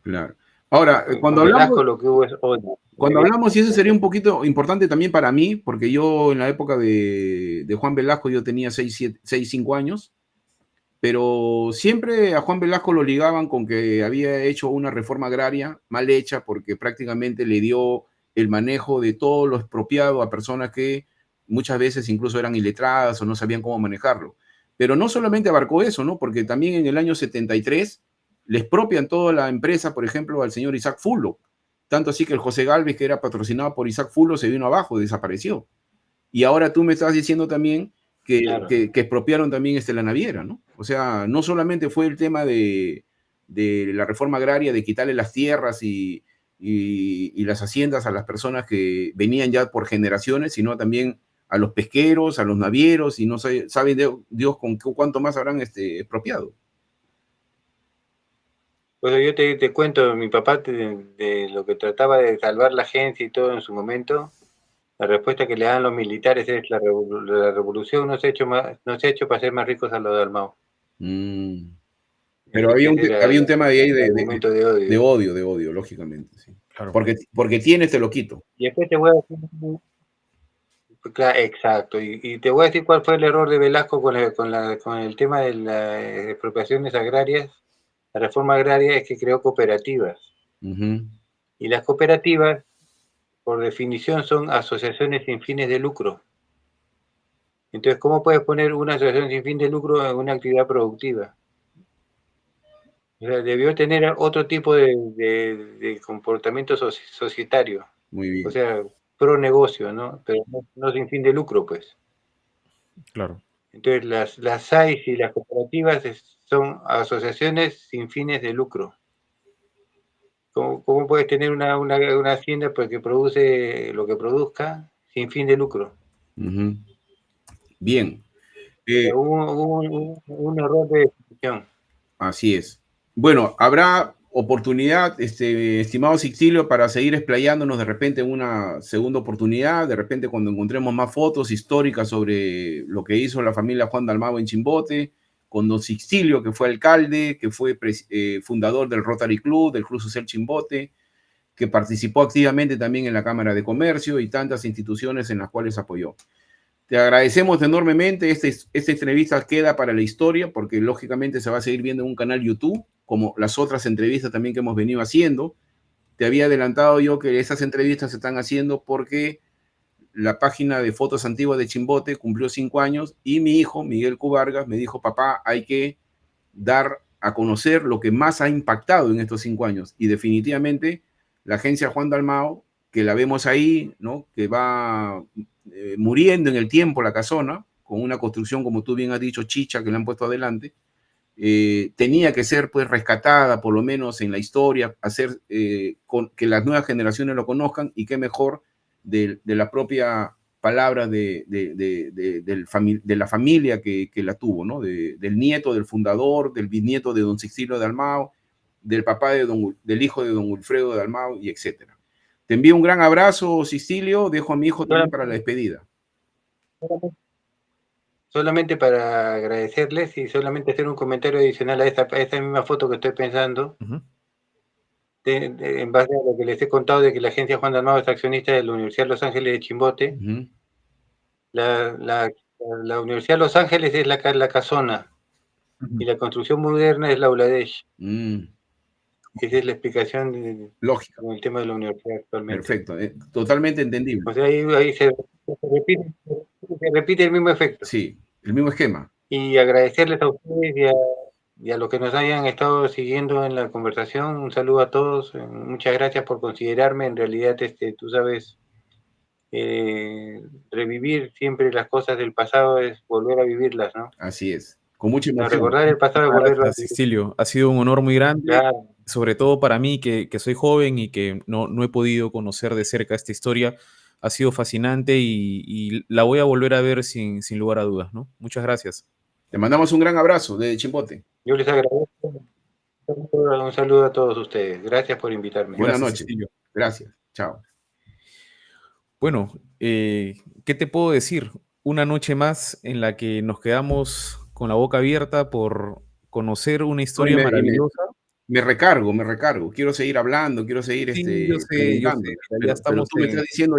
Claro. Ahora, cuando
Velasco,
hablamos,
lo que hubo es odio.
Cuando hablamos, y eso sería un poquito importante también para mí, porque yo en la época de Juan Velasco yo tenía 6, 5 años, pero siempre a Juan Velasco lo ligaban con que había hecho una reforma agraria mal hecha porque prácticamente le dio el manejo de todo lo expropiado a personas que muchas veces incluso eran iletradas o no sabían cómo manejarlo. Pero no solamente abarcó eso, ¿no? Porque también en el año 73 le expropian toda la empresa, por ejemplo, al señor Isaac Fullo. Tanto así que el José Galvez, que era patrocinado por Isaac Fullo, se vino abajo, desapareció. Y ahora tú me estás diciendo también que expropiaron también la naviera, ¿no? O sea, no solamente fue el tema de la reforma agraria, de quitarle las tierras y las haciendas a las personas que venían ya por generaciones, sino también a los pesqueros, a los navieros, y no sabe Dios con cuánto más habrán expropiado.
Pues yo te cuento, mi papá de lo que trataba de salvar la agencia y todo en su momento, la respuesta que le dan los militares es la revolución no se ha hecho para ser más ricos a los de Dalmau.
Pero había un tema de ahí
de
odio, lógicamente. Sí.
Claro.
Porque tienes, te lo quito.
Y después te voy a decir... Claro, exacto, y te voy a decir cuál fue el error de Velasco con el tema de las expropiaciones agrarias. La reforma agraria es que creó cooperativas. Y las cooperativas, por definición, son asociaciones sin fines de lucro. Entonces, ¿cómo puedes poner una asociación sin fin de lucro en una actividad productiva? O sea, debió tener otro tipo de comportamiento societario.
Muy bien.
O sea, pro negocio, ¿no? Pero no sin fin de lucro, pues.
Claro.
Entonces, las SAIs y las cooperativas son asociaciones sin fines de lucro. ¿Cómo puedes tener una hacienda que produce lo que produzca sin fin de lucro?
Bien.
Hubo un error de definición.
Así es. Bueno, habrá oportunidad, estimado Sixtilio, para seguir explayándonos de repente en una segunda oportunidad, de repente cuando encontremos más fotos históricas sobre lo que hizo la familia Juan Dalmau en Chimbote, con don Sixtilio, que fue alcalde, que fue fundador del Rotary Club, del Club Social Chimbote, que participó activamente también en la Cámara de Comercio y tantas instituciones en las cuales apoyó. Te agradecemos enormemente. Esta entrevista queda para la historia porque lógicamente se va a seguir viendo en un canal YouTube, como las otras entrevistas también que hemos venido haciendo. Te había adelantado yo que esas entrevistas se están haciendo porque la página de fotos antiguas de Chimbote cumplió 5 años y mi hijo, Miguel Cubargas, me dijo, papá, hay que dar a conocer lo que más ha impactado en estos 5 años. Y definitivamente la agencia Juan Dalmau, que la vemos ahí, ¿no? Que va muriendo en el tiempo la casona, con una construcción, como tú bien has dicho, chicha, que le han puesto adelante, tenía que ser pues rescatada, por lo menos en la historia, hacer que las nuevas generaciones lo conozcan, y qué mejor de la propia palabra de la familia que la tuvo, ¿no? Del nieto del fundador, del bisnieto de don Sixtilio de Dalmau, del papá del hijo de don Wilfredo de Dalmau, y etcétera. Te envío un gran abrazo, Sixtilio. Dejo a mi hijo también para la despedida.
Solamente para agradecerles y solamente hacer un comentario adicional a esta misma foto que estoy pensando. En base a lo que les he contado de que la agencia Juan Dalmau es accionista de la Universidad de Los Ángeles de Chimbote. La Universidad de Los Ángeles es la casona y la construcción moderna es la Uladesh. Esa es la explicación
lógica
con el tema de la universidad actualmente.
Perfecto, totalmente entendible.
O sea, ahí se repite el mismo efecto.
Sí, el mismo esquema.
Y agradecerles a ustedes y a los que nos hayan estado siguiendo en la conversación. Un saludo a todos. Muchas gracias por considerarme. En realidad, tú sabes, revivir siempre las cosas del pasado es volver a vivirlas, ¿no?
Así es. Con mucha emoción.
Recordar el pasado es volverlo a vivir.
Cecilio, ha sido un honor muy grande,
claro,
sobre todo para mí que soy joven y que no he podido conocer de cerca esta historia. Ha sido fascinante y la voy a volver a ver sin lugar a dudas, ¿no? Muchas gracias.
Te mandamos un gran abrazo de Chimbote.
Yo les agradezco. Un saludo a todos ustedes. Gracias por invitarme.
Buenas noches. Cecilio. Gracias. Chao.
Bueno, ¿qué te puedo decir? Una noche más en la que nos quedamos con la boca abierta por conocer una historia maravillosa.
Me recargo. Quiero seguir hablando, quiero seguir
sí, yo sé,
ya estamos. Pero tú me estás diciendo,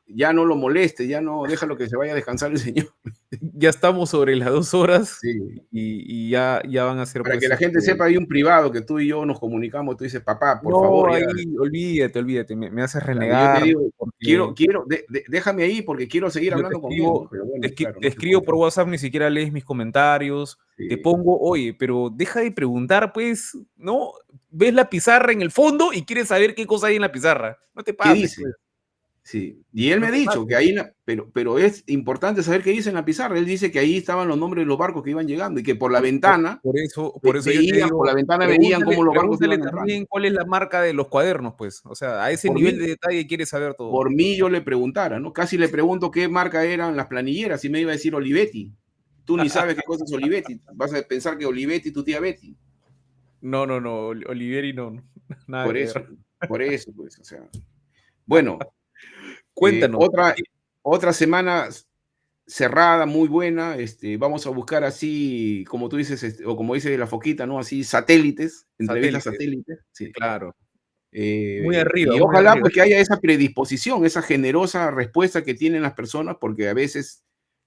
ya no lo moleste, ya no, déjalo que se vaya a descansar el señor.
Ya estamos sobre las 2 horas, sí. y ya van a ser...
Para que la gente sepa, hay un privado que tú y yo nos comunicamos, tú dices, papá, por favor.
Ahí, olvídate, me haces renegar.
Yo te digo, déjame ahí porque quiero seguir hablando contigo. Pero bueno,
te escribo por WhatsApp, ni siquiera lees mis comentarios, te pongo, oye, pero deja de preguntar, pues, ¿no? Ves la pizarra en el fondo y quieres saber qué cosa hay en la pizarra. No te pases.
¿Qué dice? Pues. Sí, y él me ha dicho que ahí, pero es importante saber qué dice en la pizarra. Él dice que ahí estaban los nombres de los barcos que iban llegando y que por la ventana,
por eso yo te digo,
por la ventana veían cómo los barcos iban entrando.
También cuál es la marca de los cuadernos, pues, o sea, a ese nivel de detalle quiere saber todo.
Por mí yo le preguntara, ¿no? Casi le pregunto qué marca eran las planilleras y me iba a decir Olivetti. Tú ni sabes qué cosa es Olivetti, vas a pensar que Olivetti tu tía Betty.
No, Oliveri no, nada
por eso, pues, o sea. Bueno.
Cuéntanos.
Otra semana cerrada, muy buena. Vamos a buscar así, como tú dices, o como dice la foquita, ¿no? Así satélites, entrevistas satélites. Sí.
Claro. Muy arriba.
Y ojalá pues que haya esa predisposición, esa generosa respuesta que tienen las personas, porque a veces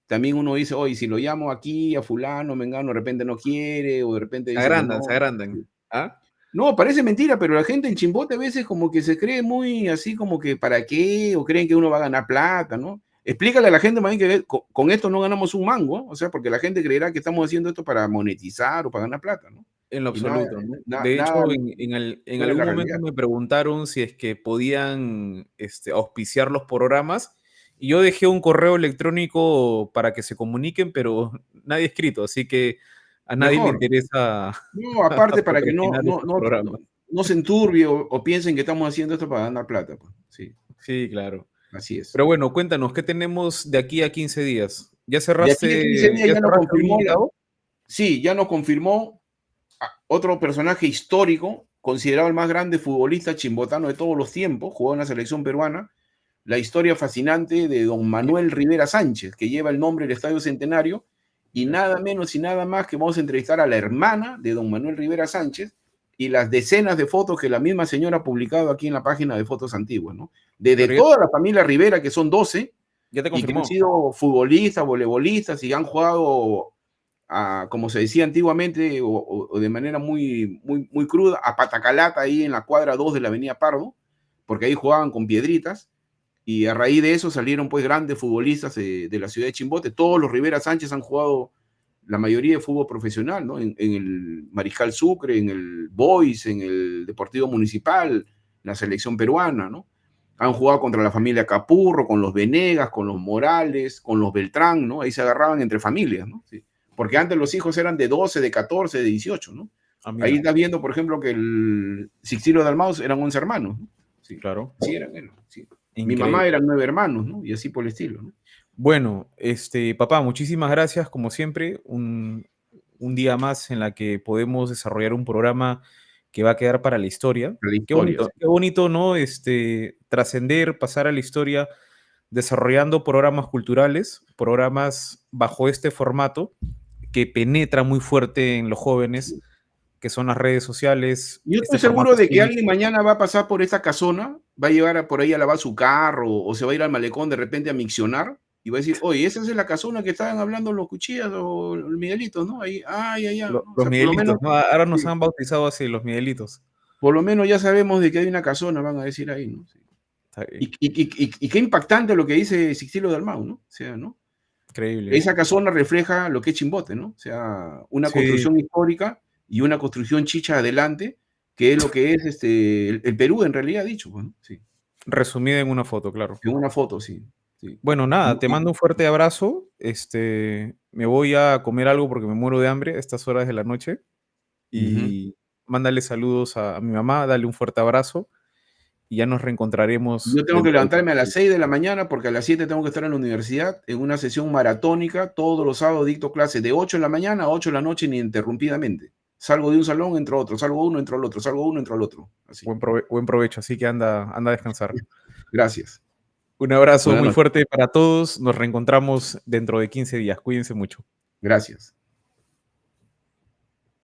también uno dice, oye, si lo llamo aquí a fulano, mengano, de repente no quiere, o de repente dice,
se agrandan. ¿Ah?
No, parece mentira, pero la gente en Chimbote a veces como que se cree muy así como que ¿para qué? O creen que uno va a ganar plata, ¿no? Explícale a la gente más bien que con esto no ganamos un mango, o sea, porque la gente creerá que estamos haciendo esto para monetizar o para ganar plata, ¿no?
En lo absoluto, ¿no? De hecho, en algún momento me preguntaron si es que podían auspiciar los programas y yo dejé un correo electrónico para que se comuniquen, pero nadie ha escrito, así que a nadie le interesa.
No, aparte para que no se enturbie o piensen que estamos haciendo esto para ganar plata. Pues.
Sí, claro.
Así es.
Pero bueno, cuéntanos, ¿qué tenemos de aquí a 15 días? ¿Ya cerraste?
De aquí a 15 días ya nos confirmó. Sí, ya nos confirmó otro personaje histórico considerado el más grande futbolista chimbotano de todos los tiempos, jugó en la selección peruana, la historia fascinante de don Manuel Rivera Sánchez, que lleva el nombre del Estadio Centenario, y nada menos y nada más que vamos a entrevistar a la hermana de don Manuel Rivera Sánchez y las decenas de fotos que la misma señora ha publicado aquí en la página de Fotos Antiguas, ¿no? Desde toda la familia Rivera, que son 12,
ya te
y que
confirmó.
han sido futbolistas, voleibolistas y han jugado, como se decía antiguamente, o de manera muy cruda, a patacalata ahí en la cuadra 2 de la Avenida Pardo, porque ahí jugaban con piedritas, y a raíz de eso salieron pues grandes futbolistas de la ciudad de Chimbote. Todos los Rivera Sánchez han jugado la mayoría de fútbol profesional, ¿no? En el Mariscal Sucre, en el Boys, en el Deportivo Municipal, la selección peruana, ¿no? Han jugado contra la familia Capurro, con los Venegas, con los Morales, con los Beltrán, ¿no? Ahí se agarraban entre familias, ¿no? Sí. Porque antes los hijos eran de 12, de 14, de 18, ¿no? Ahí estás viendo, por ejemplo, que el Sixtilo Dalmaus eran 11 hermanos, ¿no? Sí,
claro.
Sí, eran, sí. Mi mamá eran 9 hermanos, ¿no? Y así por el estilo, ¿no?
Bueno, papá, muchísimas gracias, como siempre, un día más en la que podemos desarrollar un programa que va a quedar para la historia. Qué bonito, ¿no? Trascender, pasar a la historia, desarrollando programas culturales, programas bajo este formato que penetra muy fuerte en los jóvenes, que son las redes sociales.
Yo estoy seguro de que alguien mañana va a pasar por esta casona, va a llevar por ahí a lavar su carro, o se va a ir al malecón de repente a miccionar, y va a decir, oye, esa es la casona que estaban hablando los Cuchillas o los Miguelitos, ¿no? Ahí,
Los
o sea,
Miguelitos,
menos,
¿no? Ahora nos
sí,
han bautizado así, los Miguelitos.
por lo menos ya sabemos de que hay una casona, van a decir ahí, ¿no? Sí. Y qué impactante lo que dice Sixtilo Dalmau, ¿no? O sea, ¿no?
Increíble.
Esa casona refleja lo que es Chimbote, ¿no? O sea, una construcción histórica y una construcción chicha adelante, que es lo que es el Perú en realidad dicho, ¿no? Sí.
Resumida en una foto, claro.
En una foto, sí.
Bueno, nada, te mando un fuerte abrazo. Me voy a comer algo porque me muero de hambre a estas horas de la noche. Y mándale saludos a mi mamá, dale un fuerte abrazo. Y ya nos reencontraremos.
Yo tengo que levantarme a las 6 de la mañana porque a las 7 tengo que estar en la universidad en una sesión maratónica. Todos los sábados dicto clases de 8 de la mañana a 8 de la noche ininterrumpidamente. Salgo de un salón, entro a otro, salgo uno, entro al otro, salgo uno, entro al otro. Así.
Buen provecho, así que anda a descansar.
Gracias.
Un abrazo muy fuerte para todos. Nos reencontramos dentro de 15 días. Cuídense mucho.
Gracias.